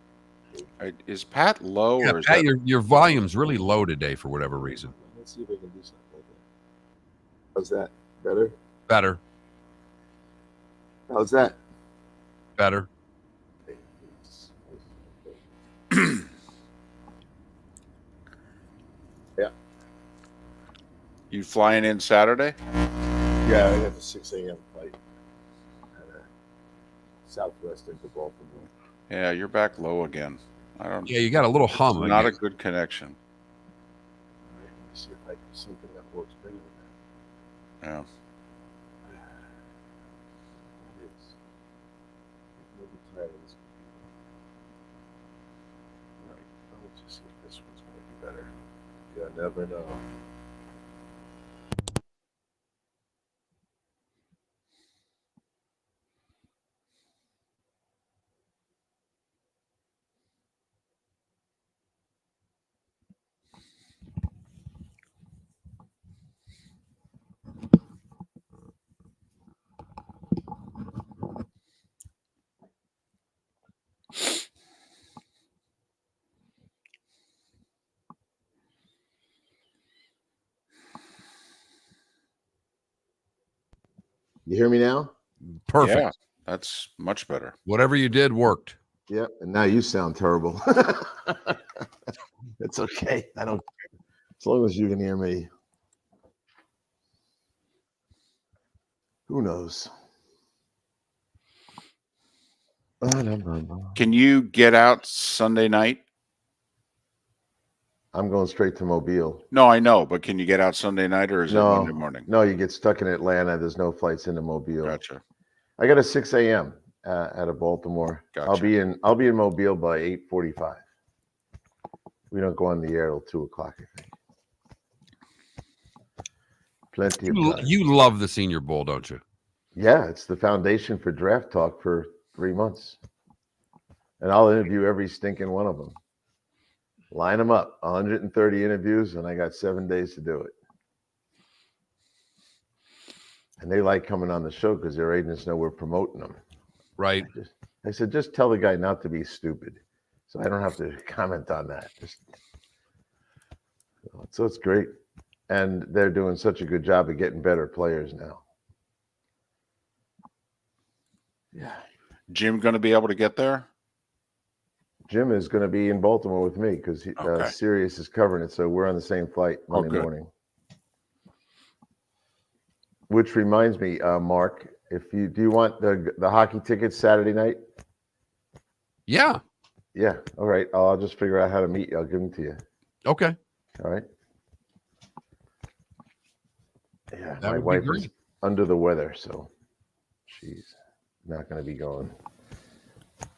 B: Is Pat low
C: Yeah,
B: or is
C: Pat,
B: that...
C: your volume's really low today for whatever reason.
P: Let's see if I can do something like that. How's that? Better?
C: Better.
P: How's that?
C: Better.
P: Yeah.
B: You flying in Saturday?
P: Yeah, I got the 6 a.m. flight. Southwestern to Baltimore.
B: Yeah, you're back low again. I don't.
C: Yeah, you got a little hum.
B: It's
C: I
B: not a
C: guess.
B: good connection.
P: Let me see if I can do something that works better than
B: Yeah.
P: that. Maybe tired of this. All right, let's just see if this one's going to be better. You never know. You hear me now?
C: Perfect.
B: Yeah, that's much better.
C: Whatever you did worked.
P: Yep, and now you sound terrible. It's okay. I don't care. As long as you can hear me. Who knows?
B: Can you get out Sunday night?
P: I'm going straight to Mobile.
B: No, I know, but can you get out Sunday night or is it Monday morning?
P: No, you get stuck in Atlanta. There's no flights into Mobile.
B: Gotcha.
P: I got a 6 a.m. Out of Baltimore.
B: Gotcha.
P: I'll be in Mobile by 8:45. We don't go on the air till 2 o'clock, I think. Plenty of time.
C: You love the Senior Bowl, don't you?
P: Yeah, it's the foundation for draft talk for 3 months. And I'll interview every stinking one of them. Line them up, 130 interviews, and I got 7 days to do it. And they like coming on the show because their agents know we're promoting them.
C: Right.
P: I said, just tell the guy not to be stupid. So I don't have to comment on that. So it's great. And they're doing such a good job of getting better players now.
B: Yeah. Jim going to be able to get there?
P: Jim is going to be in Baltimore with me because Sirius is covering it. So we're on the same flight Monday morning. Which reminds me, Mark, do you want the hockey tickets Saturday night?
C: Yeah.
P: Yeah. All right. I'll just figure out how to meet you. I'll give them to you.
C: Okay.
P: All right. Yeah.
C: That
P: My
C: would be
P: wife is under the weather, so she's not going to be going.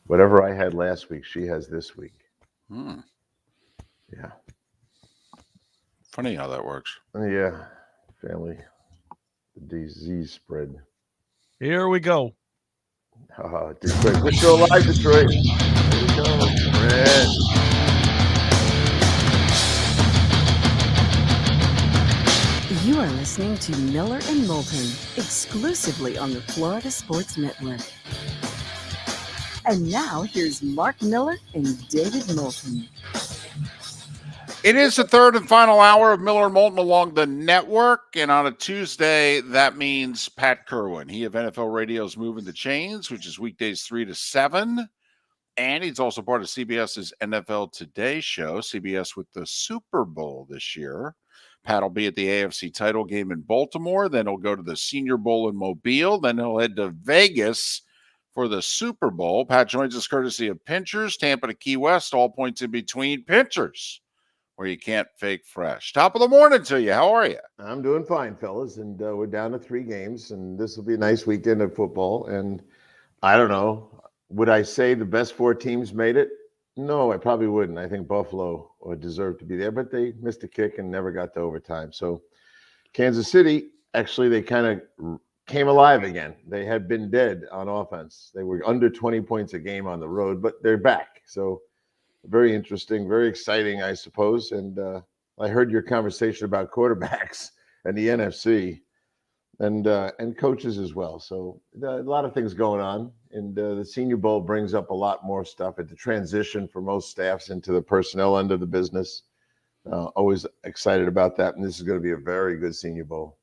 P: Whatever I had last week, she has this week. Yeah.
B: Funny how that works.
P: Yeah. Family disease spread.
A: Here we go.
P: Detroit. We're still alive, Detroit. Here we go. Red.
D: You are listening to Miller and Moulton, exclusively on the Florida Sports Network. And now here's Mark Miller and David Moulton.
B: It is the third and final hour of Miller and Moulton along the network. And on a Tuesday, that means Pat Kirwan. He of NFL Radio's Moving the Chains, which is weekdays 3 to 7. And he's also part of CBS's NFL Today show, CBS with the Super Bowl this year. Pat will be at the AFC title game in Baltimore. Then he'll go to the Senior Bowl in Mobile. Then he'll head to Vegas for the Super Bowl. Pat joins us courtesy of Pinchers, Tampa to Key West, all points in between. Pinchers, where you can't fake fresh. Top of the morning to you. How are you?
P: I'm doing fine, fellas. And we're down to 3 games. And this will be a nice weekend of football. And I don't know. Would I say the best 4 teams made it? No, I probably wouldn't. I think Buffalo would deserve to be there, but they missed a kick and never got to overtime. So Kansas City, actually, they kind of came alive again. They had been dead on offense. They were under 20 points a game on the road, but they're back. So very interesting, very exciting, I suppose. And I heard your conversation about quarterbacks and the NFC and coaches as well. So a lot of things going on. And the Senior Bowl brings up a lot more stuff at the transition for most staffs into the personnel end of the business. Always excited about that. And this is going to be a very good Senior Bowl.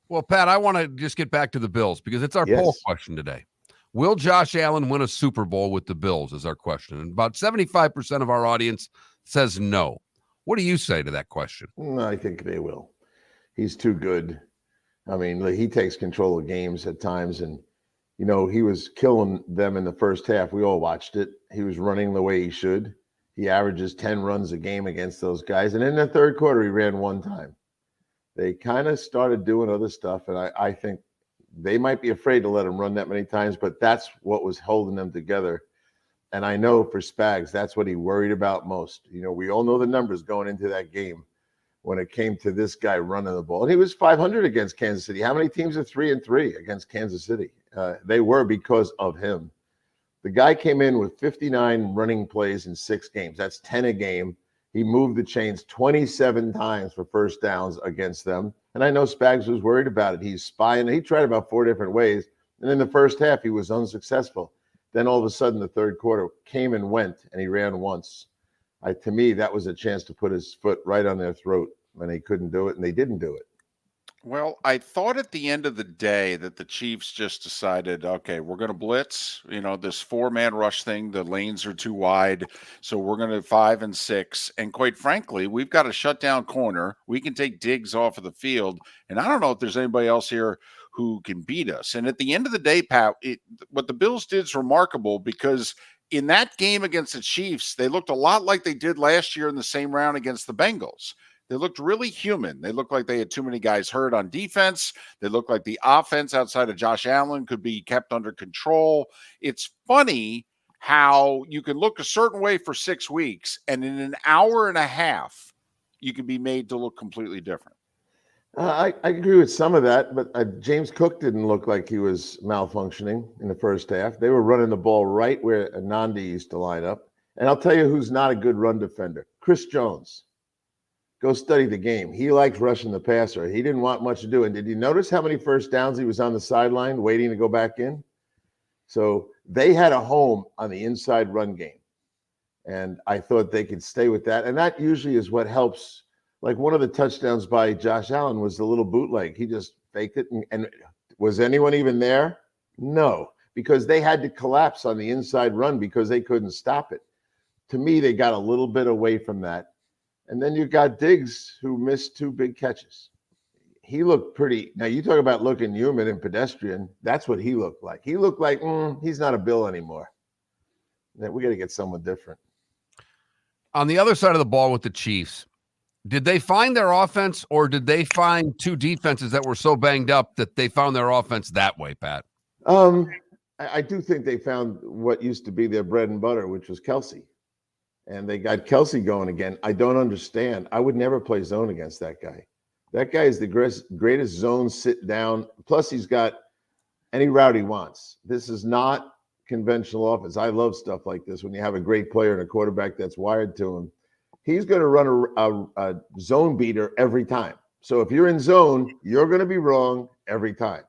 C: Well, Pat, I want to just get back to the Bills because it's our poll question today. Will Josh Allen win a Super Bowl with the Bills is our question. And about 75% of our audience says no. What do you say to that question?
P: I think they will. He's too good. I mean, he takes control of games at times, and you know, he was killing them in the first half. We all watched it. He was running the way he should. He averages 10 runs a game against those guys. And in the third quarter, he ran 1 time. They kind of started doing other stuff, and I think they might be afraid to let him run that many times, but that's what was holding them together. And I know for Spags, that's what he worried about most. You know, we all know the numbers going into that game when it came to this guy running the ball. And he was 500 against Kansas City. How many teams are 3-3 against Kansas City? They were because of him. The guy came in with 59 running plays in 6 games. That's 10 a game. He moved the chains 27 times for first downs against them. And I know Spags was worried about it. He's spying. He tried about 4 different ways. And in the first half, he was unsuccessful. Then all of a sudden, the third quarter came and went, and he ran once. To me, that was a chance to put his foot right on their throat when he couldn't do it, and they didn't do it.
B: Well, I thought at the end of the day that the Chiefs just decided, okay, we're going to blitz, you know, this 4-man rush thing. The lanes are too wide. So we're going to 5 and 6. And quite frankly, we've got a shutdown corner. We can take Diggs off of the field. And I don't know if there's anybody else here who can beat us. And at the end of the day, Pat, what the Bills did is remarkable because in that game against the Chiefs, they looked a lot like they did last year in the same round against the Bengals. They looked really human. They looked like they had too many guys hurt on defense. They looked like the offense outside of Josh Allen could be kept under control. It's funny how you can look a certain way for 6 weeks, and in an hour and a half, you can be made to look completely different.
P: I agree with some of that, but James Cook didn't look like he was malfunctioning in the first half. They were running the ball right where Anandi used to line up. And I'll tell you who's not a good run defender. Chris Jones. Go study the game. He likes rushing the passer. He didn't want much to do. And did you notice how many first downs he was on the sideline waiting to go back in? So they had a home on the inside run game. And I thought they could stay with that. And that usually is what helps. Like one of the touchdowns by Josh Allen was the little bootleg. He just faked it. And was anyone even there? No, because they had to collapse on the inside run because they couldn't stop it. To me, they got a little bit away from that. And then you got Diggs, who missed 2 big catches. He looked pretty. Now, you talk about looking human and pedestrian. That's what he looked like. He looked like he's not a Bill anymore. We got to get someone different.
C: On the other side of the ball with the Chiefs, did they find their offense or did they find 2 defenses that were so banged up that they found their offense that way, Pat?
P: I do think they found what used to be their bread and butter, which was Kelsey. and they got Kelsey going again. I don't understand. I would never play zone against that guy. That guy is the greatest zone sit down. Plus, he's got any route he wants. This is not conventional offense. I love stuff like this when you have a great player and a quarterback that's wired to him. He's going to run a zone beater every time. So if you're in zone, you're going to be wrong every time.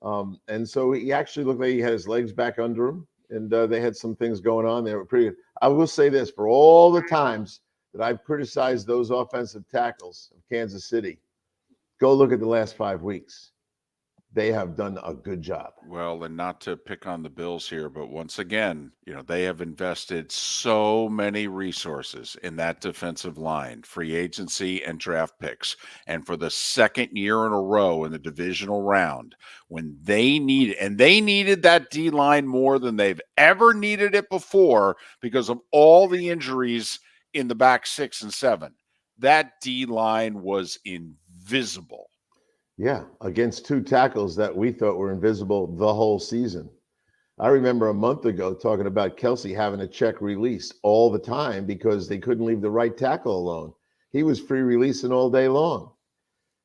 P: And so he actually looked like he had his legs back under him, and they had some things going on there. Pretty good. I will say this, for all the times that I've criticized those offensive tackles of Kansas City, go look at the last 5 weeks. They have done a good job.
B: Well, and not to pick on the Bills here, but once again, they have invested so many resources in that defensive line, free agency and draft picks. And for the second year in a row in the divisional round, when they needed that D line more than they've ever needed it before because of all the injuries in the back 6 and 7, that D line was invisible.
P: Yeah, against 2 tackles that we thought were invisible the whole season. I remember a month ago talking about Kelsey having a check released all the time because they couldn't leave the right tackle alone. He was free releasing all day long.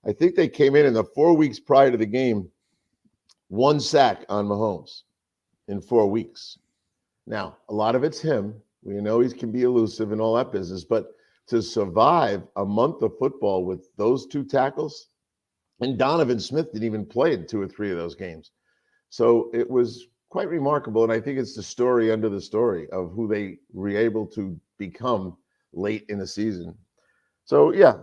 P: I think they came in the 4 weeks prior to the game, 1 sack on Mahomes in 4 weeks. Now, a lot of it's him. We know he can be elusive and all that business, but to survive a month of football with those 2 tackles, and Donovan Smith didn't even play in 2 or 3 of those games. So it was quite remarkable. And I think it's the story under the story of who they were able to become late in the season. So, yeah,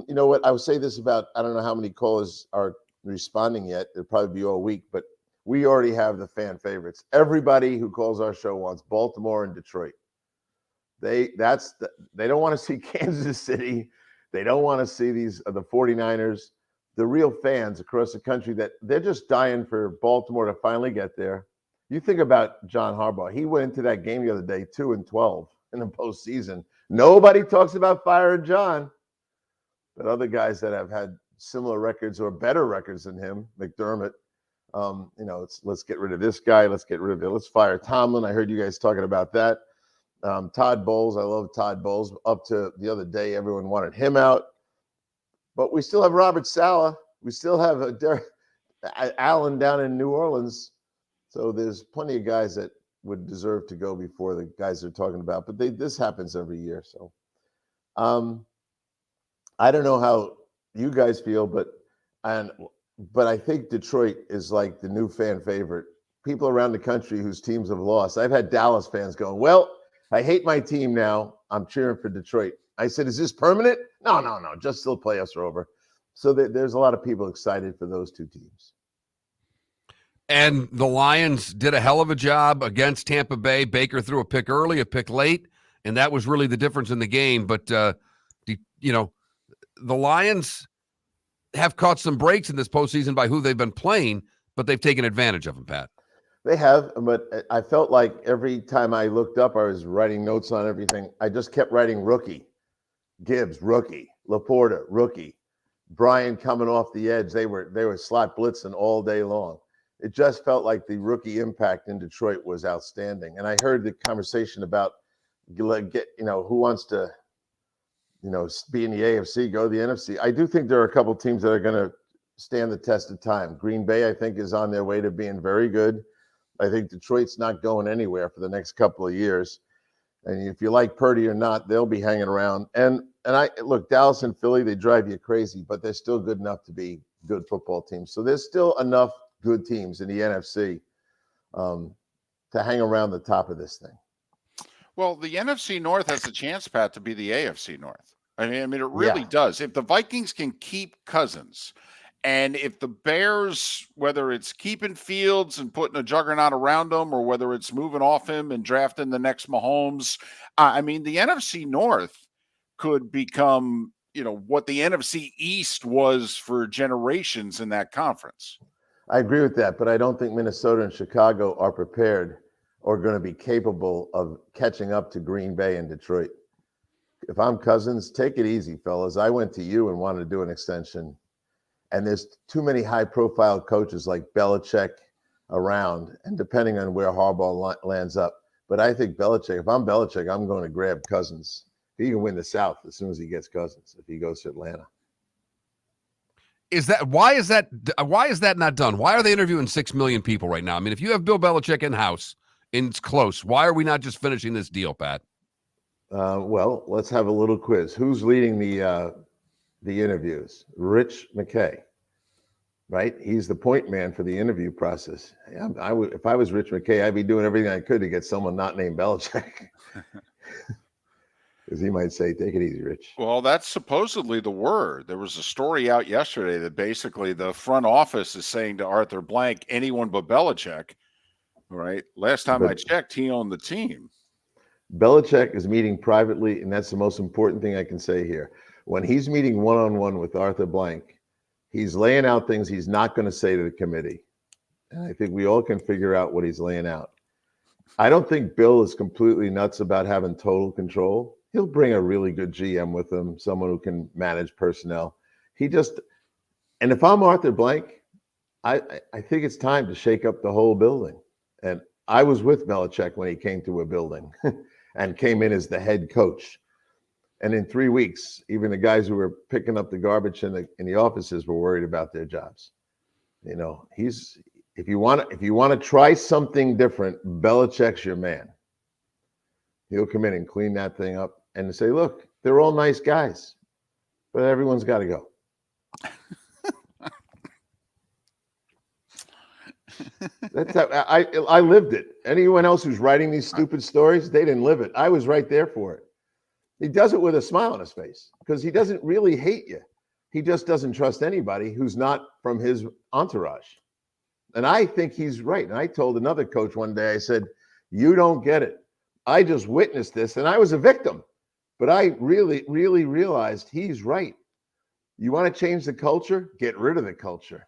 P: you know what? I would say this about, I don't know how many callers are responding yet. It'll probably be all week, but we already have the fan favorites. Everybody who calls our show wants Baltimore and Detroit. They don't want to see Kansas City. They don't want to see the 49ers. The real fans across the country that they're just dying for Baltimore to finally get there. You think about John Harbaugh. He went into that game the other day, 2-12 in the postseason. Nobody talks about firing John, but other guys that have had similar records or better records than him, McDermott, let's get rid of this guy. Let's get rid of it. Let's fire Tomlin. I heard you guys talking about that. Todd Bowles. I love Todd Bowles. Up to the other day, everyone wanted him out. But we still have Robert Saleh. We still have Allen down in New Orleans. So there's plenty of guys that would deserve to go before the guys they're talking about. But this happens every year. So I don't know how you guys feel, but I think Detroit is like the new fan favorite. People around the country whose teams have lost. I've had Dallas fans going, well, I hate my team now. I'm cheering for Detroit. I said, is this permanent? No. Just till playoffs are over. So there's a lot of people excited for those 2 teams.
C: And the Lions did a hell of a job against Tampa Bay. Baker threw a pick early, a pick late, and that was really the difference in the game. But, the Lions have caught some breaks in this postseason by who they've been playing, but they've taken advantage of them, Pat.
P: They have, but I felt like every time I looked up, I was writing notes on everything. I just kept writing rookie. Gibbs, rookie. Laporta, rookie. Brian coming off the edge. They were slot blitzing all day long. It just felt like the rookie impact in Detroit was outstanding. And I heard the conversation about who wants to, be in the AFC, go to the NFC. I do think there are a couple teams that are going to stand the test of time. Green Bay, I think, is on their way to being very good. I think Detroit's not going anywhere for the next couple of years. And if you like Purdy or not, they'll be hanging around. And I look, Dallas and Philly, they drive you crazy, but they're still good enough to be good football teams. So there's still enough good teams in the NFC to hang around the top of this thing.
B: Well, the NFC North has a chance, Pat, to be the AFC North. I mean, it really does. If the Vikings can keep Cousins, and if the Bears, whether it's keeping Fields and putting a juggernaut around him, or whether it's moving off him and drafting the next Mahomes, the NFC North could become, what the NFC East was for generations in that conference.
P: I agree with that, but I don't think Minnesota and Chicago are prepared or going to be capable of catching up to Green Bay and Detroit. If I'm Cousins, take it easy, fellas. I went to you and wanted to do an extension. And there's too many high-profile coaches like Belichick around. And depending on where Harbaugh lands up, But I think Belichick, if I'm Belichick, I'm going to grab Cousins. He can win the South as soon as he gets Cousins if he goes to Atlanta.
C: Why is that not done? Why are they interviewing 6 million people right now? I mean, if you have Bill Belichick in house and it's close, why are we not just finishing this deal, Pat?
P: Well, let's have a little quiz. Who's leading the interviews? Rich McKay, right? He's the point man for the interview process. If I was Rich McKay, I'd be doing everything I could to get someone not named Belichick. Because he might say, take it easy, Rich.
B: Well, that's supposedly the word. There was a story out yesterday that basically the front office is saying to Arthur Blank, anyone but Belichick. All right. Last time I checked, he owned the team.
P: Belichick is meeting privately, and that's the most important thing I can say here. When he's meeting one-on-one with Arthur Blank, he's laying out things he's not going to say to the committee. And I think we all can figure out what he's laying out. I don't think Bill is completely nuts about having total control. He'll bring a really good GM with him, someone who can manage personnel. And if I'm Arthur Blank, I think it's time to shake up the whole building. And I was with Belichick when he came to a building and came in as the head coach. And in 3 weeks, even the guys who were picking up the garbage in the offices were worried about their jobs. You know, if you want to try something different, Belichick's your man. He'll come in and clean that thing up and say, look, they're all nice guys, but everyone's got to go. That's how I lived it. Anyone else who's writing these stupid stories, they didn't live it. I was right there for it. He does it with a smile on his face because he doesn't really hate you. He just doesn't trust anybody who's not from his entourage. And I think he's right. And I told another coach one day, I said, you don't get it. I just witnessed this and I was a victim. But I really, really realized he's right. You want to change the culture? Get rid of the culture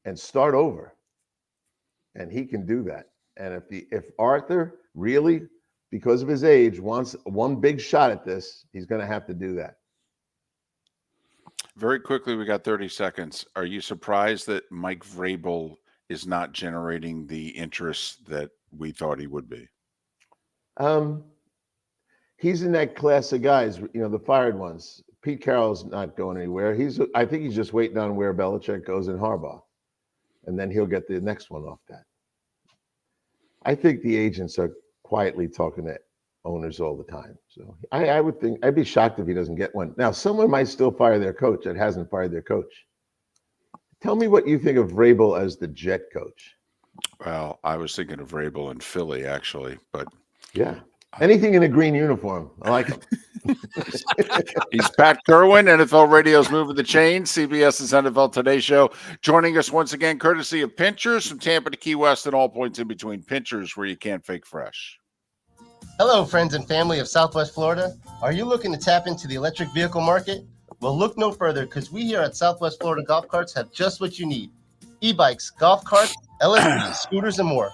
P: and start over. And he can do that. And if Arthur really, because of his age, wants one big shot at this, he's going to have to do that.
B: Very quickly, we got 30 seconds. Are you surprised that Mike Vrabel is not generating the interest that we thought he would be?
P: He's in that class of guys, the fired ones. Pete Carroll's not going anywhere. I think he's just waiting on where Belichick goes in Harbaugh. And then he'll get the next one off that. I think the agents are quietly talking to owners all the time. So I would think, I'd be shocked if he doesn't get one. Now, someone might still fire their coach that hasn't fired their coach. Tell me what you think of Vrabel as the Jet coach.
B: Well, I was thinking of Vrabel in Philly, actually, but
P: yeah. Anything in a green uniform. I like him.
B: He's Pat Kirwan, NFL Radio's Moving the Chain, CBS's NFL Today Show. Joining us once again, courtesy of Pinchers from Tampa to Key West and all points in between. Pinchers, where you can't fake fresh.
O: Hello, friends and family of Southwest Florida. Are you looking to tap into the electric vehicle market? Well, look no further because we here at Southwest Florida Golf Carts have just what you need. E-bikes, golf carts, LSVs, scooters, and more.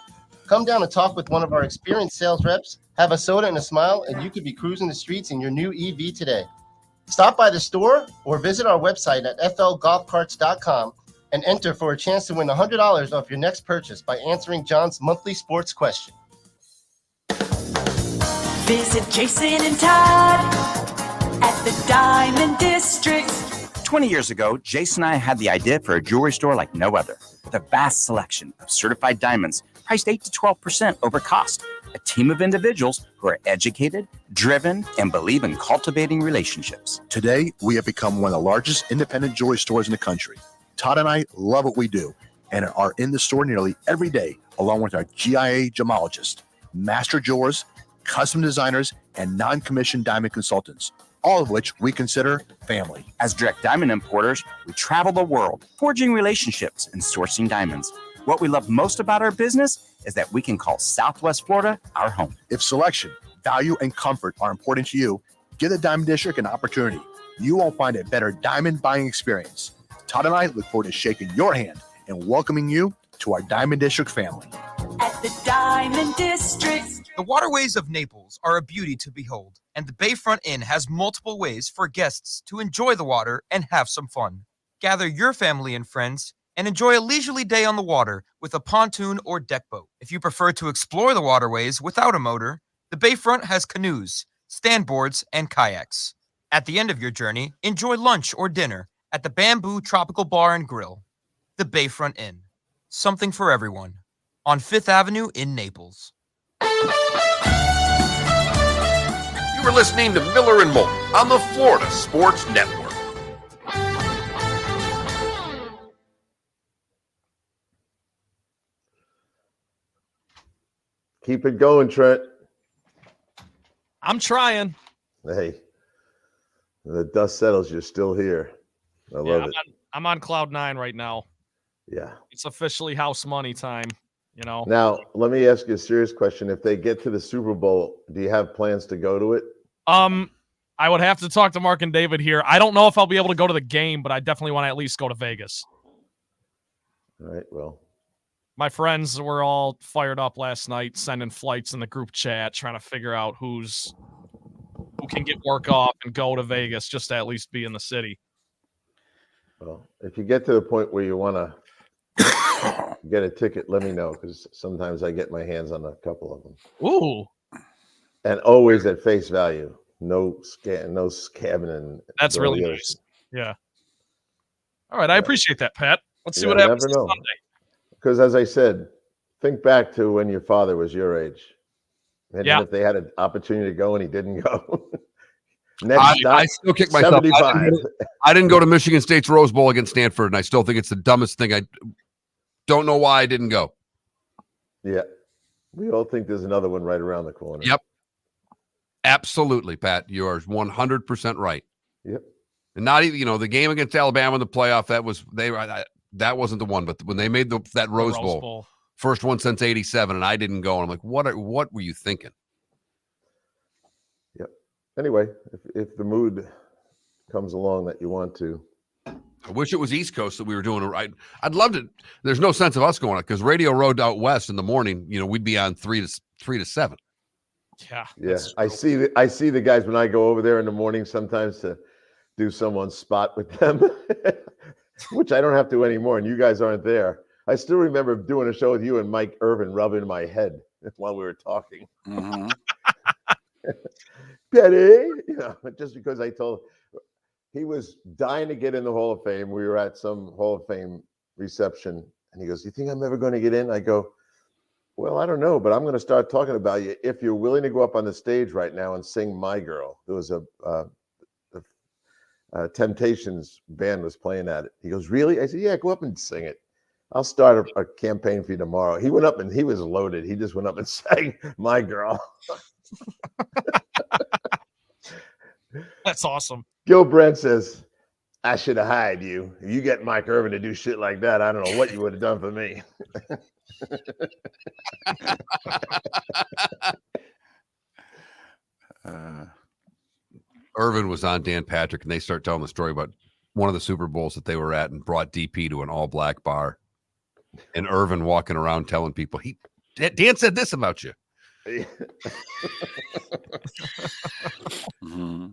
O: Come down and talk with one of our experienced sales reps, have a soda and a smile, and you could be cruising the streets in your new EV today. Stop by the store or visit our website at flgolfcarts.com and enter for a chance to win $100 off your next purchase by answering John's monthly sports question.
G: Visit Jason and Todd at the Diamond District.
I: 20 years ago, Jason and I had the idea for a jewelry store like no other, with a vast selection of certified diamonds priced 8 to 12% over cost. A team of individuals who are educated, driven, and believe in cultivating relationships.
J: Today, we have become one of the largest independent jewelry stores in the country. Todd and I love what we do and are in the store nearly every day, along with our GIA gemologists, master jewelers, custom designers, and non-commissioned diamond consultants, all of which we consider family.
I: As direct diamond importers, we travel the world, forging relationships and sourcing diamonds. What we love most about our business is that we can call Southwest Florida our home.
J: If selection, value, and comfort are important to you, give the Diamond District an opportunity. You won't find a better diamond buying experience. Todd and I look forward to shaking your hand and welcoming you to our Diamond District family.
G: At the Diamond District.
L: The waterways of Naples are a beauty to behold, and the Bayfront Inn has multiple ways for guests to enjoy the water and have some fun. Gather your family and friends and enjoy a leisurely day on the water with a pontoon or deck boat. If you prefer to explore the waterways without a motor, the bayfront has canoes, standboards, and kayaks. At the end of your journey, enjoy lunch or dinner at the Bamboo Tropical Bar and Grill, the Bayfront Inn. Something for everyone. On 5th Avenue in Naples.
C: You were listening to Miller and Moulton on the Florida Sports Network.
P: Keep it going, Trent.
A: I'm trying.
P: Hey, the dust settles. You're still here. I love it.
A: I'm on cloud 9 right now.
P: Yeah.
A: It's officially house money time, you know.
P: Now, let me ask you a serious question. If they get to the Super Bowl, do you have plans to go to it?
A: I would have to talk to Mark and David here. I don't know if I'll be able to go to the game, but I definitely want to at least go to Vegas.
P: All right, well.
A: My friends were all fired up last night, sending flights in the group chat, trying to figure out who can get work off and go to Vegas just to at least be in the city.
P: Well, if you get to the point where you want to get a ticket, let me know, because sometimes I get my hands on a couple of them.
A: Ooh.
P: And always at face value. No scabbing. And
A: that's really nice. Yeah. All right. I appreciate that, Pat. Let's see what happens this Sunday.
P: Because as I said, think back to when your father was your age. And if they had an opportunity to go and he didn't go.
C: I still kick myself. I didn't go to Michigan State's Rose Bowl against Stanford, and I still think it's the dumbest thing. I don't know why I didn't go.
P: Yeah. We all think there's another one right around the corner.
C: Yep. Absolutely, Pat. You are 100% right.
P: Yep.
C: And not even, the game against Alabama in the playoff, that wasn't the one, but when they made that Rose Bowl, first one since '87, and I didn't go, and I'm like, what were you thinking?
P: Yep. Anyway, if the mood comes along that you want to.
C: I wish it was East Coast that we were doing it right. I'd love to. There's no sense of us going, because Radio Road out west in the morning, we'd be on 3 to 7.
A: Yeah.
P: Yeah. I see the guys when I go over there in the morning sometimes to do someone's spot with them, which I don't have to anymore. And you guys aren't there. I still remember doing a show with you and Mike Irvin rubbing my head while we were talking.
B: Mm-hmm.
P: Petty, just because I told he was dying to get in the Hall of Fame. We were at some Hall of Fame reception, and he goes, "You think I'm ever going to get in?" I go, "Well, I don't know, but I'm going to start talking about you if you're willing to go up on the stage right now and sing My Girl." There was a Temptations band was playing at it. He goes, "Really?" I said, "Yeah, go up and sing it. I'll start a campaign for you tomorrow." He went up and he was loaded. He just went up and sang My Girl.
A: That's awesome.
P: Gil Brent says, "I should have hired you. If you get Mike Irvin to do shit like that, I don't know what you would have done for me."
C: Irvin was on Dan Patrick, and they start telling the story about one of the Super Bowls that they were at and brought DP to an all-black bar. And Irvin walking around telling people, Dan said this about you.
B: Mm-hmm.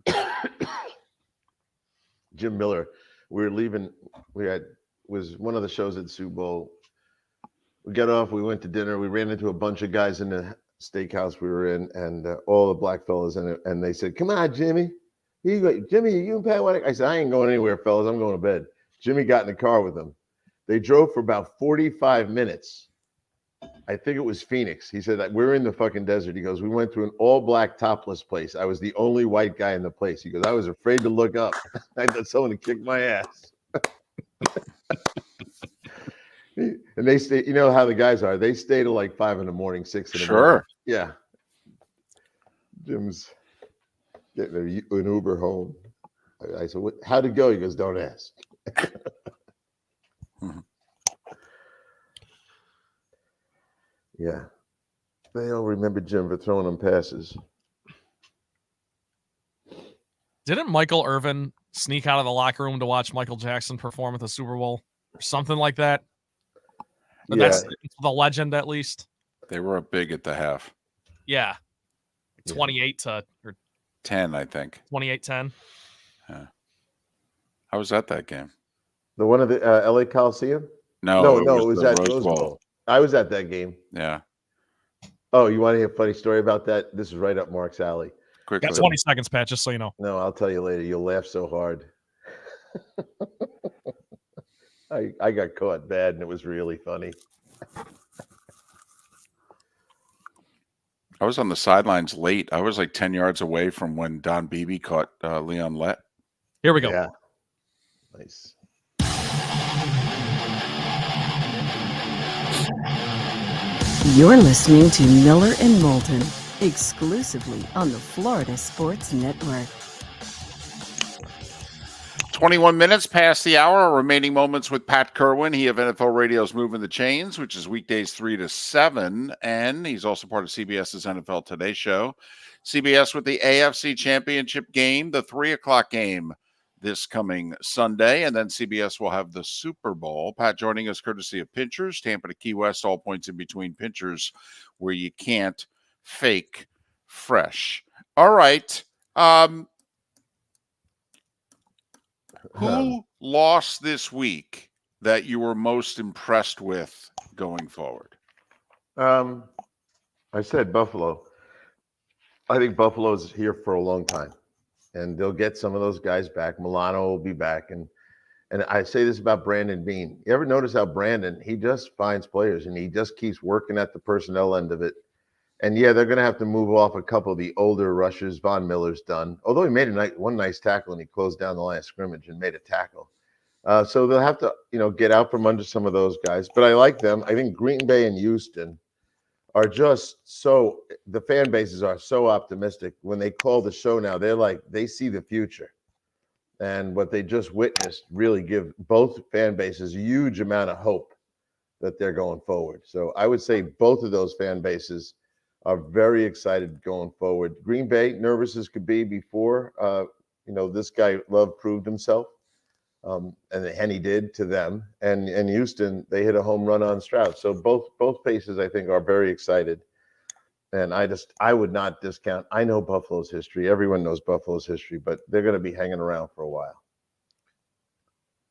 P: Jim Miller, we were leaving. Was one of the shows at the Super Bowl. We got off. We went to dinner. We ran into a bunch of guys in the steakhouse we were in, and all the black fellas in it. And they said, "Come on, Jimmy. Jimmy, you and Pat want to?" I said, "I ain't going anywhere, fellas. I'm going to bed." Jimmy got in the car with them. They drove for about 45 minutes. I think it was Phoenix. He said that we're in the fucking desert. He goes, "We went to an all-black topless place. I was the only white guy in the place." He goes, "I was afraid to look up. I thought someone would kick my ass." And they stay. You know how the guys are. They stay till like 5 in the morning, 6 in the morning.
B: Sure.
P: Yeah. Jim's getting an Uber home. I said, "How'd it go?" He goes, "Don't ask." Yeah. They all remember Jim for throwing them passes.
A: Didn't Michael Irvin sneak out of the locker room to watch Michael Jackson perform at the Super Bowl or something like that? But
P: Yeah.
A: that's the legend, at least.
B: They were up big at the half.
A: Yeah.
B: 10, I think.
A: 28-10.
B: Yeah. I was at that game.
P: The one at the LA Coliseum?
B: No,
P: it was
B: the
P: at
B: Rose
P: Rose
B: Bowl.
P: Bowl. I was at that game.
B: Yeah.
P: Oh, you want to hear a funny story about that? This is right up Mark's alley.
B: Quickly.
A: Got 20 seconds, Pat, just so you know.
P: No, I'll tell you later. You'll laugh so hard. I got caught bad, and it was really funny.
B: I was on the sidelines late. I was like 10 yards away from when Don Beebe caught Leon Lett.
A: Here we go.
P: Yeah. Nice.
D: You're listening to Miller and Moulton, exclusively on the Florida Sports Network.
B: 21 minutes past the hour. Our remaining moments with Pat Kirwan. He of NFL Radio's Moving the Chains, which is weekdays 3 to 7. And he's also part of CBS's NFL Today show. CBS with the AFC Championship game, the 3 o'clock game this coming Sunday. And then CBS will have the Super Bowl. Pat joining us courtesy of Pinchers, Tampa to Key West, all points in between. Pinchers, where you can't fake fresh. All right. Who lost this week that you were most impressed with going forward?
P: I said Buffalo. I think Buffalo's here for a long time, and they'll get some of those guys back. Milano will be back, and I say this about Brandon Beane. You ever notice how Brandon, he just finds players, and he just keeps working at the personnel end of it. And yeah, they're going to have to move off a couple of the older rushers. Von Miller's done, although he made one nice tackle and he closed down the line of scrimmage and made a tackle. So they'll have to, get out from under some of those guys. But I like them. I think Green Bay and Houston are just the fan bases are so optimistic. When they call the show now, they're like, they see the future. And what they just witnessed really give both fan bases a huge amount of hope that they're going forward. So I would say both of those fan bases are very excited going forward. Green Bay, nervous as could be before, this guy Love proved himself, and he did to them. And Houston, they hit a home run on Stroud. So both faces, I think, are very excited. And I would not discount. I know Buffalo's history. Everyone knows Buffalo's history, but they're going to be hanging around for a while.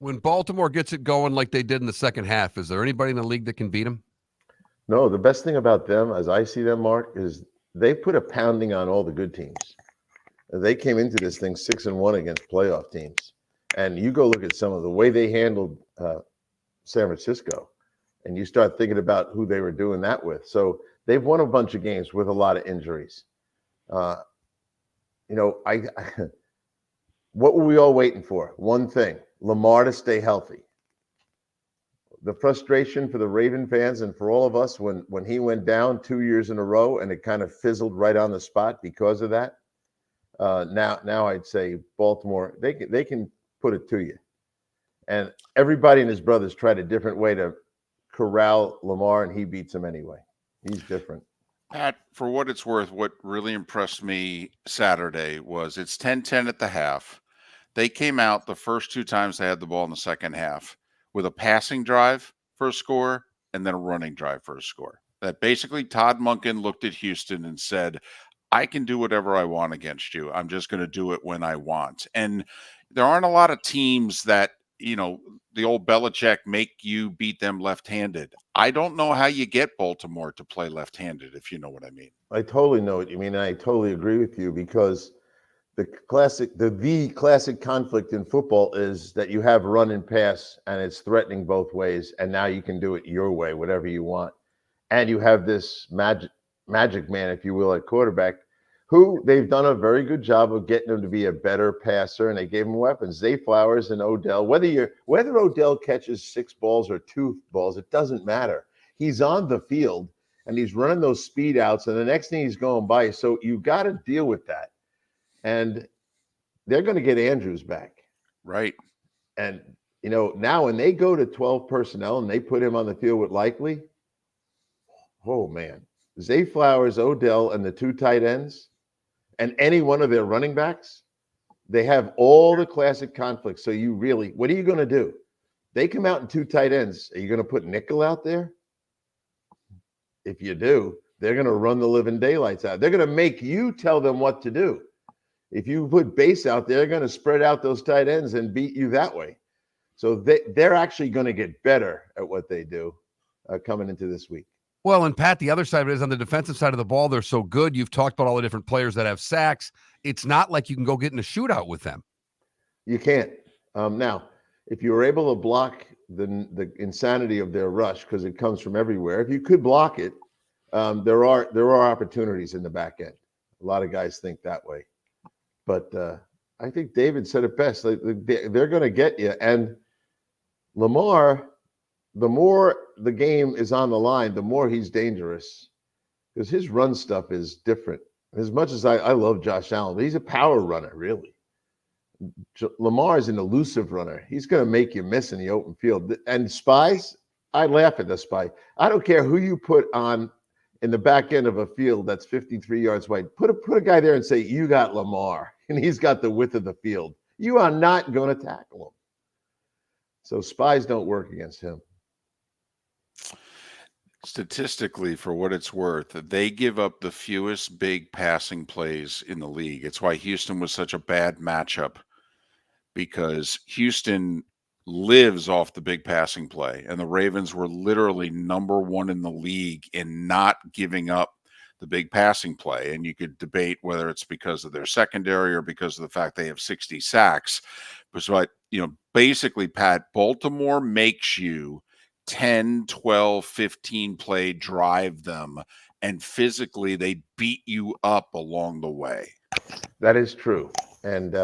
C: When Baltimore gets it going like they did in the second half, is there anybody in the league that can beat them?
P: No, the best thing about them, as I see them, Mark, is they put a pounding on all the good teams. They came into this thing 6-1 against playoff teams. And you go look at some of the way they handled San Francisco, and you start thinking about who they were doing that with. So they've won a bunch of games with a lot of injuries. What were we all waiting for? One thing, Lamar to stay healthy. The frustration for the Raven fans and for all of us when he went down 2 years in a row and it kind of fizzled right on the spot because of that. Now I'd say Baltimore, they can put it to you. And everybody and his brothers tried a different way to corral Lamar, and he beats him anyway. He's different.
B: Pat, for what it's worth, what really impressed me Saturday was it's 10-10 at the half. They came out the first two times they had the ball in the second half with a passing drive for a score and then a running drive for a score. That basically Todd Monken looked at Houston and said, I can do whatever I want against you. I'm just going to do it when I want. And there aren't a lot of teams that, the old Belichick make you beat them left-handed. I don't know how you get Baltimore to play left-handed, if you know what I mean.
P: I totally know what you mean. And I totally agree with you because the classic conflict in football is that you have run and pass and it's threatening both ways. And now you can do it your way, whatever you want. And you have this magic man, if you will, at quarterback, who they've done a very good job of getting him to be a better passer, and they gave him weapons. Zay Flowers and Odell, whether Odell catches 6 balls or 2 balls, it doesn't matter. He's on the field and he's running those speed outs, and the next thing he's going by. So you got to deal with that. And they're going to get Andrews back.
B: Right.
P: And, now when they go to 12 personnel and they put him on the field with Likely, oh, man. Zay Flowers, Odell, and the 2 tight ends, and any one of their running backs, they have all the classic conflicts. So what are you going to do? They come out in 2 tight ends. Are you going to put nickel out there? If you do, they're going to run the living daylights out. They're going to make you tell them what to do. If you put base out there, they're going to spread out those tight ends and beat you that way. So they're actually going to get better at what they do coming into this week.
C: Well, and Pat, the other side of it is on the defensive side of the ball, they're so good. You've talked about all the different players that have sacks. It's not like you can go get in a shootout with them.
P: You can't. Now, if you were able to block the insanity of their rush, because it comes from everywhere, if you could block it, there are opportunities in the back end. A lot of guys think that way. But I think David said it best. They're going to get you. And Lamar, the more the game is on the line, the more he's dangerous because his run stuff is different. As much as I love Josh Allen, but he's a power runner, really. Lamar is an elusive runner. He's going to make you miss in the open field. And spies, I laugh at the spy. I don't care who you put on in the back end of a field that's 53 yards wide. Put a guy there and say, you got Lamar, and he's got the width of the field. You are not going to tackle him. So spies don't work against him.
B: Statistically, for what it's worth, they give up the fewest big passing plays in the league. It's why Houston was such a bad matchup, because Houston lives off the big passing play, and the Ravens were literally number one in the league in not giving up the big passing play. And you could debate whether it's because of their secondary or because of the fact they have 60 sacks. But basically, Pat, Baltimore makes you 10, 12, 15 play drive them, and physically they beat you up along the way.
P: That is true. And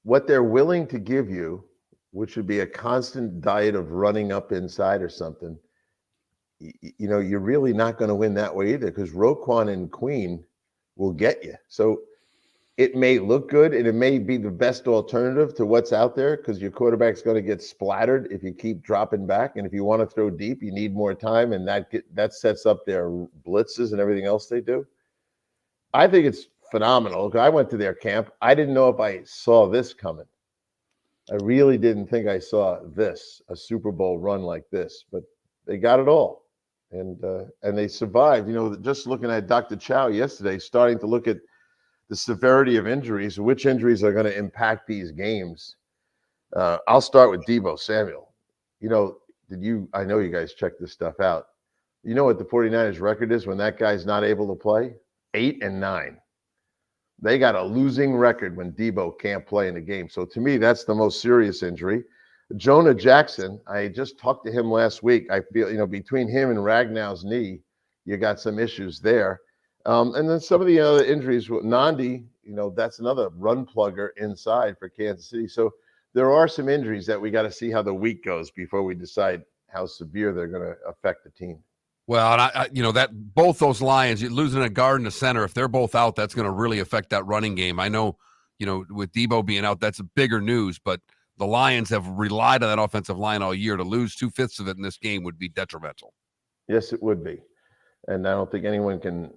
P: what they're willing to give you, which would be a constant diet of running up inside or something, you're really not going to win that way either, because Roquan and Queen will get you. So it may look good and it may be the best alternative to what's out there, because your quarterback's going to get splattered if you keep dropping back. And if you want to throw deep, you need more time, and that sets up their blitzes and everything else they do. I think it's phenomenal. I went to their camp. I didn't know if I saw this coming. I really didn't think I saw this, a Super Bowl run like this, but they got it all. And they survived. Just looking at Dr. Chow yesterday, starting to look at the severity of injuries, which injuries are going to impact these games. I'll start with Deebo Samuel. I know you guys checked this stuff out. You know what the 49ers record is when that guy's not able to play? 8-9. They got a losing record when Deebo can't play in a game. So to me, that's the most serious injury. Jonah Jackson, I just talked to him last week. I feel, between him and Ragnow's knee, you got some issues there. And then some of the other injuries, Nandi, that's another run plugger inside for Kansas City. So there are some injuries that we got to see how the week goes before we decide how severe they're going to affect the team.
C: Well, and that both those Lions, you're losing a guard and a center. If they're both out, that's going to really affect that running game. I know, with Deebo being out, that's a bigger news, but the Lions have relied on that offensive line all year. To lose 2/5 of it in this game would be detrimental.
P: Yes, it would be. And I don't think anyone can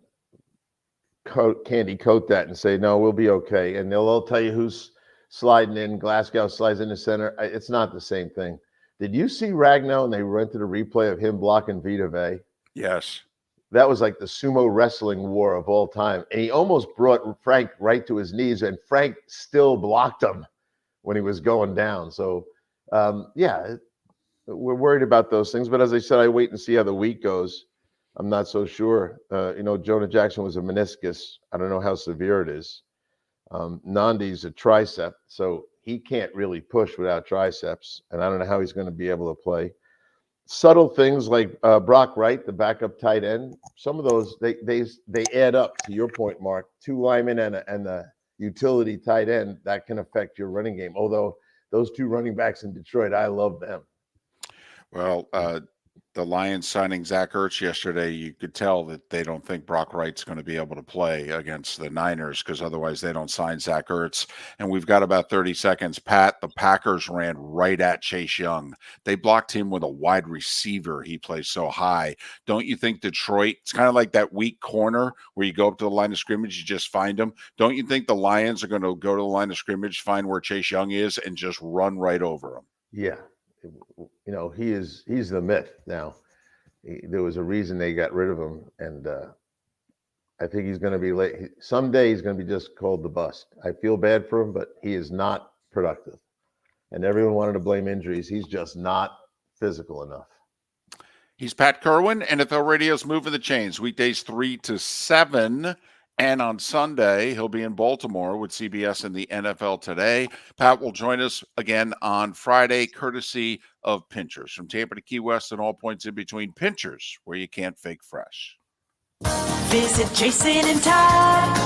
P: candy coat that and say, no, we'll be okay. And they'll all tell you who's sliding in. Glasgow slides in the center. It's not the same thing. Did you see Ragnow and they rented a replay of him blocking Vita Vea?
B: Yes.
P: That was like the sumo wrestling war of all time. And he almost brought Frank right to his knees, and Frank still blocked him when he was going down. So, we're worried about those things. But as I said, I wait and see how the week goes. I'm not so sure. Jonah Jackson was a meniscus. I don't know how severe it is. Nandi's a tricep, so he can't really push without triceps, and I don't know how he's going to be able to play. Subtle things like Brock Wright, the backup tight end, some of those, they add up, to your point, Mark. 2 linemen and the utility tight end, that can affect your running game. Although those 2 running backs in Detroit, I love them.
B: Well, the Lions signing Zach Ertz yesterday, you could tell that they don't think Brock Wright's going to be able to play against the Niners, because otherwise they don't sign Zach Ertz. And we've got about 30 seconds. Pat, the Packers ran right at Chase Young. They blocked him with a wide receiver. He plays so high. Don't you think Detroit, it's kind of like that weak corner where you go up to the line of scrimmage, you just find him. Don't you think the Lions are going to go to the line of scrimmage, find where Chase Young is, and just run right over him?
P: Yeah. He's the myth now. There was a reason they got rid of him, and I think he's going to be late. Someday he's going to be just called the bust. I feel bad for him, but he is not productive. And everyone wanted to blame injuries. He's just not physical enough.
B: He's Pat Kirwan, NFL Radio's Moving the Chains, weekdays 3 to 7. And on Sunday, he'll be in Baltimore with CBS and the NFL Today. Pat will join us again on Friday, courtesy of Pinchers. From Tampa to Key West and all points in between, Pinchers, where you can't fake fresh.
G: Visit Jason and Todd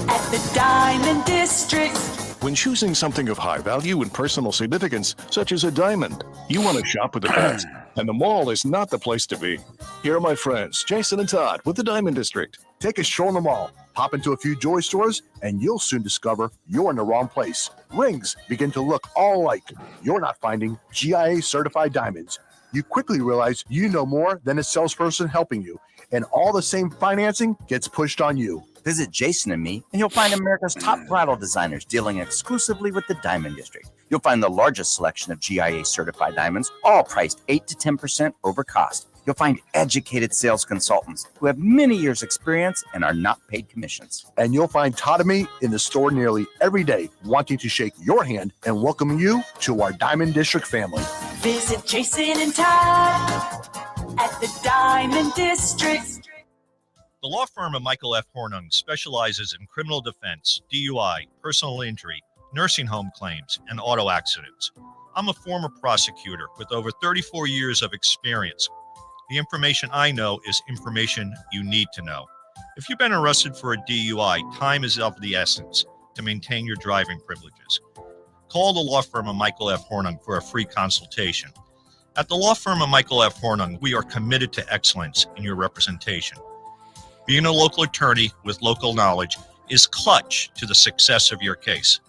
G: at the Diamond District.
H: When choosing something of high value and personal significance, such as a diamond, you want to shop with the best, and the mall is not the place to be. Here are my friends, Jason and Todd with the Diamond District. Take a stroll in the mall, hop into a few joy stores, and you'll soon discover you're in the wrong place. Rings begin to look all alike. You're not finding GIA certified diamonds. You quickly realize you know more than a salesperson helping you, and all the same financing gets pushed on you.
I: Visit Jason and me, and you'll find America's top bridal designers dealing exclusively with the Diamond District. You'll find the largest selection of GIA certified diamonds, all priced 8 to 10% over cost. You'll find educated sales consultants who have many years' experience and are not paid commissions.
J: And you'll find Todd and me in the store nearly every day, wanting to shake your hand and welcome you to our Diamond District family.
G: Visit Jason and Todd at the Diamond District.
F: The law firm of Michael F. Hornung specializes in criminal defense, DUI, personal injury, nursing home claims, and auto accidents. I'm a former prosecutor with over 34 years of experience. The information I know is information you need to know. If you've been arrested for a DUI, time is of the essence to maintain your driving privileges. Call the law firm of Michael F. Hornung for a free consultation. At the law firm of Michael F. Hornung, we are committed to excellence in your representation. Being a local attorney with local knowledge is clutch to the success of your case.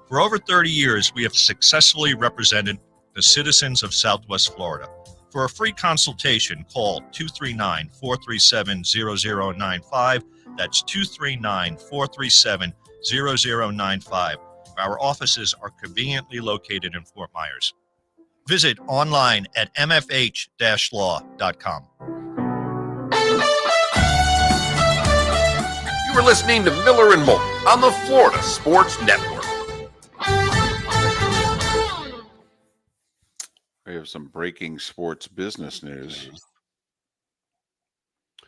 F: For over 30 years, we have successfully represented the citizens of Southwest Florida. For a free consultation, call 239-437-0095. That's 239-437-0095. Our offices are conveniently located in Fort Myers. Visit online at mfh-law.com.
C: You were listening to Miller and Moulton on the Florida Sports Network.
B: We have some breaking sports business news.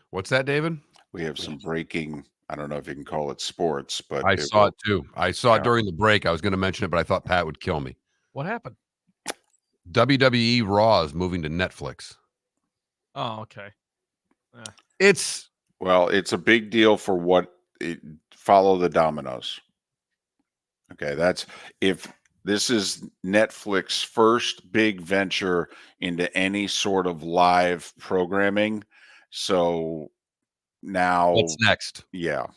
C: What's that, David?
B: We have some breaking, I don't know if you can call it sports, but
C: I saw it too. I saw it during the break. I was going to mention it, but I thought Pat would kill me.
A: What happened?
C: WWE Raw is moving to Netflix.
A: Oh, okay.
C: It's
B: a big deal for what follow the dominoes. Okay, that's if this is Netflix's first big venture into any sort of live programming. So now
C: what's next?
B: Yeah.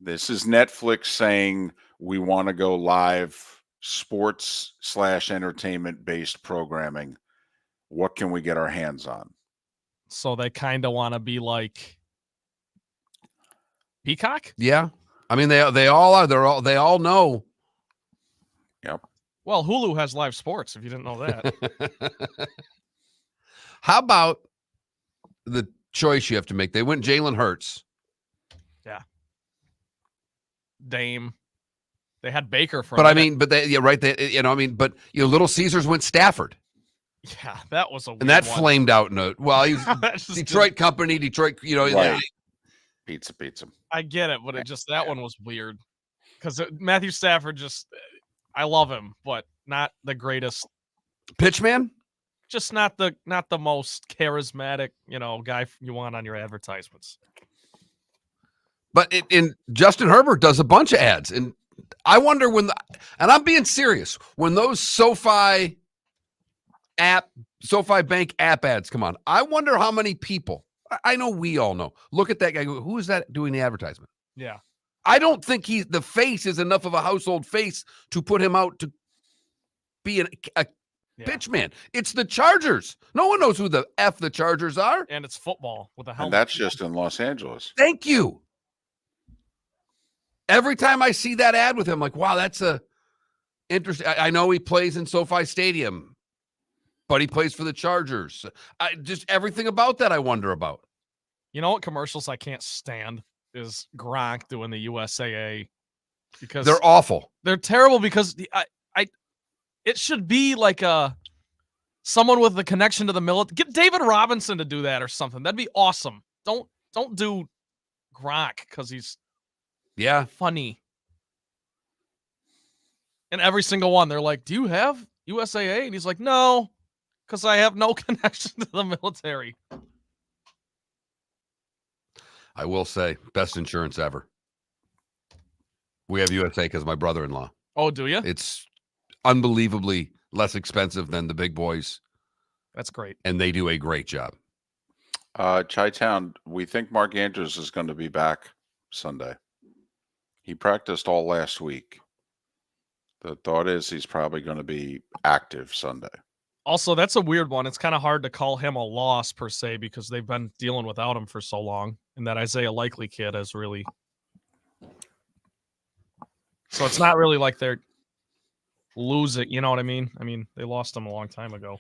B: This is Netflix saying we want to go live sports/entertainment based programming. What can we get our hands on?
A: So they kind of want to be like Peacock?
C: Yeah. I mean, they all are. They all know.
B: Yep.
A: Well, Hulu has live sports, if you didn't know that.
C: How about the choice you have to make? They went Jalen Hurts.
A: Yeah. Dame. They had Baker for
C: but Little Caesars went Stafford.
A: Yeah, that was a weird
C: and that
A: one.
C: Flamed out in a he's Detroit company, Detroit,
B: right. Pizza.
A: I get it, but that one was weird. Because Matthew Stafford I love him, but not the greatest
C: pitchman.
A: Just not the most charismatic, guy you want on your advertisements.
C: But in Justin Herbert does a bunch of ads, and I wonder and I'm being serious, when those SoFi Bank app ads come on, I wonder how many people, I know we all know, look at that guy, who is that doing the advertisement?
A: Yeah.
C: I don't think the face is enough of a household face to put him out to be a pitchman. It's the Chargers. No one knows who the Chargers are.
A: And it's football with a helmet.
B: And that's just in Los Angeles.
C: Thank you. Every time I see that ad with him, I'm like, wow, that's interesting. I know he plays in SoFi Stadium, but he plays for the Chargers. Just everything about that I wonder about.
A: You know what commercials I can't stand is Gronk doing the USAA because
C: They're awful.
A: They're terrible because it should be like someone with a connection to the military. Get David Robinson to do that or something. That'd be awesome. Don't do Gronk because he's funny. And every single one, they're like, "Do you have USAA?" And he's like, "No, because I have no connection to the military."
C: I will say, best insurance ever. We have USA because my brother-in-law.
A: Oh, do you?
C: It's unbelievably less expensive than the big boys.
A: That's great.
C: And they do a great job.
B: Chi-Town, we think Mark Andrews is going to be back Sunday. He practiced all last week. The thought is he's probably going to be active Sunday.
A: Also, that's a weird one. It's kind of hard to call him a loss per se because they've been dealing without him for so long. And that Isaiah Likely kid has really... So it's not really like they're losing, you know what I mean? I mean, they lost him a long time ago.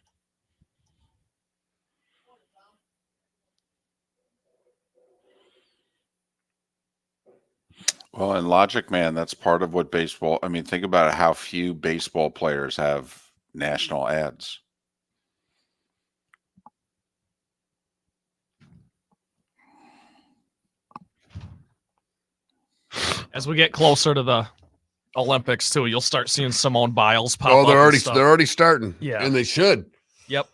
B: Well, and Logic Man, that's part of what baseball, I mean, think about how few baseball players have national ads.
A: As we get closer to the Olympics too, you'll start seeing Simone Biles pop
C: Oh,
A: up.
C: they're
A: and
C: already starting.
A: Yeah.
C: And they should.
A: Yep.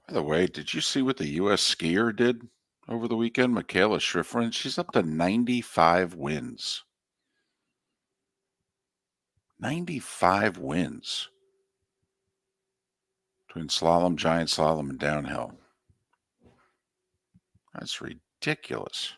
B: By the way, did you see what the U.S. skier did over the weekend? Michaela Schifrin, she's up to 95 wins. 95 wins. Between slalom, giant slalom, and downhill. That's ridiculous.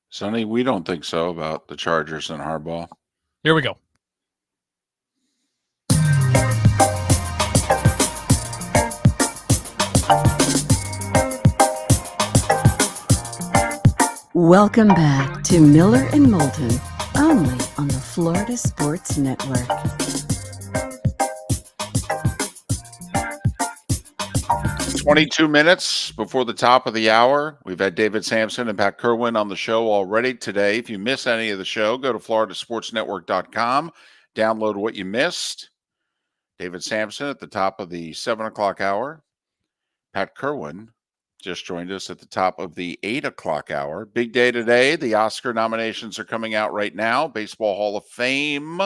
B: Sonny, we don't think so about the Chargers and Harbaugh.
A: Here we go.
D: Welcome back to Miller and Moulton, only on the Florida Sports Network.
B: "22 minutes before the top of the hour. We've had David Samson and Pat Kirwan on the show already today. If you miss any of the show, go to floridasportsnetwork.com. Download what you missed. David Samson at the top of the 7 o'clock hour. Pat Kirwan just joined us at the top of the 8 o'clock hour. Big day today. The Oscar nominations are coming out right now. Baseball Hall of Fame.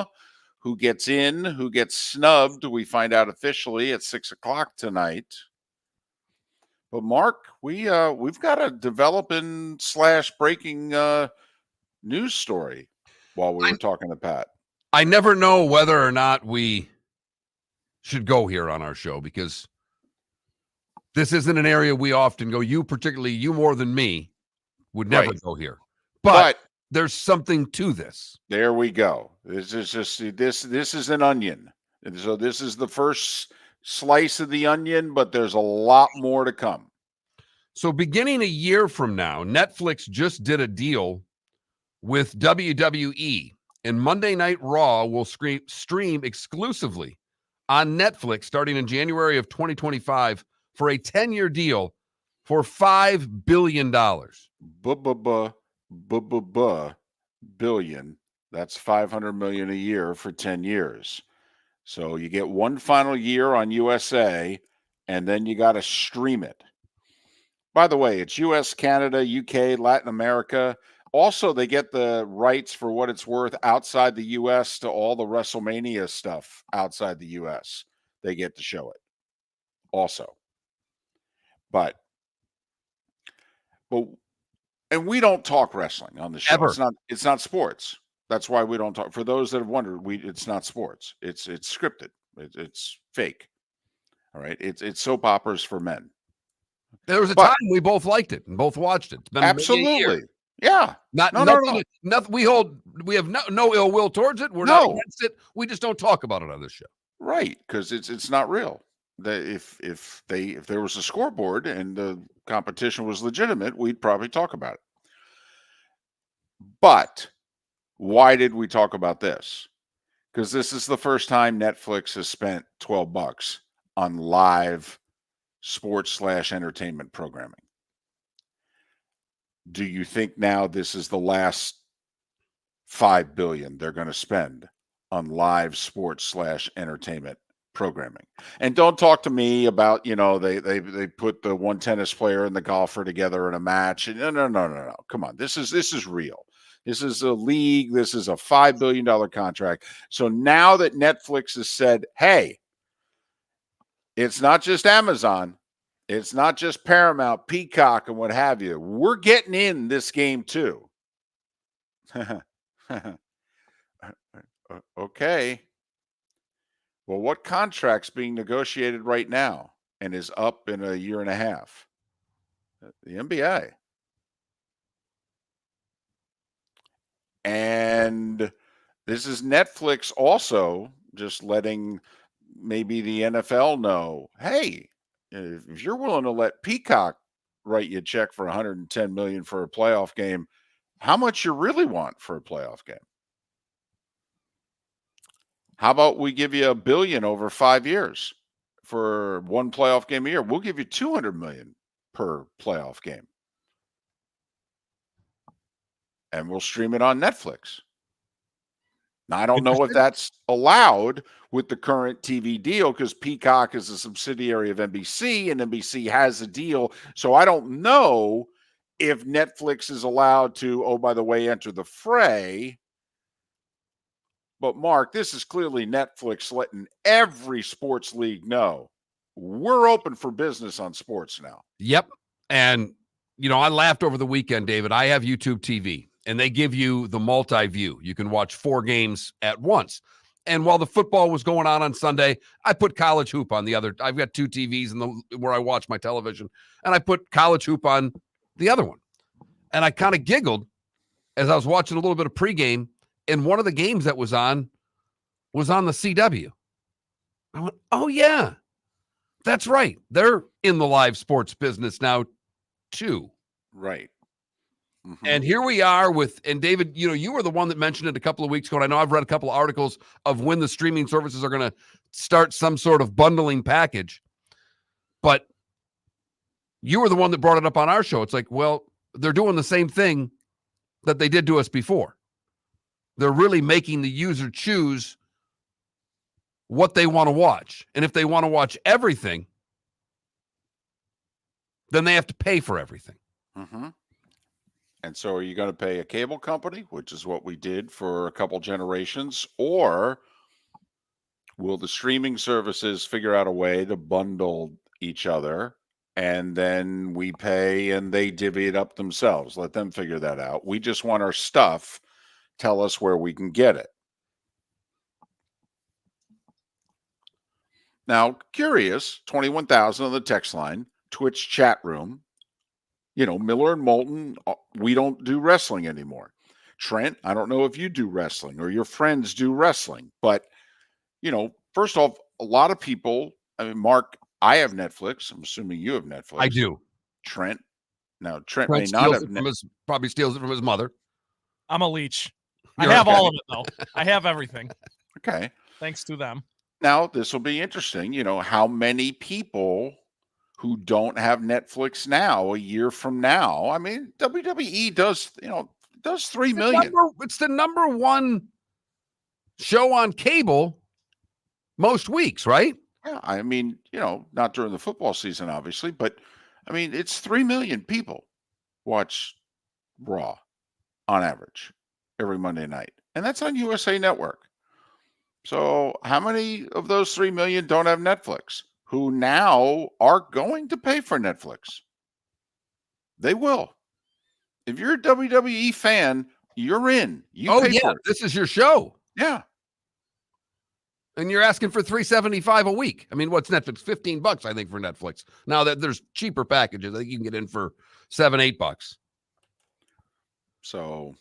B: Who gets in, who gets snubbed, we find out officially at 6 o'clock tonight. But Mark, we've got a developing / breaking news story while we were talking to Pat.
C: I never know whether or not we should go here on our show because this isn't an area we often go. You, particularly you more than me, would never go here. But there's something to this.
B: There we go. This is just this is an onion. And so this is the first slice of the onion, but there's a lot more to come.
C: So beginning a year from now, Netflix just did a deal with WWE, and Monday Night Raw will stream exclusively on Netflix starting in January of 2025 for a 10-year deal for $5 billion.
B: Billion. That's $500 million a year for 10 years. So you get one final year on USA, and then you got to stream it. By the way, it's US, Canada, UK, Latin America. Also, they get the rights for what it's worth outside the US to all the WrestleMania stuff outside the US. They get to show it also. But and we don't talk wrestling on the show.
C: Ever.
B: It's not sports. That's why we don't talk. For those that have wondered, it's not sports. It's scripted. It's fake. All right. It's soap operas for men.
C: There was a time we both liked it and both watched it. It's been
B: Absolutely.
C: many years.
B: Yeah.
C: Not
B: No,
C: nothing. Nothing. We have no ill will towards it. We're not against it. We just don't talk about it on this show.
B: Right, because it's not real. If there was a scoreboard and the competition was legitimate, we'd probably talk about it. But why did we talk about this? Because this is the first time Netflix has spent $12 on live sports/entertainment programming. Do you think now this is the last $5 billion they're going to spend on live sports/entertainment programming? And don't talk to me about, they put the one tennis player and the golfer together in a match. No. Come on. This is real. This is a league. This is a $5 billion contract. So now that Netflix has said, hey, it's not just Amazon, it's not just Paramount, Peacock, and what have you. We're getting in this game too. Okay. Well, what contract's being negotiated right now and is up in a year and a half? The NBA. And this is Netflix also just letting maybe the NFL know, hey, if you're willing to let Peacock write you a check for $110 million for a playoff game, how much you really want for a playoff game? How about we give you $1 billion over 5 years for one playoff game a year? We'll give you $200 million per playoff game. And we'll stream it on Netflix. Now, I don't know if that's allowed with the current TV deal because Peacock is a subsidiary of NBC and NBC has a deal. So I don't know if Netflix is allowed to, oh, by the way, enter the fray. But Mark, this is clearly Netflix letting every sports league know we're open for business on sports now.
C: Yep. And, I laughed over the weekend, David. I have YouTube TV. And they give you the multi-view. You can watch 4 games at once. And while the football was going on Sunday, I put college hoop on the other. I've got 2 TVs where I watch my television, and I put college hoop on the other one. And I kind of giggled as I was watching a little bit of pregame, and one of the games that was on the CW. I went, oh, yeah, that's right. They're in the live sports business now, too.
B: Right. Mm-hmm.
C: And here we are and David, you were the one that mentioned it a couple of weeks ago. And I know I've read a couple of articles of when the streaming services are going to start some sort of bundling package. But you were the one that brought it up on our show. It's like, well, they're doing the same thing that they did to us before. They're really making the user choose what they want to watch. And if they want to watch everything, then they have to pay for everything.
B: Mm-hmm. And so are you going to pay a cable company, which is what we did for a couple generations, or will the streaming services figure out a way to bundle each other and then we pay and they divvy it up themselves? Let them figure that out. We just want our stuff. Tell us where we can get it. Now, curious, 21,000 on the text line, Twitch chat room. Miller and Moulton, we don't do wrestling anymore. Trent, I don't know if you do wrestling or your friends do wrestling, but, first off, a lot of people, Mark, I have Netflix. I'm assuming you have Netflix.
C: I do.
B: Trent may not have
C: probably steals it from his mother.
A: I'm a leech. I have all of it, though. I have everything.
B: Okay.
A: Thanks to them.
B: Now, this will be interesting. How many people who don't have Netflix now, a year from now. I mean, WWE does 3 million.
C: It's the number one show on cable most weeks, right?
B: Yeah, I mean, not during the football season, obviously, but I mean, it's 3 million people watch Raw on average every Monday night. And that's on USA Network. So how many of those 3 million don't have Netflix? Who now are going to pay for Netflix? They will. If you're a WWE fan, you're in. You pay for it.
C: This is your show.
B: Yeah.
C: And you're asking for $3.75 a week. I mean, what's Netflix? $15, I think, for Netflix. Now that there's cheaper packages, I think you can get in for $7-8.
B: So,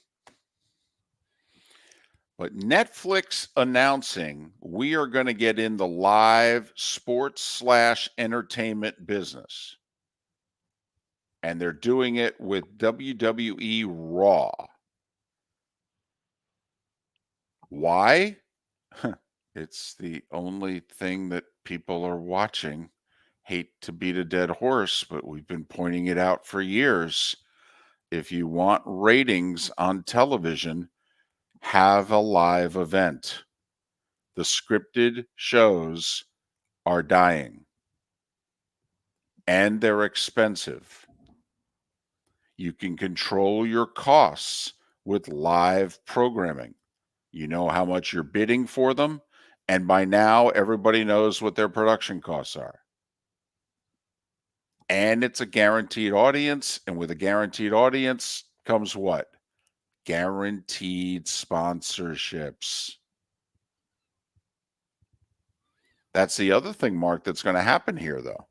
B: but Netflix announcing we are going to get in the live sports/entertainment business. And they're doing it with WWE Raw. Why? It's the only thing that people are watching. Hate to beat a dead horse, but we've been pointing it out for years. If you want ratings on television, have a live event. The scripted shows are dying, and they're expensive. You can control your costs with live programming. You know how much you're bidding for them, and by now everybody knows what their production costs are. And it's a guaranteed audience, and with a guaranteed audience comes what? Guaranteed sponsorships. That's the other thing, Mark, that's going to happen here, though.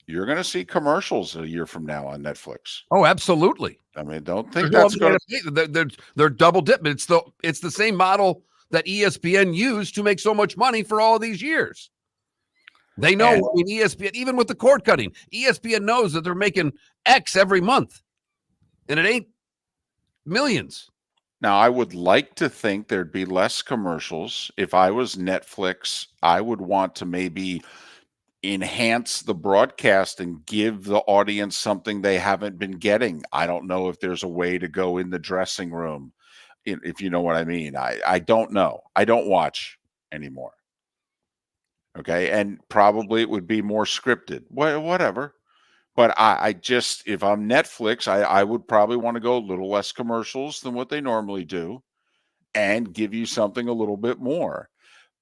B: You're going to see commercials a year from now on Netflix.
C: Oh, absolutely.
B: I mean, don't think that's going
C: to. They're double dipping. It's the same model that ESPN used to make so much money for all of these years. They know. I mean, ESPN, even with the cord cutting, ESPN knows that they're making X every month, and it ain't millions.
B: Now, I would like to think there'd be less commercials. If I was Netflix, I would want to maybe enhance the broadcast and give the audience something they haven't been getting. I don't know if there's a way to go in the dressing room, if you know what I mean. I don't know. I don't watch anymore. Okay. And probably it would be more scripted, whatever. But I just, if I'm Netflix, I would probably want to go a little less commercials than what they normally do and give you something a little bit more.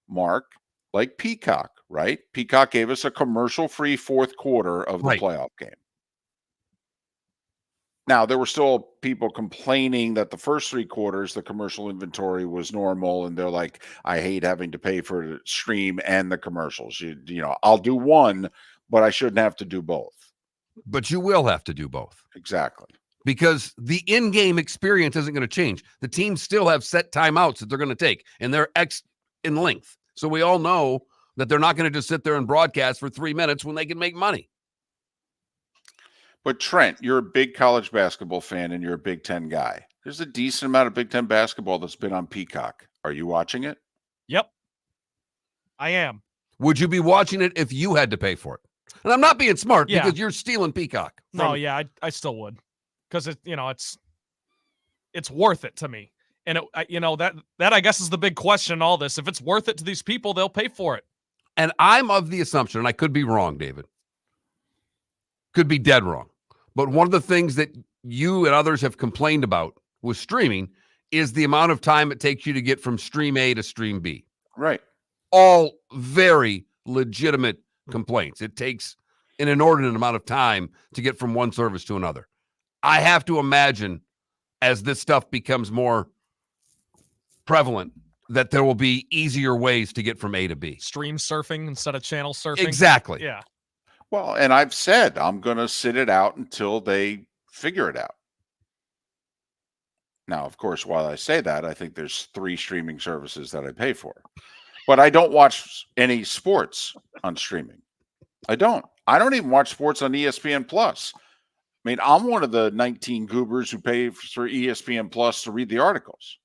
B: Mark, like Peacock, right? Peacock gave us a commercial-free fourth quarter of the playoff game. Now, there were still people complaining that the first three quarters, the commercial inventory was normal, and they're like, I hate having to pay for the stream and the commercials. You know, I'll do one, but I shouldn't have to do both.
C: But you will have to do both.
B: Exactly.
C: Because the in-game experience isn't going to change. The teams still have set timeouts that they're going to take, and they're X in length. So we all know that they're not going to just sit there and broadcast for 3 minutes when they can make money.
B: But Trent, you're a big college basketball fan and you're a Big Ten guy. There's a decent amount of Big Ten basketball that's been on Peacock. Are you watching it?
A: Yep. I am.
C: Would you be watching it if you had to pay for it? And I'm not being smart because you're stealing Peacock.
A: No, yeah, I still would. Because it's worth it to me. And that I guess is the big question in all this. If it's worth it to these people, they'll pay for it.
C: And I'm of the assumption, and I could be wrong, David. Could be dead wrong. But one of the things that you and others have complained about with streaming is the amount of time it takes you to get from stream A to stream B.
B: Right.
C: All very legitimate complaints. It takes an inordinate amount of time to get from one service to another. I have to imagine as this stuff becomes more prevalent that there will be easier ways to get from A to B.
A: Stream surfing instead of channel surfing.
C: Exactly.
A: Yeah.
B: Well, and I've said I'm going to sit it out until they figure it out. Now, of course, while I say that, I think there's 3 streaming services that I pay for. But I don't watch any sports on streaming. I don't even watch sports on ESPN Plus. I mean, I'm one of the 19 goobers who pay for ESPN Plus to read the articles,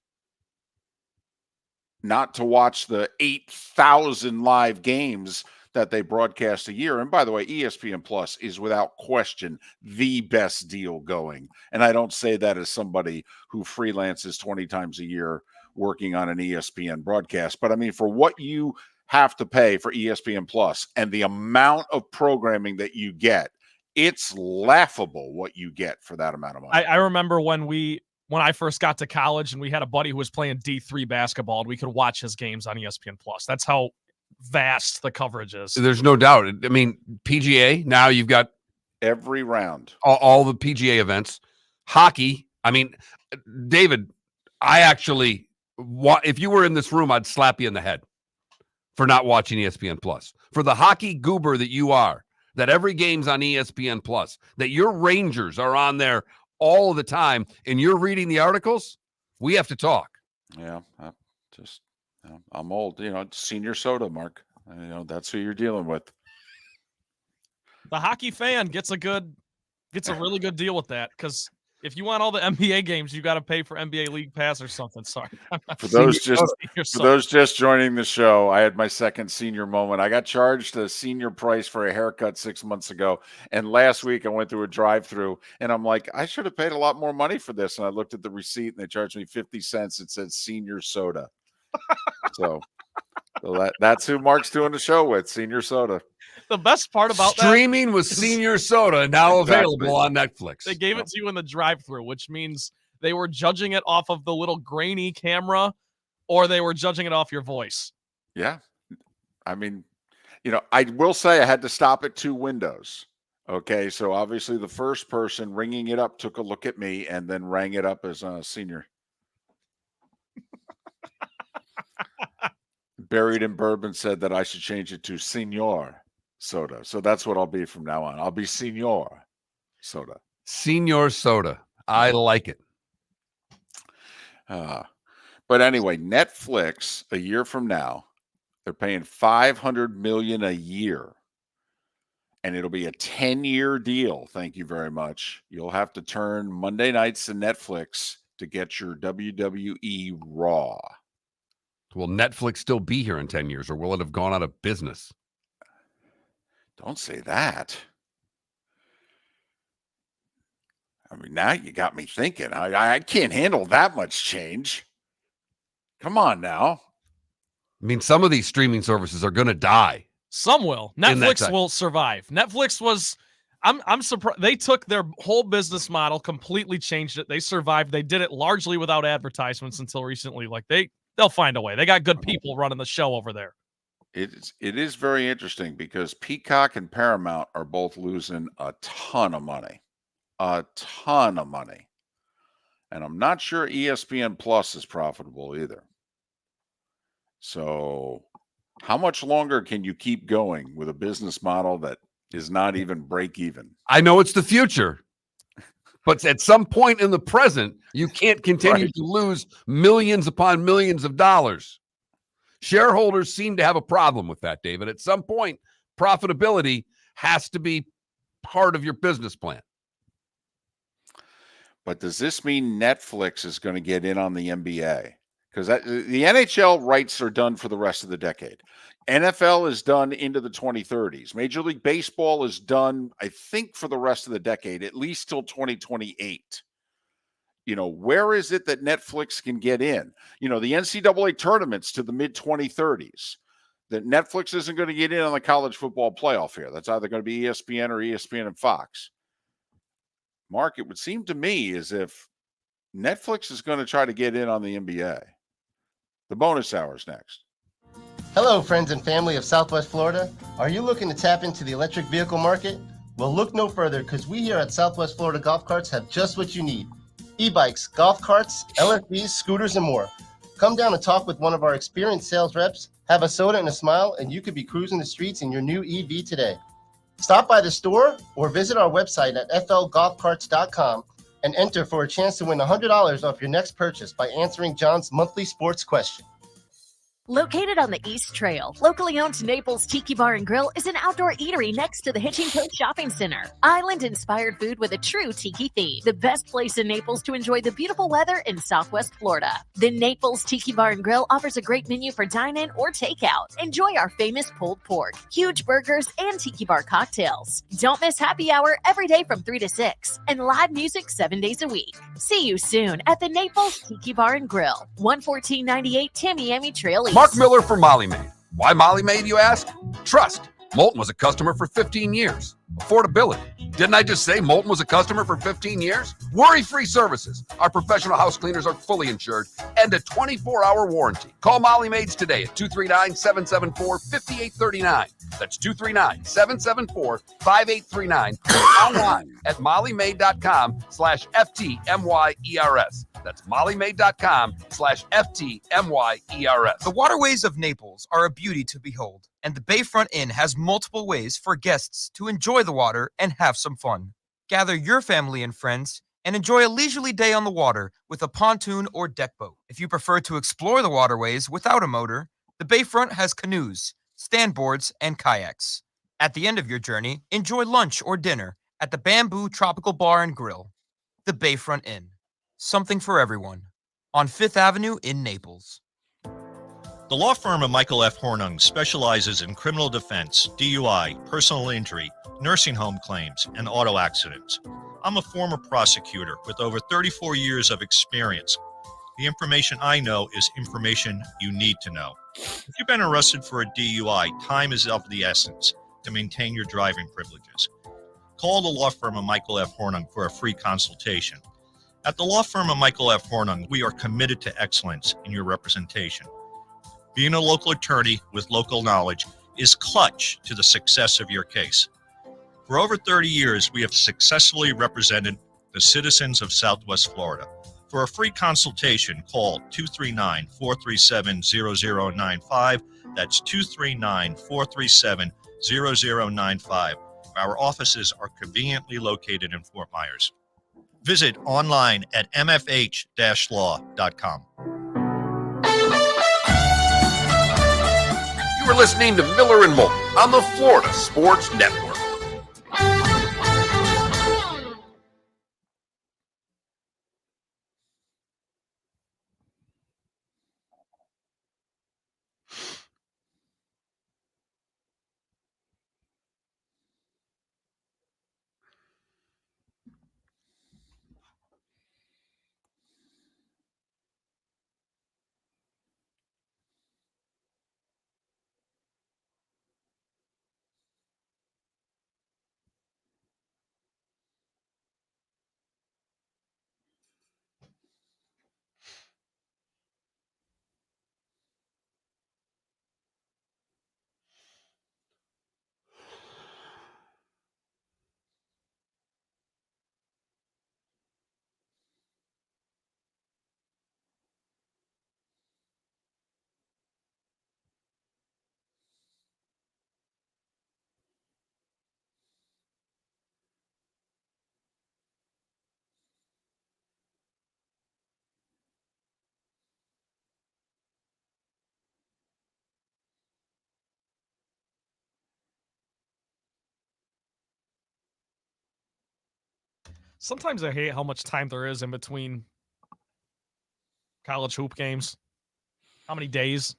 B: not to watch the 8,000 live games that they broadcast a year. And by the way, ESPN Plus is without question the best deal going. And I don't say that as somebody who freelances 20 times a year working on an ESPN broadcast. But I mean, for what you have to pay for ESPN Plus and the amount of programming that you get, it's laughable what you get for that amount of money.
A: I remember when I first got to college and we had a buddy who was playing D3 basketball and we could watch his games on ESPN Plus. That's how vast the coverage is.
C: There's no doubt. I mean, PGA, now you've got
B: every round,
C: all the PGA events. Hockey, I mean, David, I actually, if you were in this room, I'd slap you in the head for not watching ESPN Plus. For the hockey goober that you are, that every game's on ESPN Plus, that your Rangers are on there all of the time and you're reading the articles, we have to talk.
B: Yeah, I'm old. It's senior soda, Mark. That's who you're dealing with.
A: The hockey fan gets a really good deal with that, because if you want all the NBA games, you got to pay for NBA League Pass or something. Sorry.
B: For those just joining the show, I had my second senior moment. I got charged a senior price for a haircut 6 months ago, and last week I went through a drive-through, and I'm like, I should have paid a lot more money for this. And I looked at the receipt, and they charged me 50 cents. It said senior soda. So that's who Mark's doing the show with, senior soda.
A: The best part about
C: streaming with senior soda now available on Netflix.
A: They gave it to you in the drive-thru, which means they were judging it off of the little grainy camera, or they were judging it off your voice.
B: Yeah. I mean, I will say I had to stop at 2 windows. Okay. So obviously the first person ringing it up took a look at me and then rang it up as a senior. Buried in Bourbon said that I should change it to Senor Soda. So that's what I'll be from now on. I'll be Senor Soda.
C: Senor Soda. I like it.
B: But anyway, Netflix, a year from now, they're paying $500 million a year. And it'll be a 10-year deal. Thank you very much. You'll have to turn Monday nights to Netflix to get your WWE Raw.
C: Will Netflix still be here in 10 years, or will it have gone out of business?
B: Don't say that. I mean, now you got me thinking. I can't handle that much change. Come on now.
C: I mean, some of these streaming services are going to die.
A: Some will. Netflix will survive. Netflix was, I'm surprised. They took their whole business model, completely changed it. They survived. They did it largely without advertisements until recently. Like they'll find a way. They got good people running the show over there.
B: It is very interesting because Peacock and Paramount are both losing a ton of money. A ton of money. And I'm not sure ESPN Plus is profitable either. So how much longer can you keep going with a business model that is not even break even?
C: I know it's the future, but at some point in the present, you can't continue to lose millions upon millions of dollars. Shareholders seem to have a problem with that, David. At some point, profitability has to be part of your business plan.
B: But does this mean Netflix is going to get in on the NBA? Because the NHL rights are done for the rest of the decade. NFL is done into the 2030s. Major League Baseball is done, I think, for the rest of the decade, at least till 2028. Where is it that Netflix can get in? The NCAA tournaments to the mid-2030s. That Netflix isn't going to get in on the college football playoff here. That's either going to be ESPN or ESPN and Fox. Mark, it would seem to me as if Netflix is going to try to get in on the NBA. The bonus hour is next.
O: Hello, friends and family of Southwest Florida. Are you looking to tap into the electric vehicle market? Well, look no further, because we here at Southwest Florida Golf Carts have just what you need. E-bikes, golf carts, LSVs, scooters, and more. Come down and talk with one of our experienced sales reps, have a soda and a smile, and you could be cruising the streets in your new EV today. Stop by the store or visit our website at flgolfcarts.com and enter for a chance to win $100 off your next purchase by answering John's monthly sports question.
E: Located on the East Trail, locally owned Naples Tiki Bar and Grill is an outdoor eatery next to the Hitching Post Shopping Center. Island-inspired food with a true tiki theme. The best place in Naples to enjoy the beautiful weather in Southwest Florida. The Naples Tiki Bar and Grill offers a great menu for dine-in or takeout. Enjoy our famous pulled pork, huge burgers, and tiki bar cocktails. Don't miss happy hour every day from 3 to 6 and live music 7 days a week. See you soon at the Naples Tiki Bar and Grill, 11498 Tamiami Trail East.
C: Mark Miller for Molly Maid. Why Molly Maid, you ask? Trust. Moulton was a customer for 15 years. Affordability. Didn't I just say Moulton was a customer for 15 years? Worry-free services. Our professional house cleaners are fully insured and a 24-hour warranty. Call Molly Maids today at 239-774-5839. That's 239-774-5839. Online at mollymaid.com/FTMYERS. That's mollymaid.com/FTMYERS.
L: The waterways of Naples are a beauty to behold, and the Bayfront Inn has multiple ways for guests to enjoy the water and have some fun. Gather your family and friends and enjoy a leisurely day on the water with a pontoon or deck boat. If you prefer to explore the waterways without a motor, the bayfront has canoes, standboards, and kayaks. At the end of your journey, enjoy lunch or dinner at the Bamboo Tropical Bar and Grill, the Bayfront Inn. Something for everyone. On 5th Avenue in Naples.
F: The law firm of Michael F. Hornung specializes in criminal defense, DUI, personal injury, nursing home claims, and auto accidents. I'm a former prosecutor with over 34 years of experience. The information I know is information you need to know. If you've been arrested for a DUI, time is of the essence to maintain your driving privileges. Call the law firm of Michael F. Hornung for a free consultation. At the law firm of Michael F. Hornung, we are committed to excellence in your representation. Being a local attorney with local knowledge is clutch to the success of your case. For over 30 years, we have successfully represented the citizens of Southwest Florida. For a free consultation, call 239-437-0095. That's 239-437-0095. Our offices are conveniently located in Fort Myers. Visit online at mfh-law.com.
C: You are listening to Miller and Moulton on the Florida Sports Network.
A: Sometimes I hate how much time there is in between college hoop games. How many days?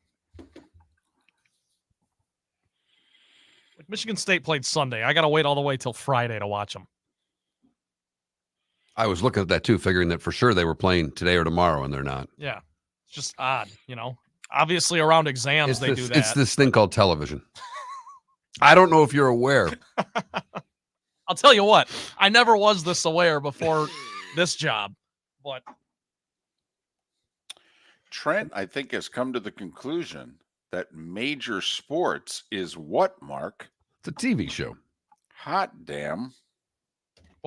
A: Like Michigan State played Sunday. I got to wait all the way till Friday to watch them.
C: I was looking at that too, figuring that for sure they were playing today or tomorrow, and they're not.
A: Yeah. It's just odd, you know. Obviously around exams they do that.
C: It's this thing called television. I don't know if you're aware.
A: I'll tell you what, I never was this aware before this job, but
B: Trent, I think, has come to the conclusion that major sports is what, Mark?
C: It's a TV show.
B: Hot damn.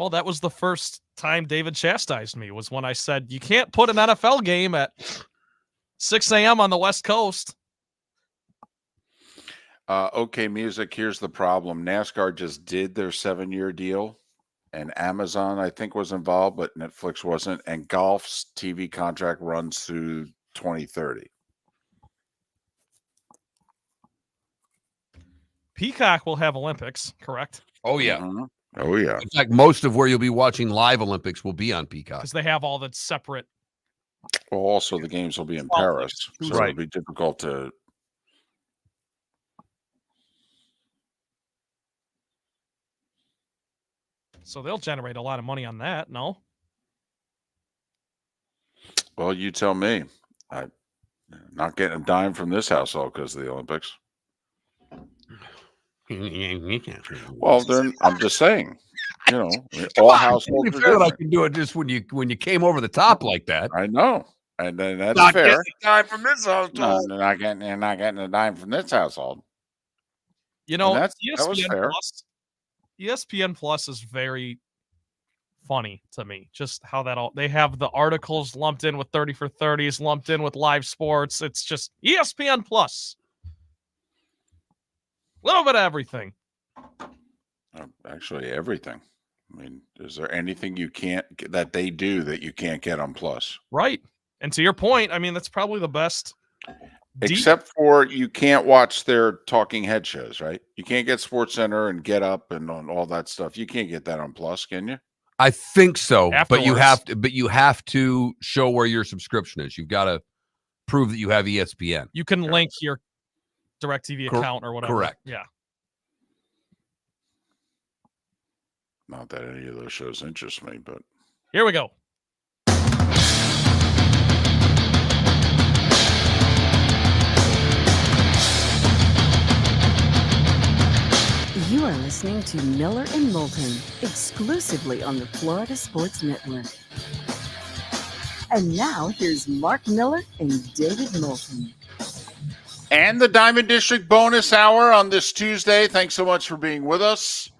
A: well, that was the first time David chastised me, was when I said, you can't put an NFL game at 6 a.m. on the West Coast.
B: Okay, music. Here's the problem. NASCAR just did their 7-year deal, and Amazon, I think, was involved, but Netflix wasn't. And golf's TV contract runs through 2030.
A: Peacock will have Olympics, correct?
C: Oh, yeah.
B: Mm-hmm. Oh, yeah.
C: In fact, most of where you'll be watching live Olympics will be on Peacock.
A: Because they have all the separate.
B: Well, also, the games will be in
A: Well,
B: Paris, so
C: right.
B: it'll be difficult to.
A: So they'll generate a lot of money on that, no?
B: Well, you tell me. I'm not getting a dime from this household because of the Olympics. Well, then I'm just saying, you know, all households are
C: fair that I
B: different.
C: can do it just when you came over the top like that.
B: I know, and then that's
C: Not
B: fair.
C: getting a dime from this household.
B: No, you're not getting a dime from this household.
A: You know,
B: that was fair.
A: ESPN Plus is very funny to me. Just how that all, they have the articles lumped in with 30 for 30s, lumped in with live sports. It's just ESPN Plus. A little bit of everything.
B: Actually, everything. I mean, is there anything that they do that you can't get on Plus?
A: Right. And to your point, I mean, that's probably the best.
B: Except for you can't watch their talking head shows, right? You can't get SportsCenter and Get Up and on all that stuff. You can't get that on Plus, can you?
C: I think so, but you
A: Afterwards.
C: have to show where your subscription is. You've got to prove that you have ESPN.
A: You can link your DirecTV account or whatever.
C: Correct.
A: Yeah.
B: Not that any of those shows interest me, but
A: here we go.
D: You are listening to Miller and Moulton, exclusively on the Florida Sports Network. And now, here's Mark Miller and David Moulton.
B: And the Diamond District bonus hour on this Tuesday. Thanks so much for being with us.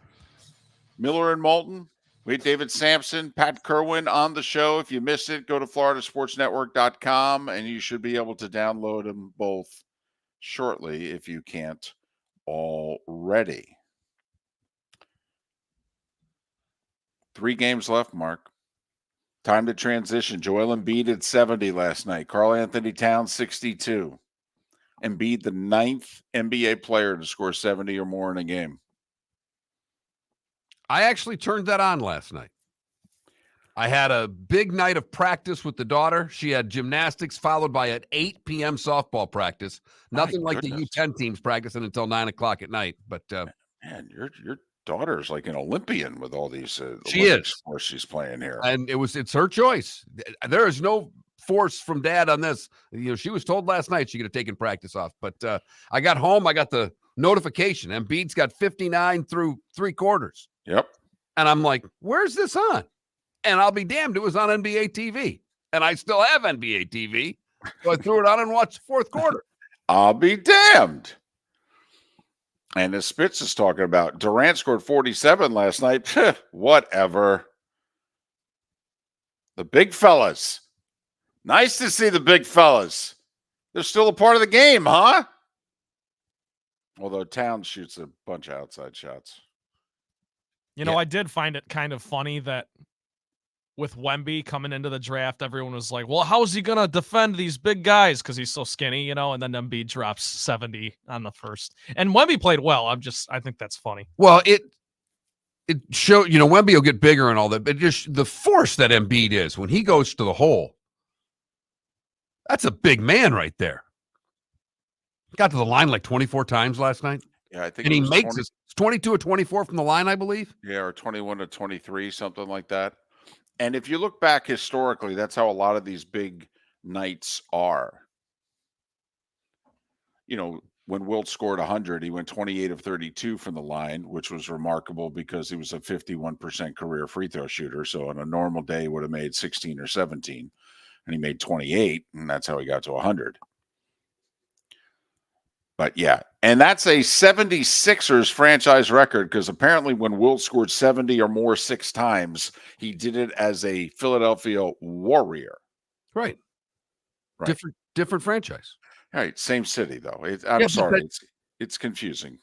B: Miller and Moulton. We had David Samson, Pat Kirwan on the show. If you missed it, go to floridasportsnetwork.com and you should be able to download them both shortly if you can't already. 3 games left, Mark. Time to transition. Joel Embiid at 70 last night. Karl Anthony Towns, 62. Embiid, the 9th NBA player to score 70 or more in a game.
C: I actually turned that on last night. I had a big night of practice with the daughter. She had gymnastics followed by an 8 p.m. softball practice. Nothing like the U10 teams practicing until 9 o'clock at night. But
B: man, your daughter's like an Olympian with all these
C: she is
B: sports she's playing here.
C: And it's her choice. There is no force from dad on this. You know, she was told last night she could have taken practice off. But I got home, I got the notification. Embiid's got 59 through 3 quarters.
B: Yep.
C: And I'm like, where's this on? And I'll be damned, it was on NBA TV. And I still have NBA TV. So I threw it on and watched the 4th quarter.
B: I'll be damned. And as Spitz is talking about, Durant scored 47 last night. Whatever. The big fellas. Nice to see the big fellas. They're still a part of the game, huh? Although Towns shoots a bunch of outside shots.
A: You know, I did find it kind of funny that with Wemby coming into the draft, everyone was like, well, how is he going to defend these big guys? Because he's so skinny, you know, and then Embiid drops 70 on the first. And Wemby played well. I think that's funny.
C: Well, it showed, you know, Wemby will get bigger and all that, but just the force that Embiid is when he goes to the hole, that's a big man right there. Got to the line like 24 times last night.
B: Yeah, I think
C: and he makes it 22 or 24 from the line, I believe.
B: Yeah, or 21 to 23, something like that. And if you look back historically, that's how a lot of these big nights are. You know, when Wilt scored 100, he went 28 of 32 from the line, which was remarkable because he was a 51% career free throw shooter. So on a normal day, he would have made 16 or 17, and he made 28, and that's how he got to 100. But yeah, and that's a 76ers franchise record because apparently when Wilt scored 70 or more 6 times, he did it as a Philadelphia Warrior.
C: Right. Different franchise.
B: All right, same city though. I'm sorry, it's confusing.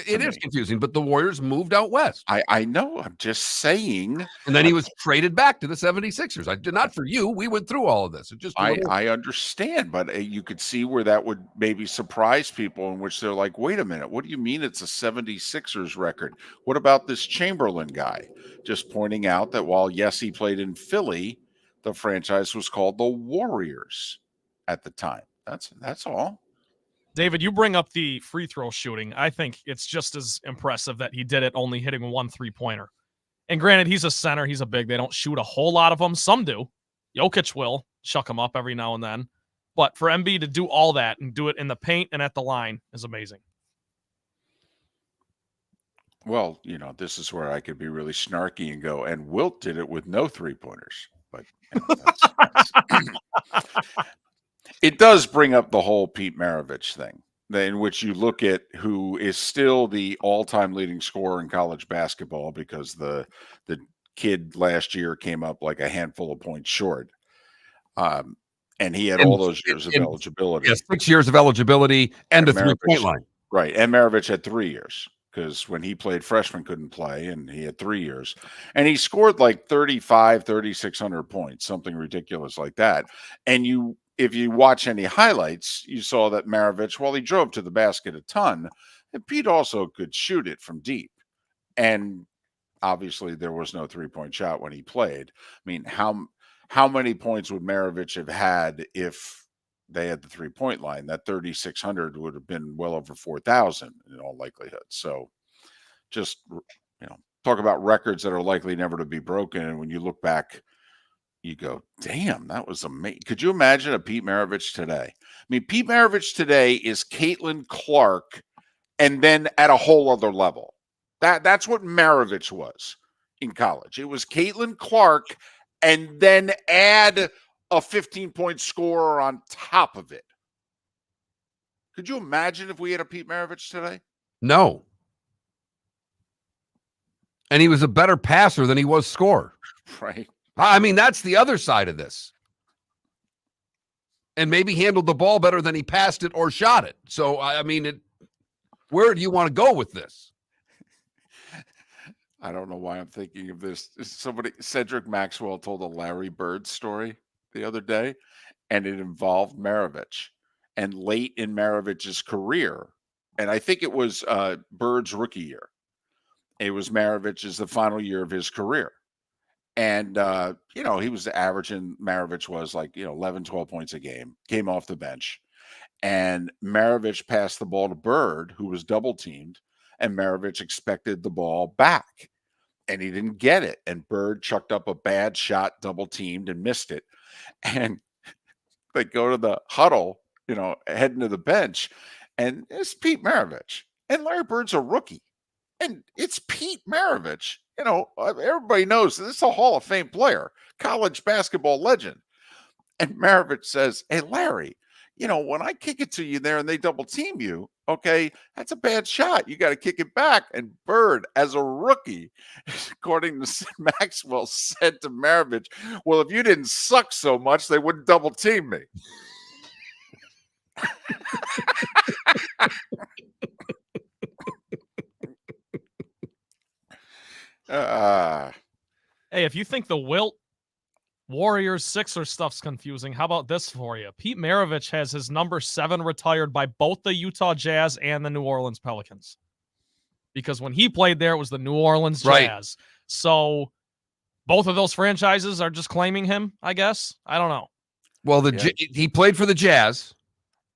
C: It is confusing, but the Warriors moved out west.
B: I know. I'm just saying.
C: And then he was traded back to the 76ers. I did not for you. We went through all of this. It just
B: I understand, but you could see where that would maybe surprise people in which they're like, wait a minute, what do you mean it's a 76ers record? What about this Chamberlain guy? Just pointing out that while, yes, he played in Philly, the franchise was called the Warriors at the time. That's all.
A: David, you bring up the free throw shooting. I think it's just as impressive that he did it only hitting 1 3-pointer. And granted, he's a center. He's a big. They don't shoot a whole lot of them. Some do. Jokic will chuck them up every now and then. But for Embiid to do all that and do it in the paint and at the line is amazing.
B: Well, you know, this is where I could be really snarky and go, and Wilt did it with no 3-pointers. But you know, it does bring up the whole Pete Maravich thing, in which you look at who is still the all-time leading scorer in college basketball because the kid last year came up like a handful of points short. And he had all those years of eligibility.
C: Yes, 6 years of eligibility and a 3-point line.
B: Right. And Maravich had 3 years because when he played, freshmen couldn't play, and he had 3 years. And he scored like 3,600 points, something ridiculous like that. And if you watch any highlights, you saw that Maravich, while he drove to the basket a ton, and Pete also could shoot it from deep. And obviously there was no three-point shot when he played. I mean, how many points would Maravich have had if they had the three-point line? That 3,600 would have been well over 4,000 in all likelihood. So just, talk about records that are likely never to be broken. And when you look back, you go, damn, that was amazing. Could you imagine a Pete Maravich today? I mean, Pete Maravich today is Caitlin Clark and then at a whole other level. That's what Maravich was in college. It was Caitlin Clark and then add a 15-point scorer on top of it. Could you imagine if we had a Pete Maravich today?
C: No. And he was a better passer than he was scorer.
B: Right.
C: I mean, that's the other side of this. And maybe handled the ball better than he passed it or shot it. So, I mean, where do you want to go with this?
B: I don't know why I'm thinking of this. Cedric Maxwell told a Larry Bird story the other day, and it involved Maravich. And late in Maravich's career, and I think it was Bird's rookie year. It was Maravich's the final year of his career. And, he was averaging, Maravich was like, 11, 12 points a game, came off the bench. And Maravich passed the ball to Bird, who was double teamed, and Maravich expected the ball back. And he didn't get it. And Bird chucked up a bad shot, double teamed, and missed it. And they go to the huddle, heading to the bench, and it's Pete Maravich. And Larry Bird's a rookie. And it's Pete Maravich. Everybody knows this is a Hall of Fame player, college basketball legend. And Maravich says, hey, Larry, when I kick it to you there and they double team you, okay, that's a bad shot. You got to kick it back. And Bird, as a rookie, according to Maxwell, said to Maravich, well, if you didn't suck so much, they wouldn't double team me.
A: Hey, if you think the Wilt Warriors Sixers stuff's confusing, how about this for you? Pete Maravich has his number 7 retired by both the Utah Jazz and the New Orleans Pelicans. Because when he played there, it was the New Orleans Jazz. Right. So both of those franchises are just claiming him, I guess. I don't know.
C: Well, he played for the Jazz.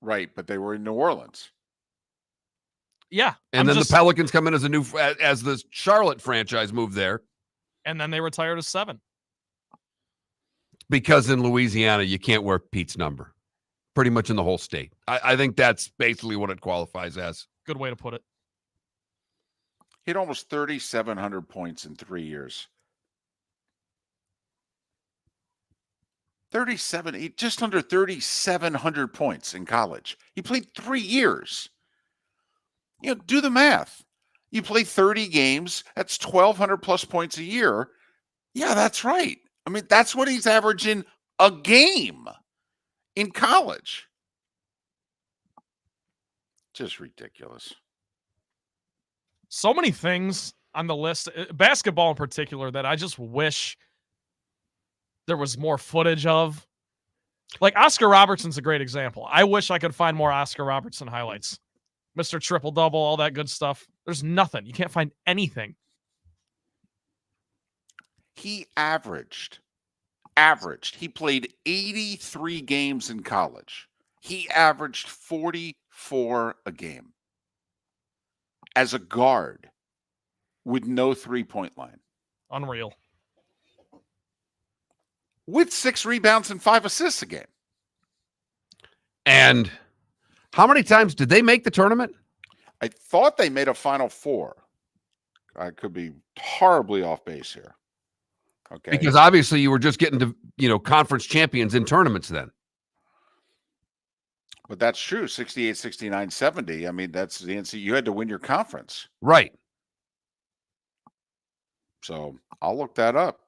B: Right, but they were in New Orleans.
A: Yeah.
C: And then the Pelicans come in as as the Charlotte franchise moved there.
A: And then they retired as 7.
C: Because in Louisiana, you can't wear Pete's number. Pretty much in the whole state. I think that's basically what it qualifies as.
A: Good way to put it.
B: He had almost 3,700 points in 3 years. just under 3,700 points in college. He played 3 years. Do the math. You play 30 games, that's 1,200 plus points a year. Yeah, that's right. I mean, that's what he's averaging a game in college. Just ridiculous.
A: So many things on the list, basketball in particular, that I just wish there was more footage of. Like Oscar Robertson's a great example. I wish I could find more Oscar Robertson highlights. Mr. Triple-Double, all that good stuff. There's nothing. You can't find anything.
B: He averaged. He played 83 games in college. He averaged 44 a game as a guard with no three-point line.
A: Unreal.
B: With 6 rebounds and 5 assists a game.
C: And how many times did they make the tournament?
B: I thought they made a Final Four. I could be horribly off base here. Okay.
C: Because obviously you were just getting to, conference champions in tournaments then.
B: But that's true. 68, 69, 70. I mean, that's the NCAA. You had to win your conference.
C: Right.
B: So I'll look that up.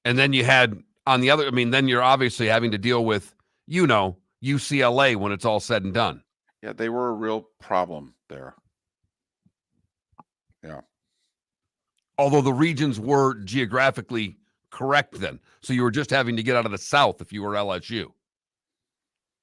C: And then you had on the other, then you're obviously having to deal with, UCLA when it's all said and done.
B: Yeah, they were a real problem there. Yeah.
C: Although the regions were geographically correct then. So you were just having to get out of the South if you were LSU.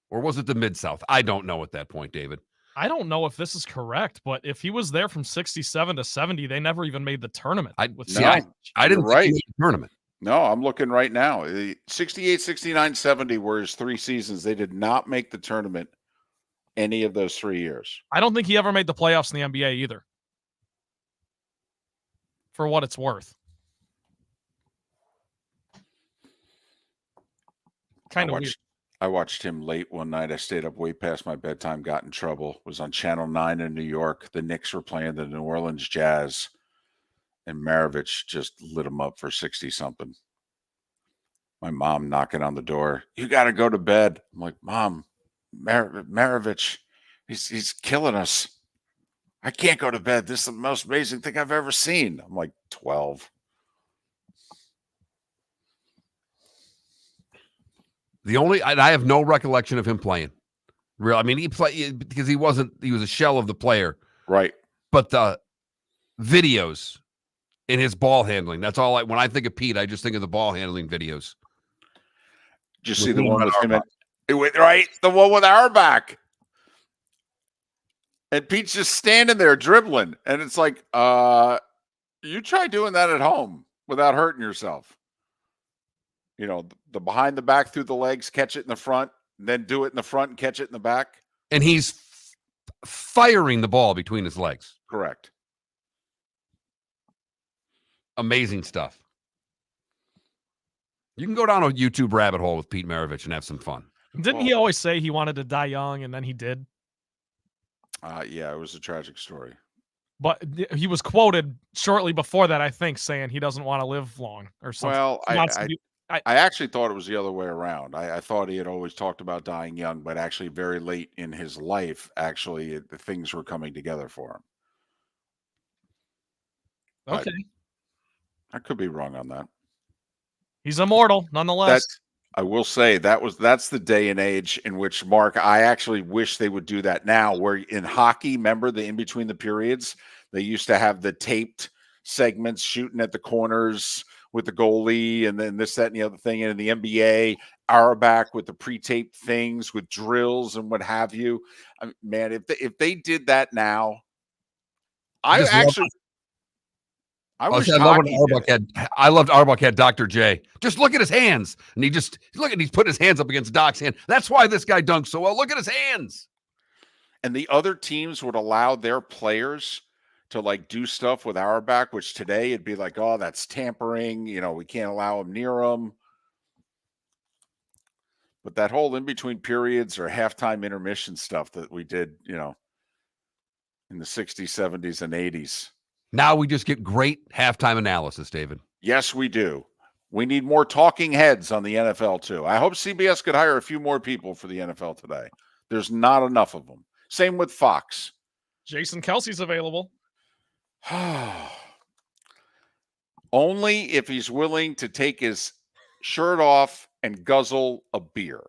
C: Or was it the Mid-South? I don't know at that point, David.
A: I don't know if this is correct, but if he was there from 67 to 70, they never even made the tournament.
C: I
A: with
C: didn't think he made the tournament.
B: No, I'm looking right now. 68, 69, 70 were his 3 seasons. They did not make the tournament any of those 3 years.
A: I don't think he ever made the playoffs in the NBA either. For what it's worth. Kind of weird.
B: I watched him late one night. I stayed up way past my bedtime, got in trouble. Was on Channel 9 in New York. The Knicks were playing the New Orleans Jazz, and Maravich just lit him up for 60-something. My mom knocking on the door. You got to go to bed. I'm like, Mom, Maravich, he's killing us. I can't go to bed. This is the most amazing thing I've ever seen. I'm like 12.
C: I have no recollection of him playing. Real, I mean, he played because he was a shell of the player.
B: Right.
C: But the videos in his ball handling, that's all when I think of Pete, I just think of the ball handling videos.
B: Did you see the one with him? Right. The one with Auerbach. And Pete's just standing there dribbling. And it's like, you try doing that at home without hurting yourself. You know, the behind the back through the legs, catch it in the front, then do it in the front and catch it in the back.
C: And he's firing the ball between his legs.
B: Correct.
C: Amazing stuff. You can go down a YouTube rabbit hole with Pete Maravich and have some fun.
A: Didn't he always say he wanted to die young, and then he did?
B: Yeah, it was a tragic story.
A: But he was quoted shortly before that, I think, saying he doesn't want to live long or something.
B: Well, I actually thought it was the other way around. I thought he had always talked about dying young, but actually very late in his life, the things were coming together for him.
A: Okay.
B: I could be wrong on that.
A: He's immortal, nonetheless.
B: I will say that's the day and age in which, Mark, I actually wish they would do that now, where in hockey, remember the in between the periods, they used to have the taped segments shooting at the corners with the goalie and then this, that, and the other thing. And in the NBA, Auerbach with the pre-taped things with drills and what have you. I mean, man, if they did that now, I
C: loved Auerbach had Dr. J. Just look at his hands. And he's putting his hands up against Doc's hand. That's why this guy dunks so well. Look at his hands.
B: And the other teams would allow their players to do stuff with Auerbach, which today it'd be like, oh, that's tampering. You know, we can't allow him near him. But that whole in between periods or halftime intermission stuff that we did, in the 60s, 70s, and 80s.
C: Now we just get great halftime analysis, David.
B: Yes, we do. We need more talking heads on the NFL, too. I hope CBS could hire a few more people for the NFL today. There's not enough of them. Same with Fox.
A: Jason Kelsey's available.
B: Only if he's willing to take his shirt off and guzzle a beer.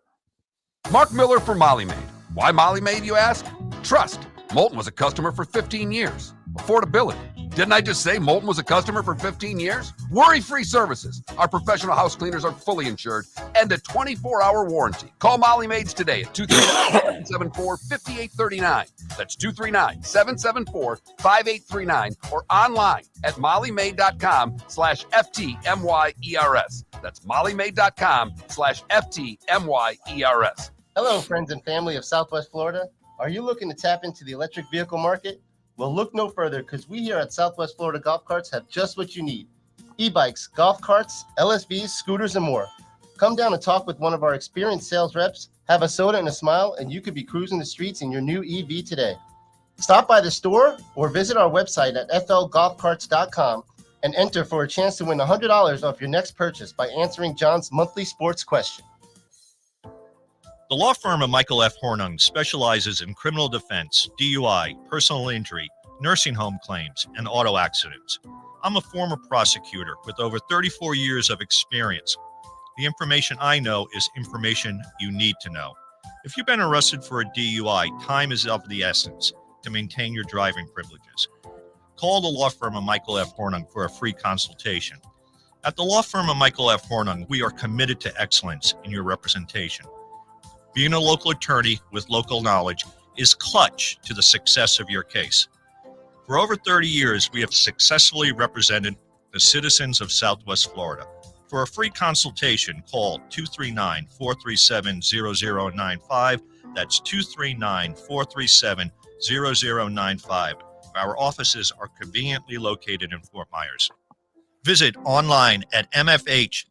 C: Mark Miller for Molly Maid. Why Molly Maid, you ask? Trust. Moulton was a customer for 15 years. Affordability. Didn't I just say Moulton was a customer for 15 years? Worry-free services. Our professional house cleaners are fully insured and a 24-hour warranty. Call Molly Maids today at 239-774-5839. That's 239-774-5839 or online at mollymaid.com/FTMYERS. That's mollymaid.com/FTMYERS.
O: Hello, friends and family of Southwest Florida. Are you looking to tap into the electric vehicle market? Well, look no further, because we here at Southwest Florida Golf Carts have just what you need. E-bikes, golf carts, LSVs, scooters, and more. Come down and talk with one of our experienced sales reps, have a soda and a smile, and you could be cruising the streets in your new EV today. Stop by the store or visit our website at flgolfcarts.com and enter for a chance to win $100 off your next purchase by answering John's monthly sports question.
F: The law firm of Michael F. Hornung specializes in criminal defense, DUI, personal injury, nursing home claims, and auto accidents. I'm a former prosecutor with over 34 years of experience. The information I know is information you need to know. If you've been arrested for a DUI, time is of the essence to maintain your driving privileges. Call the law firm of Michael F. Hornung for a free consultation. At the law firm of Michael F. Hornung, we are committed to excellence in your representation. Being a local attorney with local knowledge is clutch to the success of your case. For over 30 years, we have successfully represented the citizens of Southwest Florida. For a free consultation, call 239-437-0095. That's 239-437-0095. Our offices are conveniently located in Fort Myers. Visit online at mfh-law.com.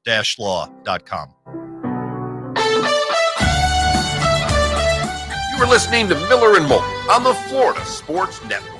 C: You were listening to Miller and Moulton on the Florida Sports Network.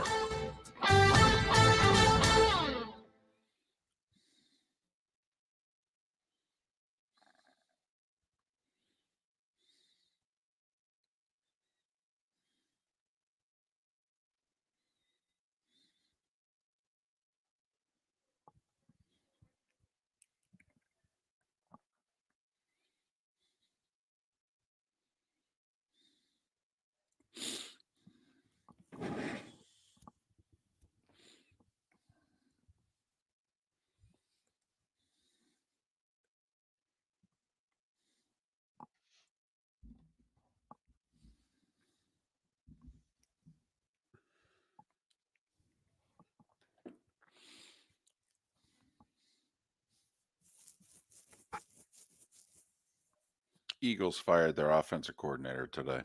B: Eagles fired their offensive coordinator today.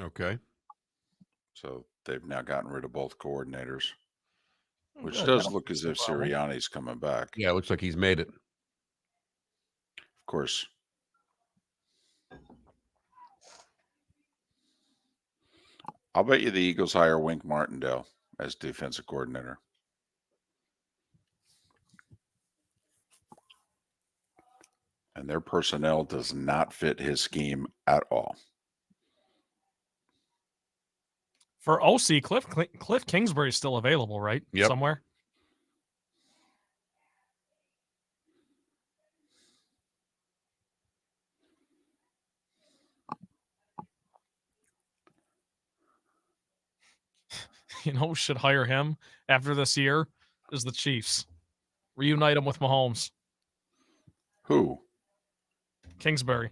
C: Okay.
B: So they've now gotten rid of both coordinators, which
A: Good,
B: does
A: that'll
B: look
A: fix
B: as
A: the
B: if
A: problem.
B: Sirianni's coming back.
C: Yeah, it looks like he's made it.
B: Of course. I'll bet you the Eagles hire Wink Martindale as defensive coordinator. And their personnel does not fit his scheme at all.
A: For OC, Cliff Kingsbury's still available, right?
C: Yep.
A: Somewhere. You know who should hire him after this year is the Chiefs. Reunite him with Mahomes.
B: Who?
A: Kingsbury.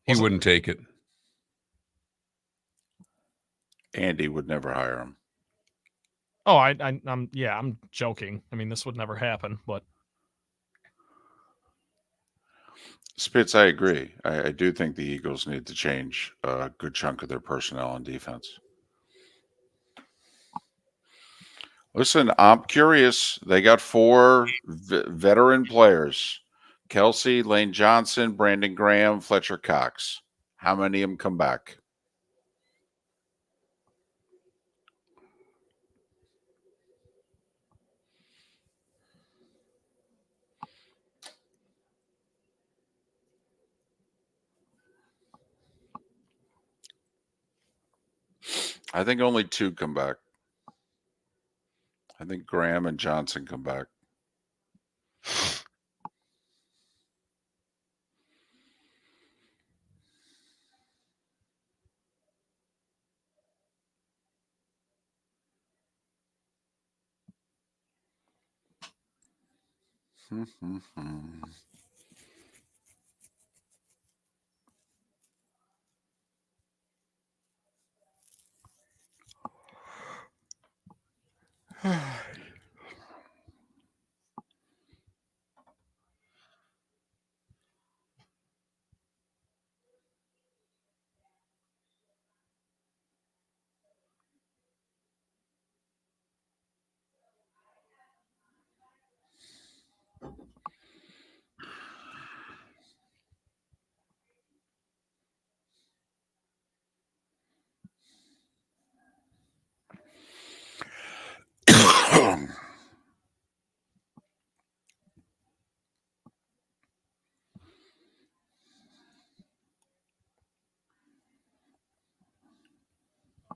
C: He wouldn't take it.
B: Andy would never hire him.
A: Oh, I'm joking. I mean, this would never happen, but
B: Spitz, I agree. I do think the Eagles need to change a good chunk of their personnel on defense. Listen, I'm curious. They got 4 veteran players: Kelsey, Lane Johnson, Brandon Graham, Fletcher Cox. How many of them come back? I think only 2 come back. I think Graham and Johnson come back.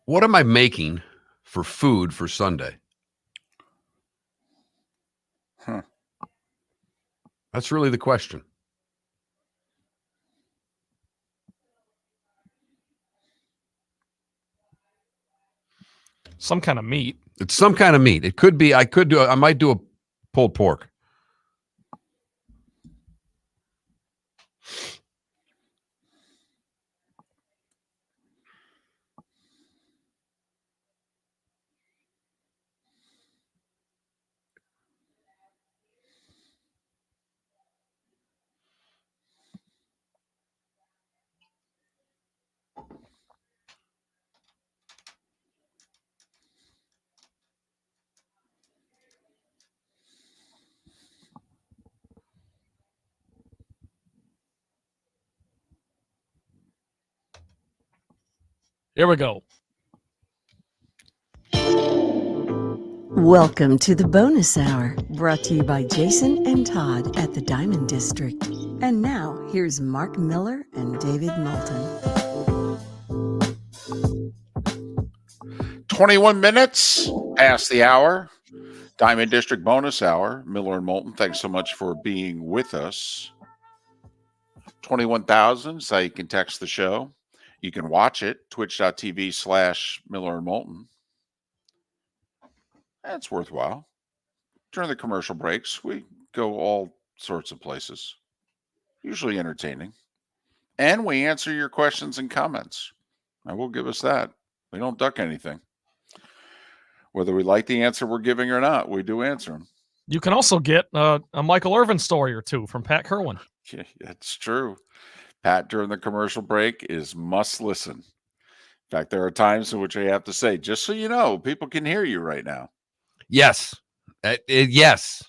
C: What am I making for food for Sunday?
B: Huh.
C: That's really the question.
A: Some kind of meat.
C: It's some kind of meat. It could be. I might do a pulled pork.
A: Here we go.
D: Welcome to the bonus hour, brought to you by Jason and Todd at the Diamond District. And now, here's Mark Miller and David Moulton.
B: 21 minutes past the hour. Diamond District bonus hour. Miller and Moulton, thanks so much for being with us. 21,000 is how you can text the show. You can watch it, twitch.tv/Miller and Moulton. That's worthwhile. During the commercial breaks, we go all sorts of places, usually entertaining. And we answer your questions and comments. I will give us that. We don't duck anything. Whether we like the answer we're giving or not, we do answer them.
A: You can also get a Michael Irvin story or two from Pat Kirwan.
B: Yeah, that's true. Pat, during the commercial break, is must listen. In fact, there are times in which I have to say, just so you know, people can hear you right now.
C: Yes. Yes.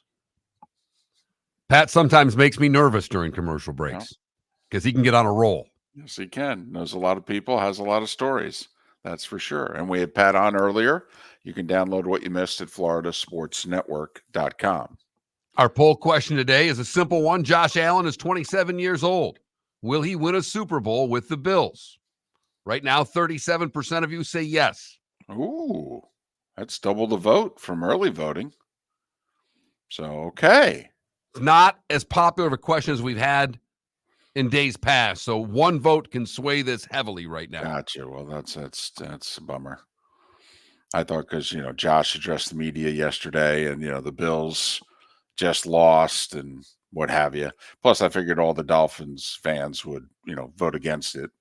C: Pat sometimes makes me nervous during commercial breaks because he can get on a roll.
B: Yes, he can. Knows a lot of people, has a lot of stories. That's for sure. And we had Pat on earlier. You can download what you missed at floridasportsnetwork.com.
C: Our poll question today is a simple one. Josh Allen is 27 years old. Will he win a Super Bowl with the Bills? Right now, 37% of you say yes.
B: Ooh, that's double the vote from early voting. So, okay.
C: It's not as popular of a question as we've had in days past. So one vote can sway this heavily right now.
B: Gotcha. Well, that's a bummer. I thought because, Josh addressed the media yesterday and, the Bills just lost and what have you. Plus, I figured all the Dolphins fans would, vote against it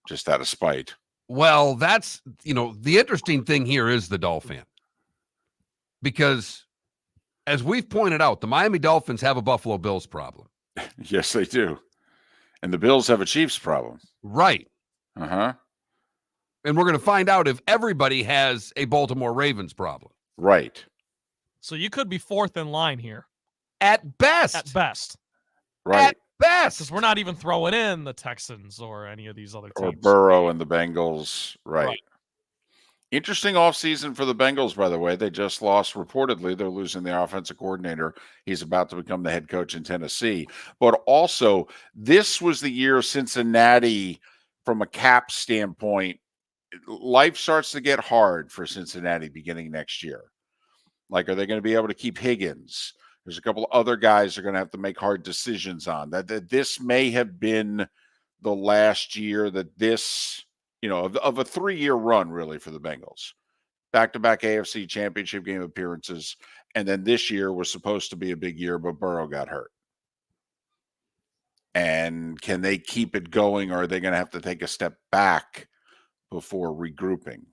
B: just out of spite.
C: Well, that's, the interesting thing here is the Dolphin. Because as we've pointed out, the Miami Dolphins have a Buffalo Bills problem.
B: Yes, they do. And the Bills have a Chiefs problem.
C: Right.
B: Uh-huh.
C: And we're going to find out if everybody has a Baltimore Ravens problem.
B: Right.
A: So you could be fourth in line here.
C: At best.
A: At best.
B: Right.
C: At best.
A: Because we're not even throwing in the Texans or any of these other teams.
B: Or Burrow and the Bengals. Right. Interesting offseason for the Bengals, by the way. They just lost, reportedly, they're losing their offensive coordinator. He's about to become the head coach in Tennessee. But also, this was the year Cincinnati, from a cap standpoint, life starts to get hard for Cincinnati beginning next year. Like, are they going to be able to keep Higgins? There's a couple of other guys they're going to have to make hard decisions on. That this may have been the last year that this, of a 3-year run, really, for the Bengals. Back-to-back AFC Championship game appearances. And then this year was supposed to be a big year, but Burrow got hurt. And can they keep it going, or are they going to have to take a step back before regrouping?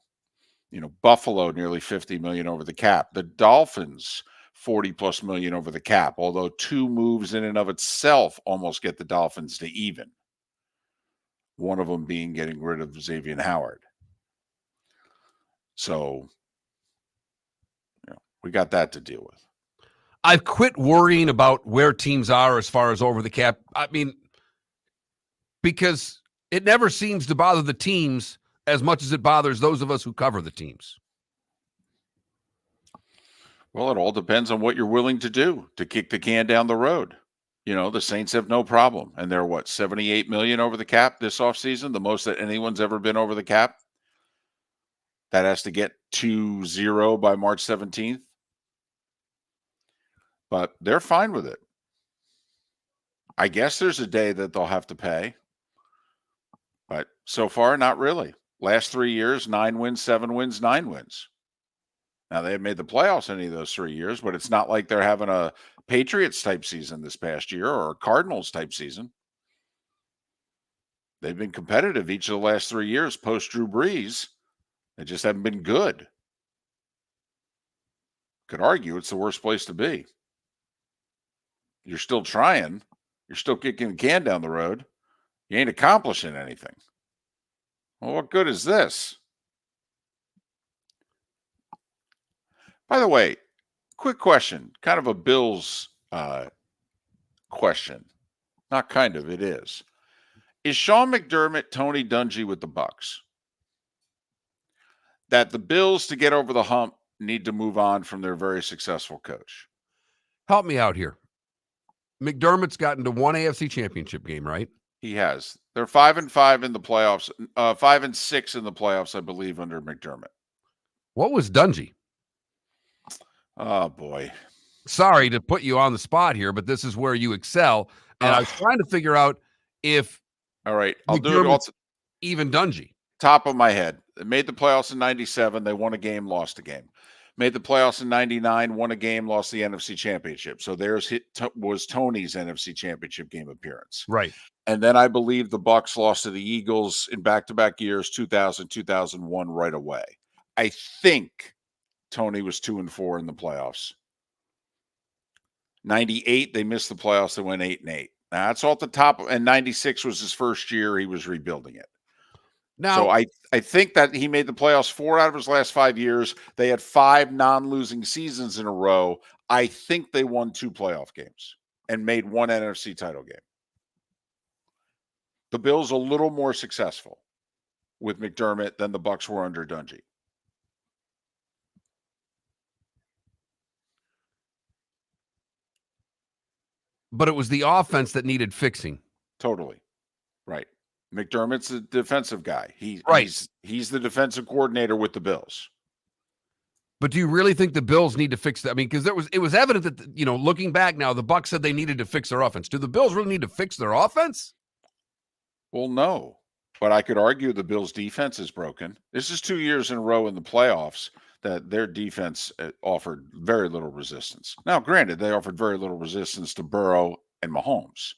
B: Buffalo nearly $50 million over the cap. The Dolphins $40+ million over the cap, although 2 moves in and of itself almost get the Dolphins to even. One of them being getting rid of Xavier Howard. So, we got that to deal with.
C: I've quit worrying about where teams are as far as over the cap. I mean, because it never seems to bother the teams as much as it bothers those of us who cover the teams.
B: Well, it all depends on what you're willing to do to kick the can down the road. The Saints have no problem. And they're, $78 million over the cap this offseason, the most that anyone's ever been over the cap. That has to get to 0 by March 17th. But they're fine with it. I guess there's a day that they'll have to pay. But so far, not really. Last 3 years, 9 wins, 7 wins, 9 wins. Now, they haven't made the playoffs any of those 3 years, but it's not like they're having a Patriots-type season this past year or a Cardinals-type season. They've been competitive each of the last 3 years post-Drew Brees. They just haven't been good. Could argue it's the worst place to be. You're still trying. You're still kicking the can down the road. You ain't accomplishing anything. Well, what good is this? By the way, quick question, kind of a Bills question. Not kind of, it is. Is Sean McDermott Tony Dungy with the Bucks? That the Bills, to get over the hump, need to move on from their very successful coach?
C: Help me out here. McDermott's gotten to one AFC championship game, right?
B: He has. They're 5-5 in the playoffs, 5-6 in the playoffs, I believe, under McDermott.
C: What was Dungy?
B: Oh, boy.
C: Sorry to put you on the spot here, but this is where you excel. And I was trying to figure out if
B: all right, I'll do it all.
C: Even Dungy.
B: Top of my head. They made the playoffs in 97. They won a game, lost a game. Made the playoffs in 99, won a game, lost the NFC Championship. So was Tony's NFC Championship game appearance.
C: Right.
B: And then I believe the Bucs lost to the Eagles in back-to-back years, 2000, 2001, right away. I think Tony was 2-4 in the playoffs. 98, they missed the playoffs. They went 8-8. Now, that's all at the top. And 96 was his first year. He was rebuilding it.
C: Now,
B: so I think that he made the playoffs 4 out of his last 5 years. They had 5 non-losing seasons in a row. I think they won 2 playoff games and made 1 NFC title game. The Bills a little more successful with McDermott than the Bucs were under Dungy.
C: But it was the offense that needed fixing.
B: Totally. Right. McDermott's a defensive guy. He's the defensive coordinator with the Bills.
C: But do you really think the Bills need to fix that? I mean, because it was evident that, looking back now, the Bucs said they needed to fix their offense. Do the Bills really need to fix their offense?
B: Well, no. But I could argue the Bills' defense is broken. This is 2 years in a row in the playoffs that their defense offered very little resistance. Now, granted, they offered very little resistance to Burrow and Mahomes.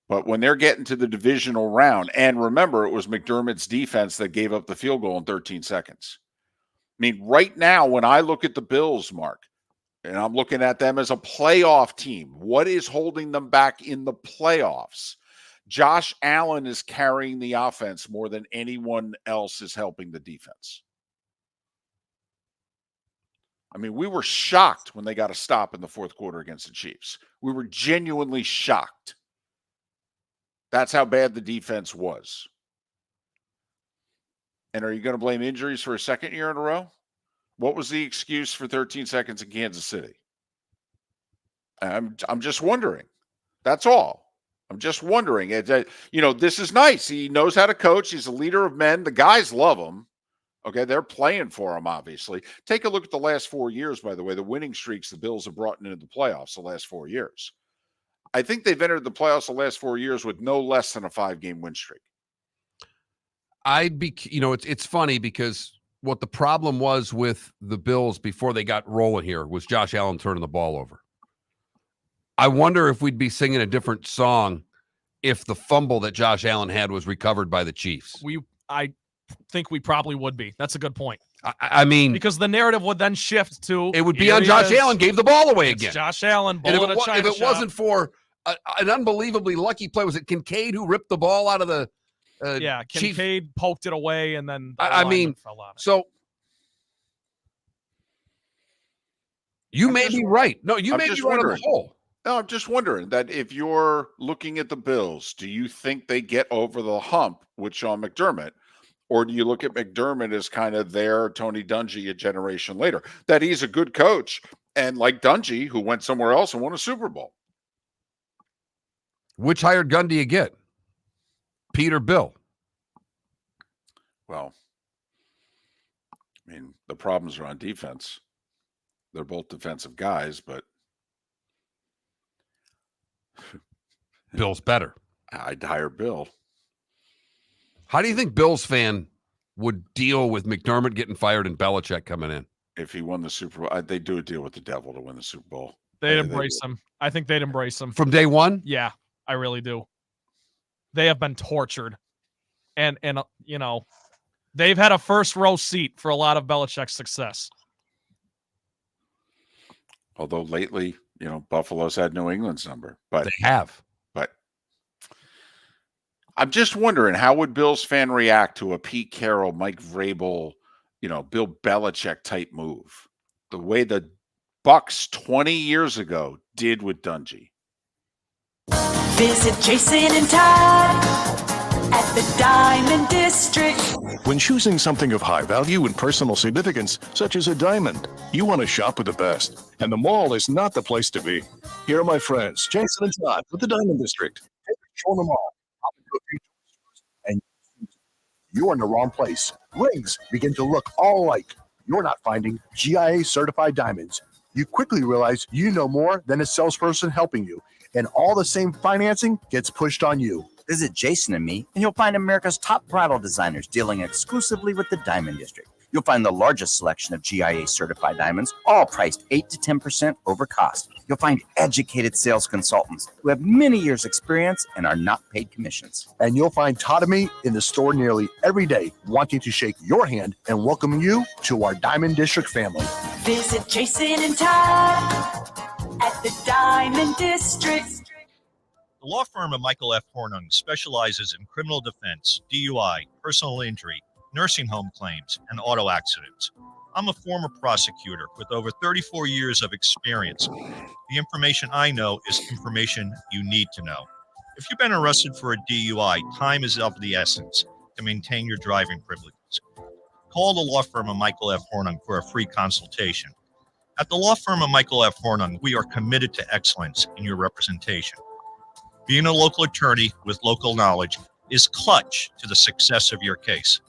B: But when they're getting to the divisional round, and remember, it was McDermott's defense that gave up the field goal in 13 seconds. I mean, right now, when I look at the Bills, Mark, and I'm looking at them as a playoff team, what is holding them back in the playoffs? Josh Allen is carrying the offense more than anyone else is helping the defense. I mean, we were shocked when they got a stop in the fourth quarter against the Chiefs. We were genuinely shocked. That's how bad the defense was. And are you going to blame injuries for a second year in a row? What was the excuse for 13 seconds in Kansas City? I'm just wondering. That's all. I'm just wondering. This is nice. He knows how to coach. He's a leader of men. The guys love him. Okay, they're playing for him, obviously. Take a look at the last 4 years, by the way, the winning streaks the Bills have brought into the playoffs the last 4 years. I think they've entered the playoffs the last 4 years with no less than a 5-game win streak.
C: It's funny because what the problem was with the Bills before they got rolling here was Josh Allen turning the ball over. I wonder if we'd be singing a different song if the fumble that Josh Allen had was recovered by the Chiefs.
A: I think we probably would be. That's a good point.
C: I mean,
A: because the narrative would then shift to
C: it would be on Josh Allen gave the ball away again.
A: Josh Allen,
C: and if it wasn't for an unbelievably lucky play, was it Kincaid who ripped the ball out of the?
A: Kincaid poked it away, and then
C: fell on it. So you may be right. No, you may be right on the whole.
B: No, I'm just wondering that if you're looking at the Bills, do you think they get over the hump with Sean McDermott? Or do you look at McDermott as kind of their Tony Dungy a generation later? That he's a good coach, and like Dungy, who went somewhere else and won a Super Bowl.
C: Which hired gun do you get? Pete or Bill?
B: Well, I mean, the problems are on defense. They're both defensive guys, but
C: Bill's better.
B: I'd hire Bill.
C: How do you think Bills fan would deal with McDermott getting fired and Belichick coming in?
B: If he won the Super Bowl, they do a deal with the devil to win the Super Bowl.
A: They'd embrace him. I think they'd embrace him.
C: From day one?
A: Yeah, I really do. They have been tortured. And you know, they've had a first row seat for a lot of Belichick's success.
B: Although lately, you know, Buffalo's had New England's number. But
C: they have.
B: But I'm just wondering, how would Bills fan react to a Pete Carroll, Mike Vrabel, you know, Bill Belichick type move? The way the Bucks 20 years ago did with Dungy.
G: Visit Jason and Todd at the Diamond District.
H: When choosing something of high value and personal significance, such as a diamond, you want to shop with the best. And the mall is not the place to be. Here are my friends, Jason and Todd with the Diamond District. Take control of the mall. And you're in the wrong place. Rings begin to look all alike. You're not finding GIA certified diamonds. You quickly realize you know more than a salesperson helping you, and all the same financing gets pushed on you.
I: Visit Jason and me, and you'll find America's top bridal designers dealing exclusively with the Diamond District. You'll find the largest selection of GIA certified diamonds, all priced 8 to 10% over cost. You'll find educated sales consultants who have many years' experience and are not paid commissions.
H: And you'll find Todd and me in the store nearly every day, wanting to shake your hand and welcome you to our Diamond District family.
G: Visit Jason and Todd at the Diamond District.
F: The law firm of Michael F. Hornung specializes in criminal defense, DUI, personal injury, nursing home claims, and auto accidents. I'm a former prosecutor with over 34 years of experience. The information I know is information you need to know. If you've been arrested for a DUI, time is of the essence to maintain your driving privileges. Call the law firm of Michael F. Hornung for a free consultation. At the law firm of Michael F. Hornung, we are committed to excellence in your representation. Being a local attorney with local knowledge is clutch to the success of your case.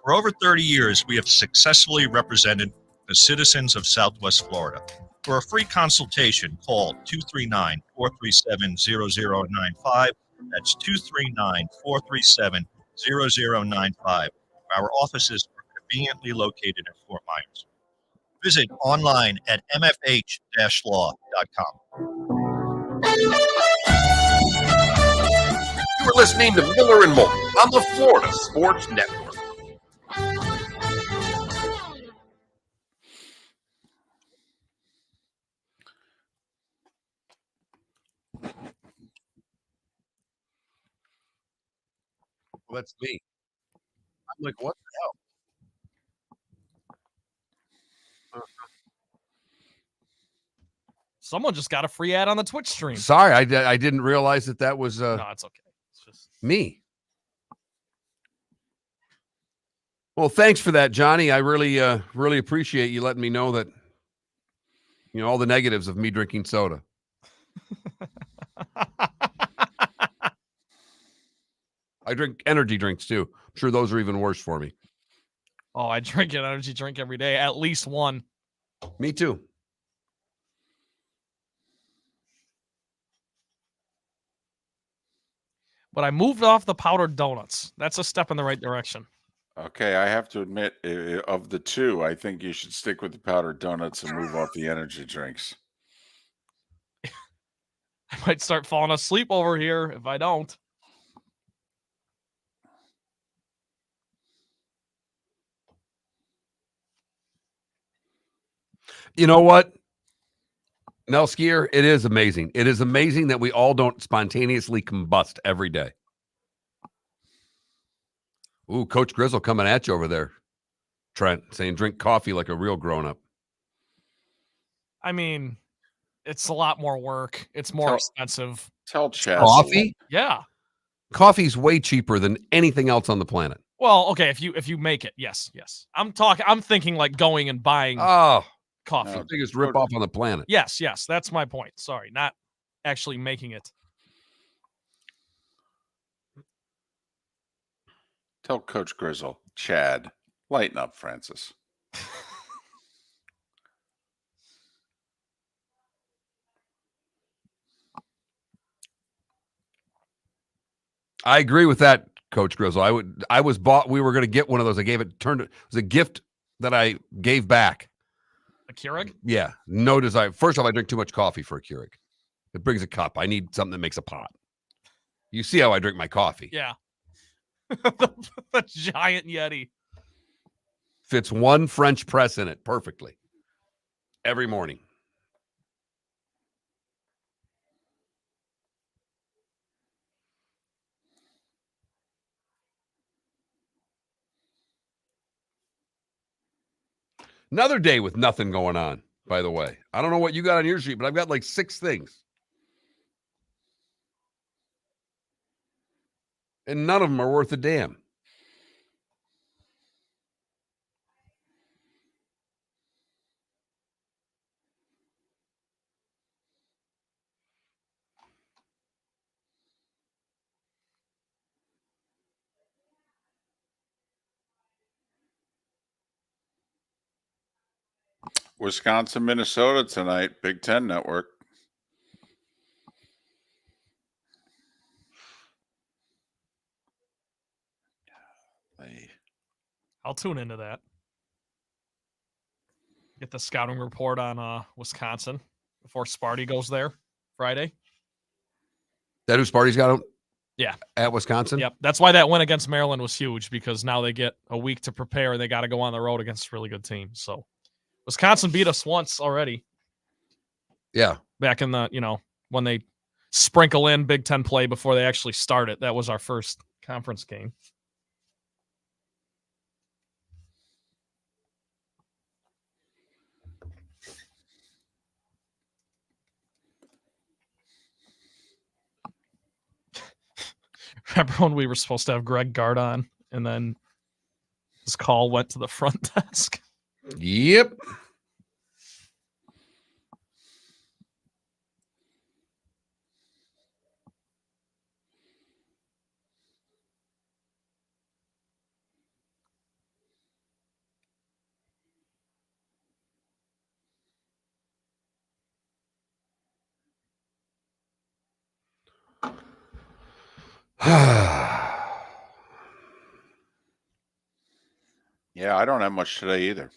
F: For over 30 years, we have successfully represented the citizens of Southwest Florida. For a free consultation, call 239-437-0095. That's 239-437-0095. Our offices are conveniently located in Fort Myers. Visit online at mfh-law.com.
C: You are listening to Miller and Moulton on the Florida Sports Network. Well, that's me. I'm like, what the hell?
A: Someone just got a free ad on the Twitch stream.
C: Sorry, I didn't realize that was
A: No, it's okay. It's just
C: me. Well, thanks for that, Johnny. I really appreciate you letting me know that, you know, all the negatives of me drinking soda. I drink energy drinks too. I'm sure those are even worse for me.
A: Oh, I drink an energy drink every day, at least one.
C: Me too.
A: But I moved off the powdered donuts. That's a step in the right direction.
B: Okay, I have to admit, of the two, I think you should stick with the powdered donuts and move off the energy drinks.
A: I might start falling asleep over here if I don't.
C: You know what, Nell Skier? It is amazing. It is amazing that we all don't spontaneously combust every day. Ooh, Coach Grizzle coming at you over there, Trent, saying drink coffee like a real grown-up.
A: I mean, it's a lot more work. It's more expensive.
B: Tell Chaz.
C: Coffee?
A: Yeah.
C: Coffee's way cheaper than anything else on the planet.
A: Well, okay, if you make it, yes. I'm thinking like going and buying coffee.
C: The biggest ripoff on the planet.
A: Yes, that's my point. Sorry, not actually making it.
B: Tell Coach Grizzle, Chad, lighten up, Francis.
C: I agree with that, Coach Grizzle. I was bought. We were going to get one of those. I gave it. It was a gift that I gave back.
A: A Keurig?
C: Yeah. No desire. First off, I drink too much coffee for a Keurig. It brings a cup. I need something that makes a pot. You see how I drink my coffee.
A: Yeah. The giant Yeti.
C: Fits one French press in it perfectly. Every morning. Another day with nothing going on, by the way. I don't know what you got on your sheet, but I've got like 6 things. And none of them are worth a damn.
B: Wisconsin, Minnesota tonight, Big Ten Network.
A: I'll tune into that. Get the scouting report on Wisconsin before Sparty goes there Friday.
C: That who Sparty's got
A: Yeah.
C: At Wisconsin?
A: Yep. That's why that win against Maryland was huge, because now they get a week to prepare. They got to go on the road against a really good team. So Wisconsin beat us once already.
C: Yeah.
A: Back in the, when they sprinkle in Big Ten play before they actually start it. That was our first conference game. Remember when we were supposed to have Greg Gard on, and then his call went to the front desk?
C: Yep.
B: Yeah, I don't have much today either.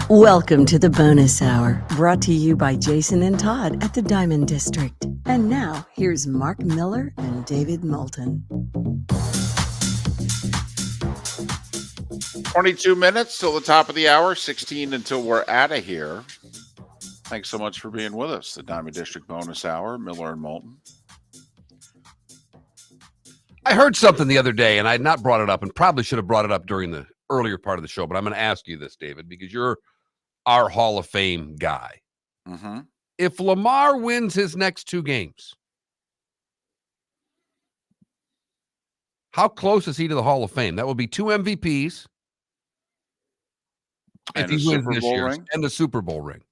D: Welcome to the bonus hour, brought to you by Jason and Todd at the Diamond District. And now, here's Mark Miller and David Moulton.
B: 22 minutes till the top of the hour, 16 until we're out of here. Thanks so much for being with us. The Diamond District bonus hour, Miller and Moulton.
C: I heard something the other day, and I had not brought it up, and probably should have brought it up during the earlier part of the show, but I'm going to ask you this, David, because you're our Hall of Fame guy.
B: Mm-hmm.
C: If Lamar wins his next 2 games, how close is he to the Hall of Fame? That will be 2 MVPs.
B: And
C: if he wins this year,
B: ring.
C: and the Super Bowl ring.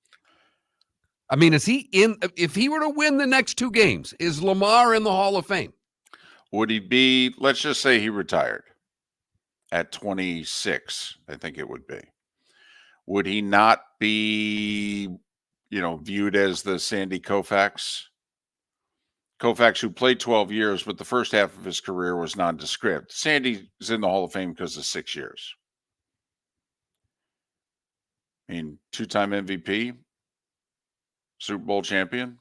C: I mean, is he in? If he were to win the next 2 games, is Lamar in the Hall of Fame?
B: Would he be, let's just say he retired at 26, I think it would be. Would he not be, viewed as the Sandy Koufax? Koufax, who played 12 years, but the first half of his career was nondescript. Sandy is in the Hall of Fame because of 6 years. I mean, 2-time MVP, Super Bowl champion,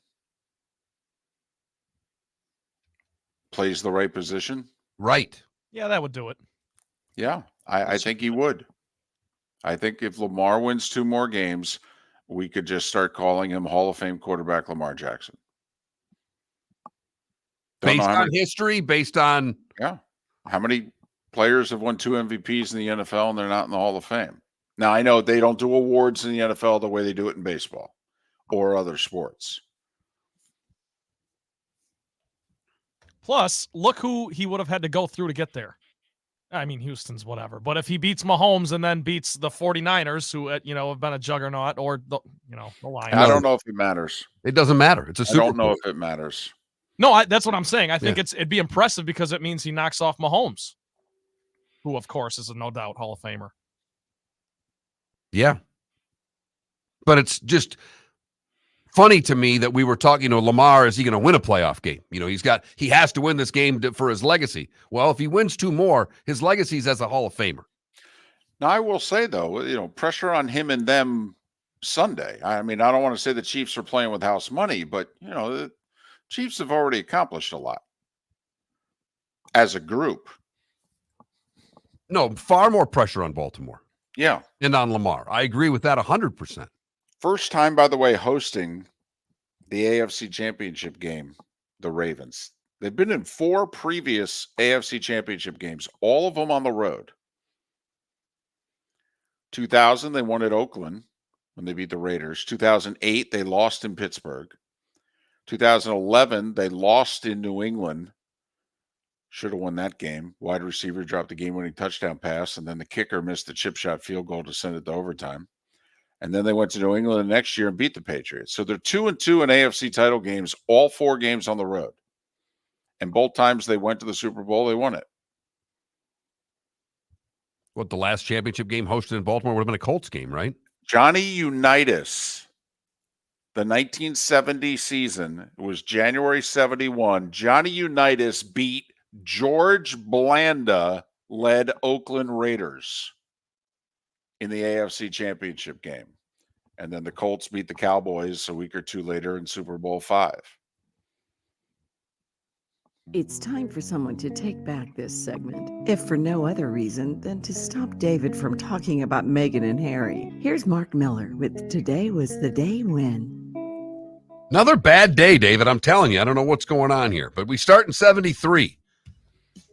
B: plays the right position.
C: Right.
A: Yeah, that would do it.
B: Yeah, I think he would. I think if Lamar wins 2 more games, we could just start calling him Hall of Fame quarterback Lamar Jackson.
C: Based on history, based on...
B: Yeah. How many players have won 2 MVPs in the NFL and they're not in the Hall of Fame? Now, I know they don't do awards in the NFL the way they do it in baseball or other sports.
A: Plus, look who he would have had to go through to get there. I mean, Houston's whatever. But if he beats Mahomes and then beats the 49ers, who, have been a juggernaut, or, the Lions.
B: I don't know if it matters.
C: It doesn't matter. It's a
B: I
C: Super
B: don't know
C: Bowl.
B: if it matters.
A: No, that's what I'm saying. I think
C: Yeah.
A: it'd be impressive because it means he knocks off Mahomes, who, of course, is a no doubt Hall of Famer.
C: Yeah. But it's just funny to me that we were talking, Lamar, is he going to win a playoff game? He has to win this game for his legacy. Well, if he wins 2 more, his legacy's as a Hall of Famer.
B: Now, I will say, though, pressure on him and them Sunday. I mean, I don't want to say the Chiefs are playing with house money, but, the Chiefs have already accomplished a lot as a group.
C: No, far more pressure on Baltimore.
B: Yeah.
C: And on Lamar. I agree with that 100%.
B: First time, by the way, hosting the AFC Championship game, the Ravens. They've been in 4 previous AFC Championship games, all of them on the road. 2000, they won at Oakland when they beat the Raiders. 2008, they lost in Pittsburgh. 2011, they lost in New England. Should have won that game. Wide receiver dropped the game-winning touchdown pass, and then the kicker missed the chip shot field goal to send it to overtime. And then they went to New England the next year and beat the Patriots. So they're 2-2 in AFC title games, all 4 games on the road. And both times they went to the Super Bowl, they won it.
C: What, the last championship game hosted in Baltimore would have been a Colts game, right?
B: Johnny Unitas, the 1970 season, it was January 71. Johnny Unitas beat George Blanda-led Oakland Raiders in the AFC Championship game. And then the Colts beat the Cowboys a week or 2 later in Super Bowl 5.
D: It's time for someone to take back this segment, if for no other reason than to stop David from talking about Meghan and Harry. Here's Mark Miller with Today Was the Day When.
C: Another bad day, David. I'm telling you, I don't know what's going on here. But we start in 73.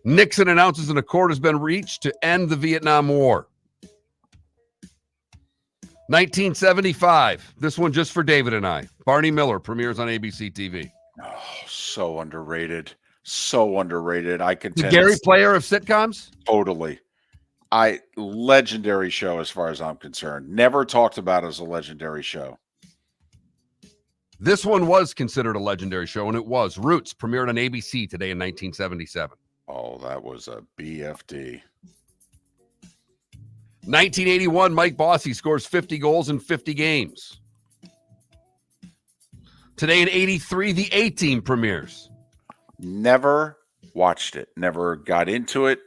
C: Nixon announces an accord has been reached to end the Vietnam War. 1975. This one just for David and I. Barney Miller premieres on ABC TV.
B: Oh, so underrated. So underrated. I could
C: The
B: tell.
C: Gary Player of sitcoms?
B: Totally. Legendary show as far as I'm concerned. Never talked about as a legendary show.
C: This one was considered a legendary show, and it was. Roots premiered on ABC today in 1977.
B: Oh, that was a BFD.
C: 1981, Mike Bossy scores 50 goals in 50 games. Today in 83, the A-Team premieres.
B: Never watched it. Never got into it.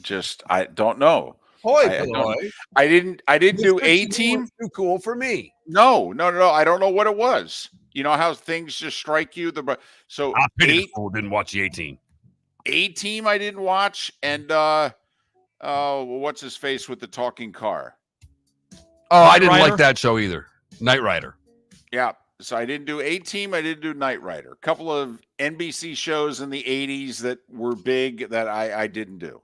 B: Just, I don't know. I didn't do A-Team.
C: Too cool for me.
B: No. I don't know what it was. You know how things just strike you. So
C: I pity the fool didn't watch the A-Team.
B: A-Team I didn't watch, and what's his face with the talking car?
C: Oh, I didn't like that show either. Knight Rider.
B: Yeah. So I didn't do A-Team. I didn't do Knight Rider. A couple of NBC shows in the 80s that were big that I didn't do.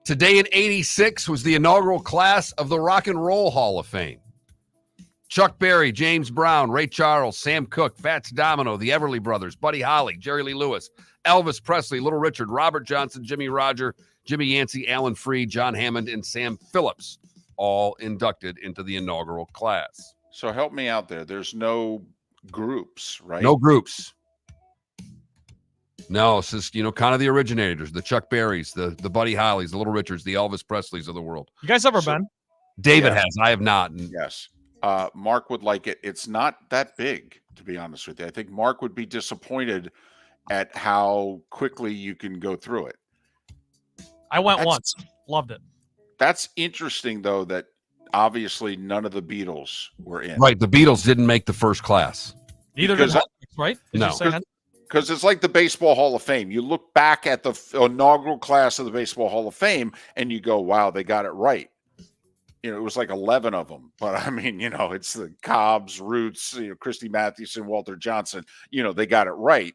C: Today in 86 was the inaugural class of the Rock and Roll Hall of Fame. Chuck Berry, James Brown, Ray Charles, Sam Cooke, Fats Domino, the Everly Brothers, Buddy Holly, Jerry Lee Lewis, Elvis Presley, Little Richard, Robert Johnson, Jimmy Roger, Jimmy Yancey, Alan Freed, John Hammond, and Sam Phillips, all inducted into the inaugural class.
B: So help me out there. There's no groups, right?
C: No groups. No, it's just, kind of the originators, the Chuck Berrys, the Buddy Hollies, the Little Richards, the Elvis Presleys of the world.
A: You guys ever been?
C: David has. I have not.
B: Yes. Mark would like it. It's not that big, to be honest with you. I think Mark would be disappointed at how quickly you can go through it.
A: I went once. Loved it.
B: That's interesting, though, that obviously none of the Beatles were in.
C: Right. The Beatles didn't make the first class.
A: Neither did Hendrix, right? Did
C: No.
A: you say Hendrix?
B: Because it's like the Baseball Hall of Fame. You look back at the inaugural class of the Baseball Hall of Fame and you go, wow, they got it right. It was like 11 of them. But I mean, it's the Cobbs, Roots, Christy Mathewson, Walter Johnson. They got it right.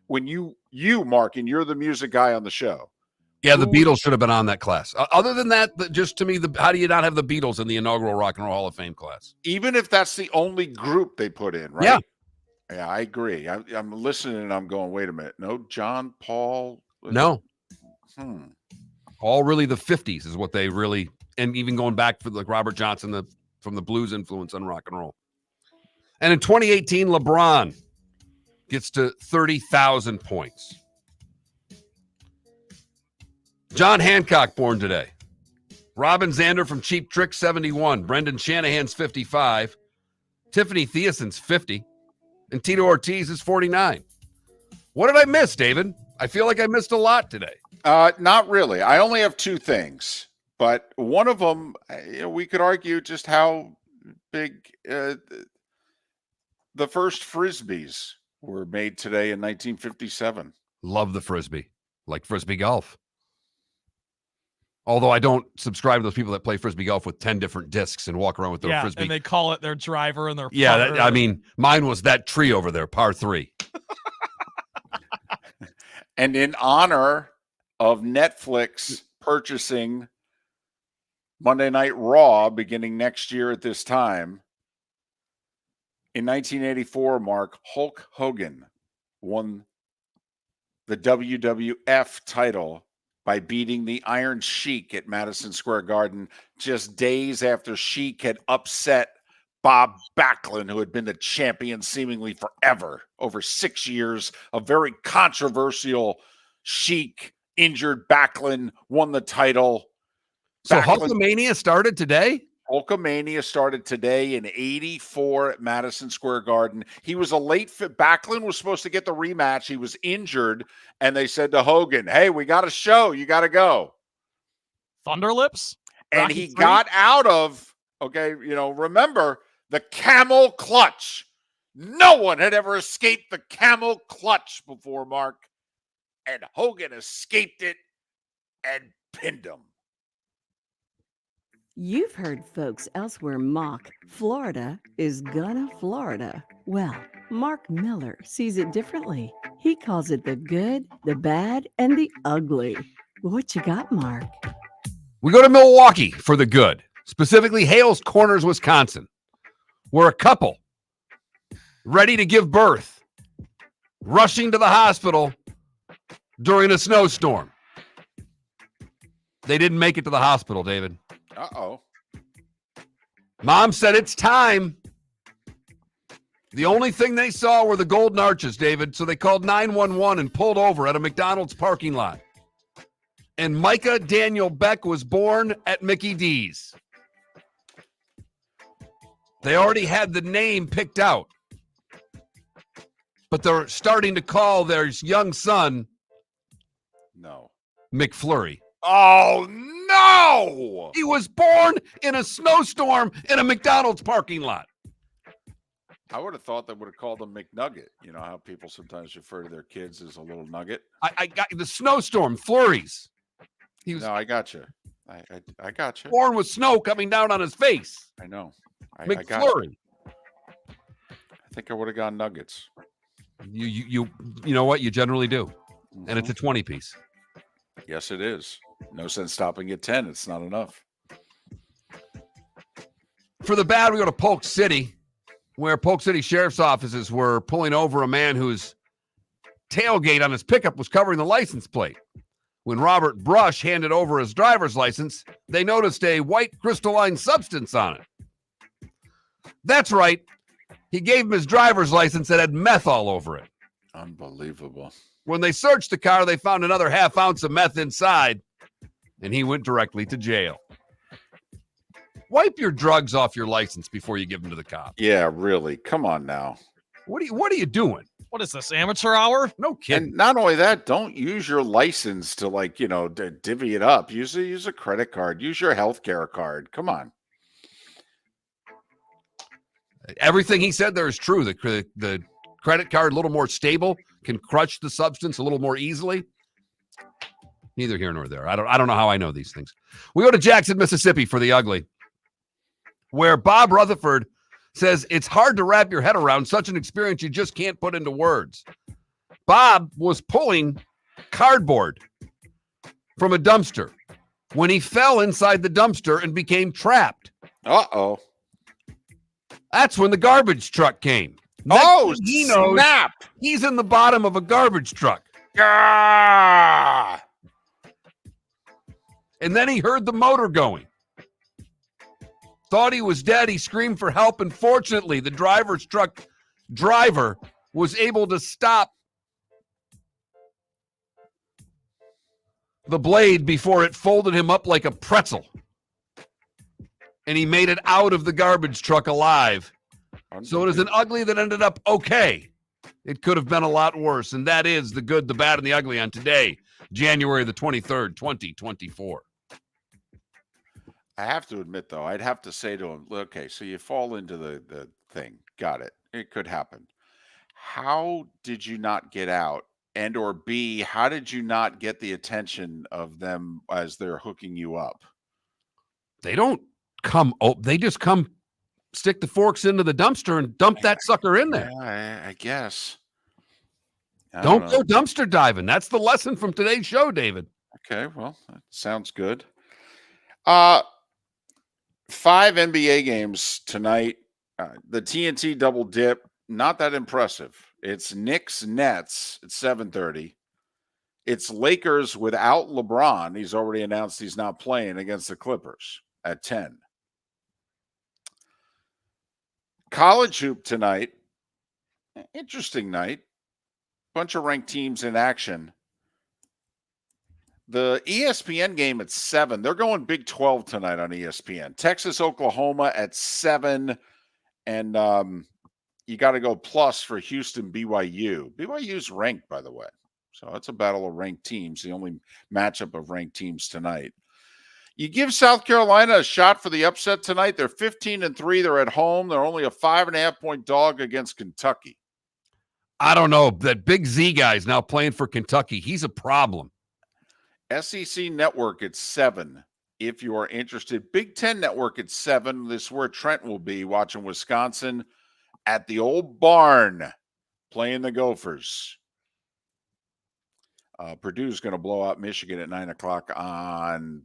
B: When you, Mark, and you're the music guy on the show.
C: Yeah, the Beatles should have been on that class. Other than that, just to me, how do you not have the Beatles in the inaugural Rock and Roll Hall of Fame class?
B: Even if that's the only group they put in, right? Yeah, I agree. I'm listening and I'm going, wait a minute. No, John, Paul.
C: No. All really the 50s is what they really, and even going back for like Robert Johnson from the blues influence on rock and roll. And in 2018, LeBron gets to 30,000 points. John Hancock born today. Robin Zander from Cheap Trick, 71. Brendan Shanahan's 55. Tiffany Thiessen's 50. And Tito Ortiz is 49. What did I miss, David? I feel like I missed a lot today.
B: Not really. I only have two things, but one of them, we could argue just how big the first Frisbees were made today in 1957.
C: Love the Frisbee, like Frisbee golf. Although I don't subscribe to those people that play Frisbee golf with 10 different discs and walk around with their Frisbee.
A: And they call it their driver and their putter.
C: Yeah, I mean, mine was that tree over there, par 3.
B: And in honor of Netflix purchasing Monday Night Raw beginning next year at this time, in 1984, Mark, Hulk Hogan won the WWF title by beating the Iron Sheik at Madison Square Garden just days after Sheik had upset Bob Backlund, who had been the champion seemingly forever, over 6 years. A very controversial Sheik injured Backlund, won the title.
C: So Hulkamania started today?
B: Hulkamania started today in 84 at Madison Square Garden. He was a late fit. Backlund was supposed to get the rematch. He was injured, and they said to Hogan, hey, we got a show. You got to go.
A: Thunderlips?
B: And
A: Rocky
B: he
A: III?
B: got out of, remember, the camel clutch. No one had ever escaped the camel clutch before, Mark. And Hogan escaped it and pinned him.
D: You've heard folks elsewhere mock Florida is gonna Florida. Well, Mark Miller sees it differently. He calls it the good, the bad, and the ugly. What you got, Mark?
C: We go to Milwaukee for the good, specifically Hales Corners, Wisconsin, where a couple ready to give birth, rushing to the hospital during a snowstorm. They didn't make it to the hospital, David.
B: Uh-oh.
C: Mom said it's time. The only thing they saw were the golden arches, David, so they called 911 and pulled over at a McDonald's parking lot. And Micah Daniel Beck was born at Mickey D's. They already had the name picked out. But they're starting to call their young son McFlurry.
B: Oh, no!
C: He was born in a snowstorm in a McDonald's parking lot.
B: I would have thought they would have called him McNugget. You know how people sometimes refer to their kids as a little nugget?
C: I got the snowstorm, flurries. He was
B: No, I got you. I got you.
C: born with snow coming down on his face.
B: I know. I got
C: McFlurry.
B: I think I would have gone nuggets.
C: You know what? You generally do. And it's a 20 piece.
B: Yes, it is. No sense stopping at 10. It's not enough.
C: For the bad, we go to Polk City, where Polk City Sheriff's offices were pulling over a man whose tailgate on his pickup was covering the license plate. When Robert Brush handed over his driver's license, they noticed a white crystalline substance on it. That's right. He gave him his driver's license that had meth all over it.
B: Unbelievable.
C: When they searched the car, they found another half ounce of meth inside, and he went directly to jail. Wipe your drugs off your license before you give them to the cop.
B: Yeah, really. Come on now.
C: What are you doing?
A: What is this, amateur hour?
C: No kidding.
B: And not only that, don't use your license to divvy it up. Use a credit card. Use your healthcare card. Come on.
C: Everything he said there is true. The credit card, a little more stable, can crush the substance a little more easily. Neither here nor there. I don't know how I know these things. We go to Jackson, Mississippi for the ugly, where Bob Rutherford says it's hard to wrap your head around such an experience you just can't put into words. Bob was pulling cardboard from a dumpster when he fell inside the dumpster and became trapped.
B: Uh-oh.
C: That's when the garbage truck came. He knows
B: snap!
C: He's in the bottom of a garbage truck.
B: Ah!
C: And then he heard the motor going. Thought he was dead. He screamed for help. And fortunately, the truck driver was able to stop the blade before it folded him up like a pretzel. And he made it out of the garbage truck alive. So it is an ugly that ended up okay. It could have been a lot worse. And that is the good, the bad, and the ugly on today, January the 23rd, 2024.
B: I have to admit, though, I'd have to say to him, okay, so you fall into the thing. Got it. It could happen. How did you not get out? And or B, how did you not get the attention of them as they're hooking you up?
C: They don't come, they just come stick the forks into the dumpster and dump that sucker in there.
B: Yeah, I guess.
C: Don't go dumpster diving. That's the lesson from today's show, David.
B: Okay, well, that sounds good. 5 NBA games tonight. The TNT double dip, not that impressive. It's Knicks Nets at 7:30. It's Lakers without LeBron. He's already announced he's not playing against the Clippers at 10. College hoop tonight. Interesting night. Bunch of ranked teams in action. The ESPN game at 7. They're going Big 12 tonight on ESPN. Texas, Oklahoma at 7. And you got to go plus for Houston, BYU. BYU's ranked, by the way. So it's a battle of ranked teams, the only matchup of ranked teams tonight. You give South Carolina a shot for the upset tonight. They're 15-3. They're at home. They're only a 5.5-point dog against Kentucky.
C: I don't know. That Big Z guy's now playing for Kentucky. He's a problem.
B: SEC Network at 7, if you are interested. Big Ten Network at 7. This is where Trent will be watching Wisconsin at the old barn playing the Gophers. Purdue's going to blow out Michigan at 9 o'clock on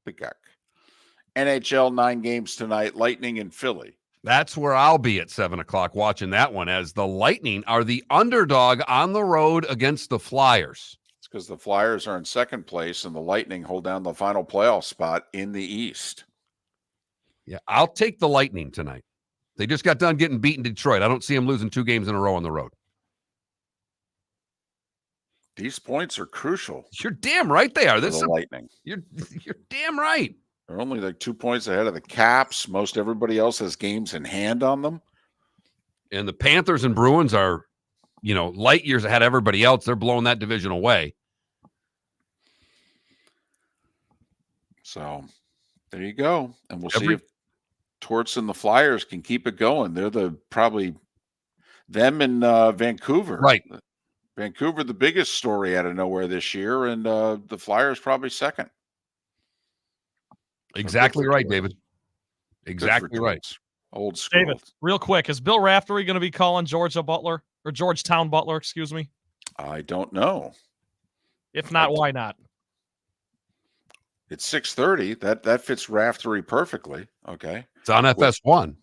B: Peacock. NHL 9 games tonight, Lightning and Philly.
C: That's where I'll be at 7 o'clock watching that one, as the Lightning are the underdog on the road against the Flyers.
B: It's because the Flyers are in second place and the Lightning hold down the final playoff spot in the East.
C: Yeah, I'll take the Lightning tonight. They just got done getting beaten Detroit. I don't see them losing 2 games in a row on the road.
B: These points are crucial.
C: You're damn right they are. This is
B: Lightning.
C: You're damn right.
B: They're only like 2 points ahead of the Caps. Most everybody else has games in hand on them.
C: And the Panthers and Bruins are, light years ahead of everybody else. They're blowing that division away.
B: So there you go. And we'll see if Torts and the Flyers can keep it going. They're probably them and Vancouver.
C: Right.
B: Vancouver, the biggest story out of nowhere this year, and the Flyers probably second.
C: Exactly right, David. Exactly right.
B: Old school.
A: David, real quick, is Bill Raftery going to be calling Georgetown Butler, excuse me?
B: I don't know.
A: If not, why not?
B: It's 6:30. That fits Raftery perfectly. Okay.
C: It's on FS1.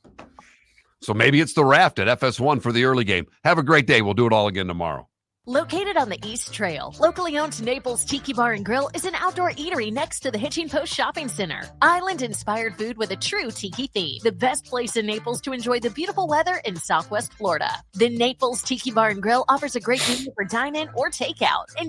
C: So maybe it's the Raft at FS1 for the early game. Have a great day. We'll do it all again tomorrow.
E: Located on the East Trail, locally owned Naples Tiki Bar and Grill is an outdoor eatery next to the Hitching Post Shopping Center. Island-inspired food with a true tiki theme. The best place in Naples to enjoy the beautiful weather in Southwest Florida. The Naples Tiki Bar and Grill offers a great menu for dine-in or takeout. Enjoy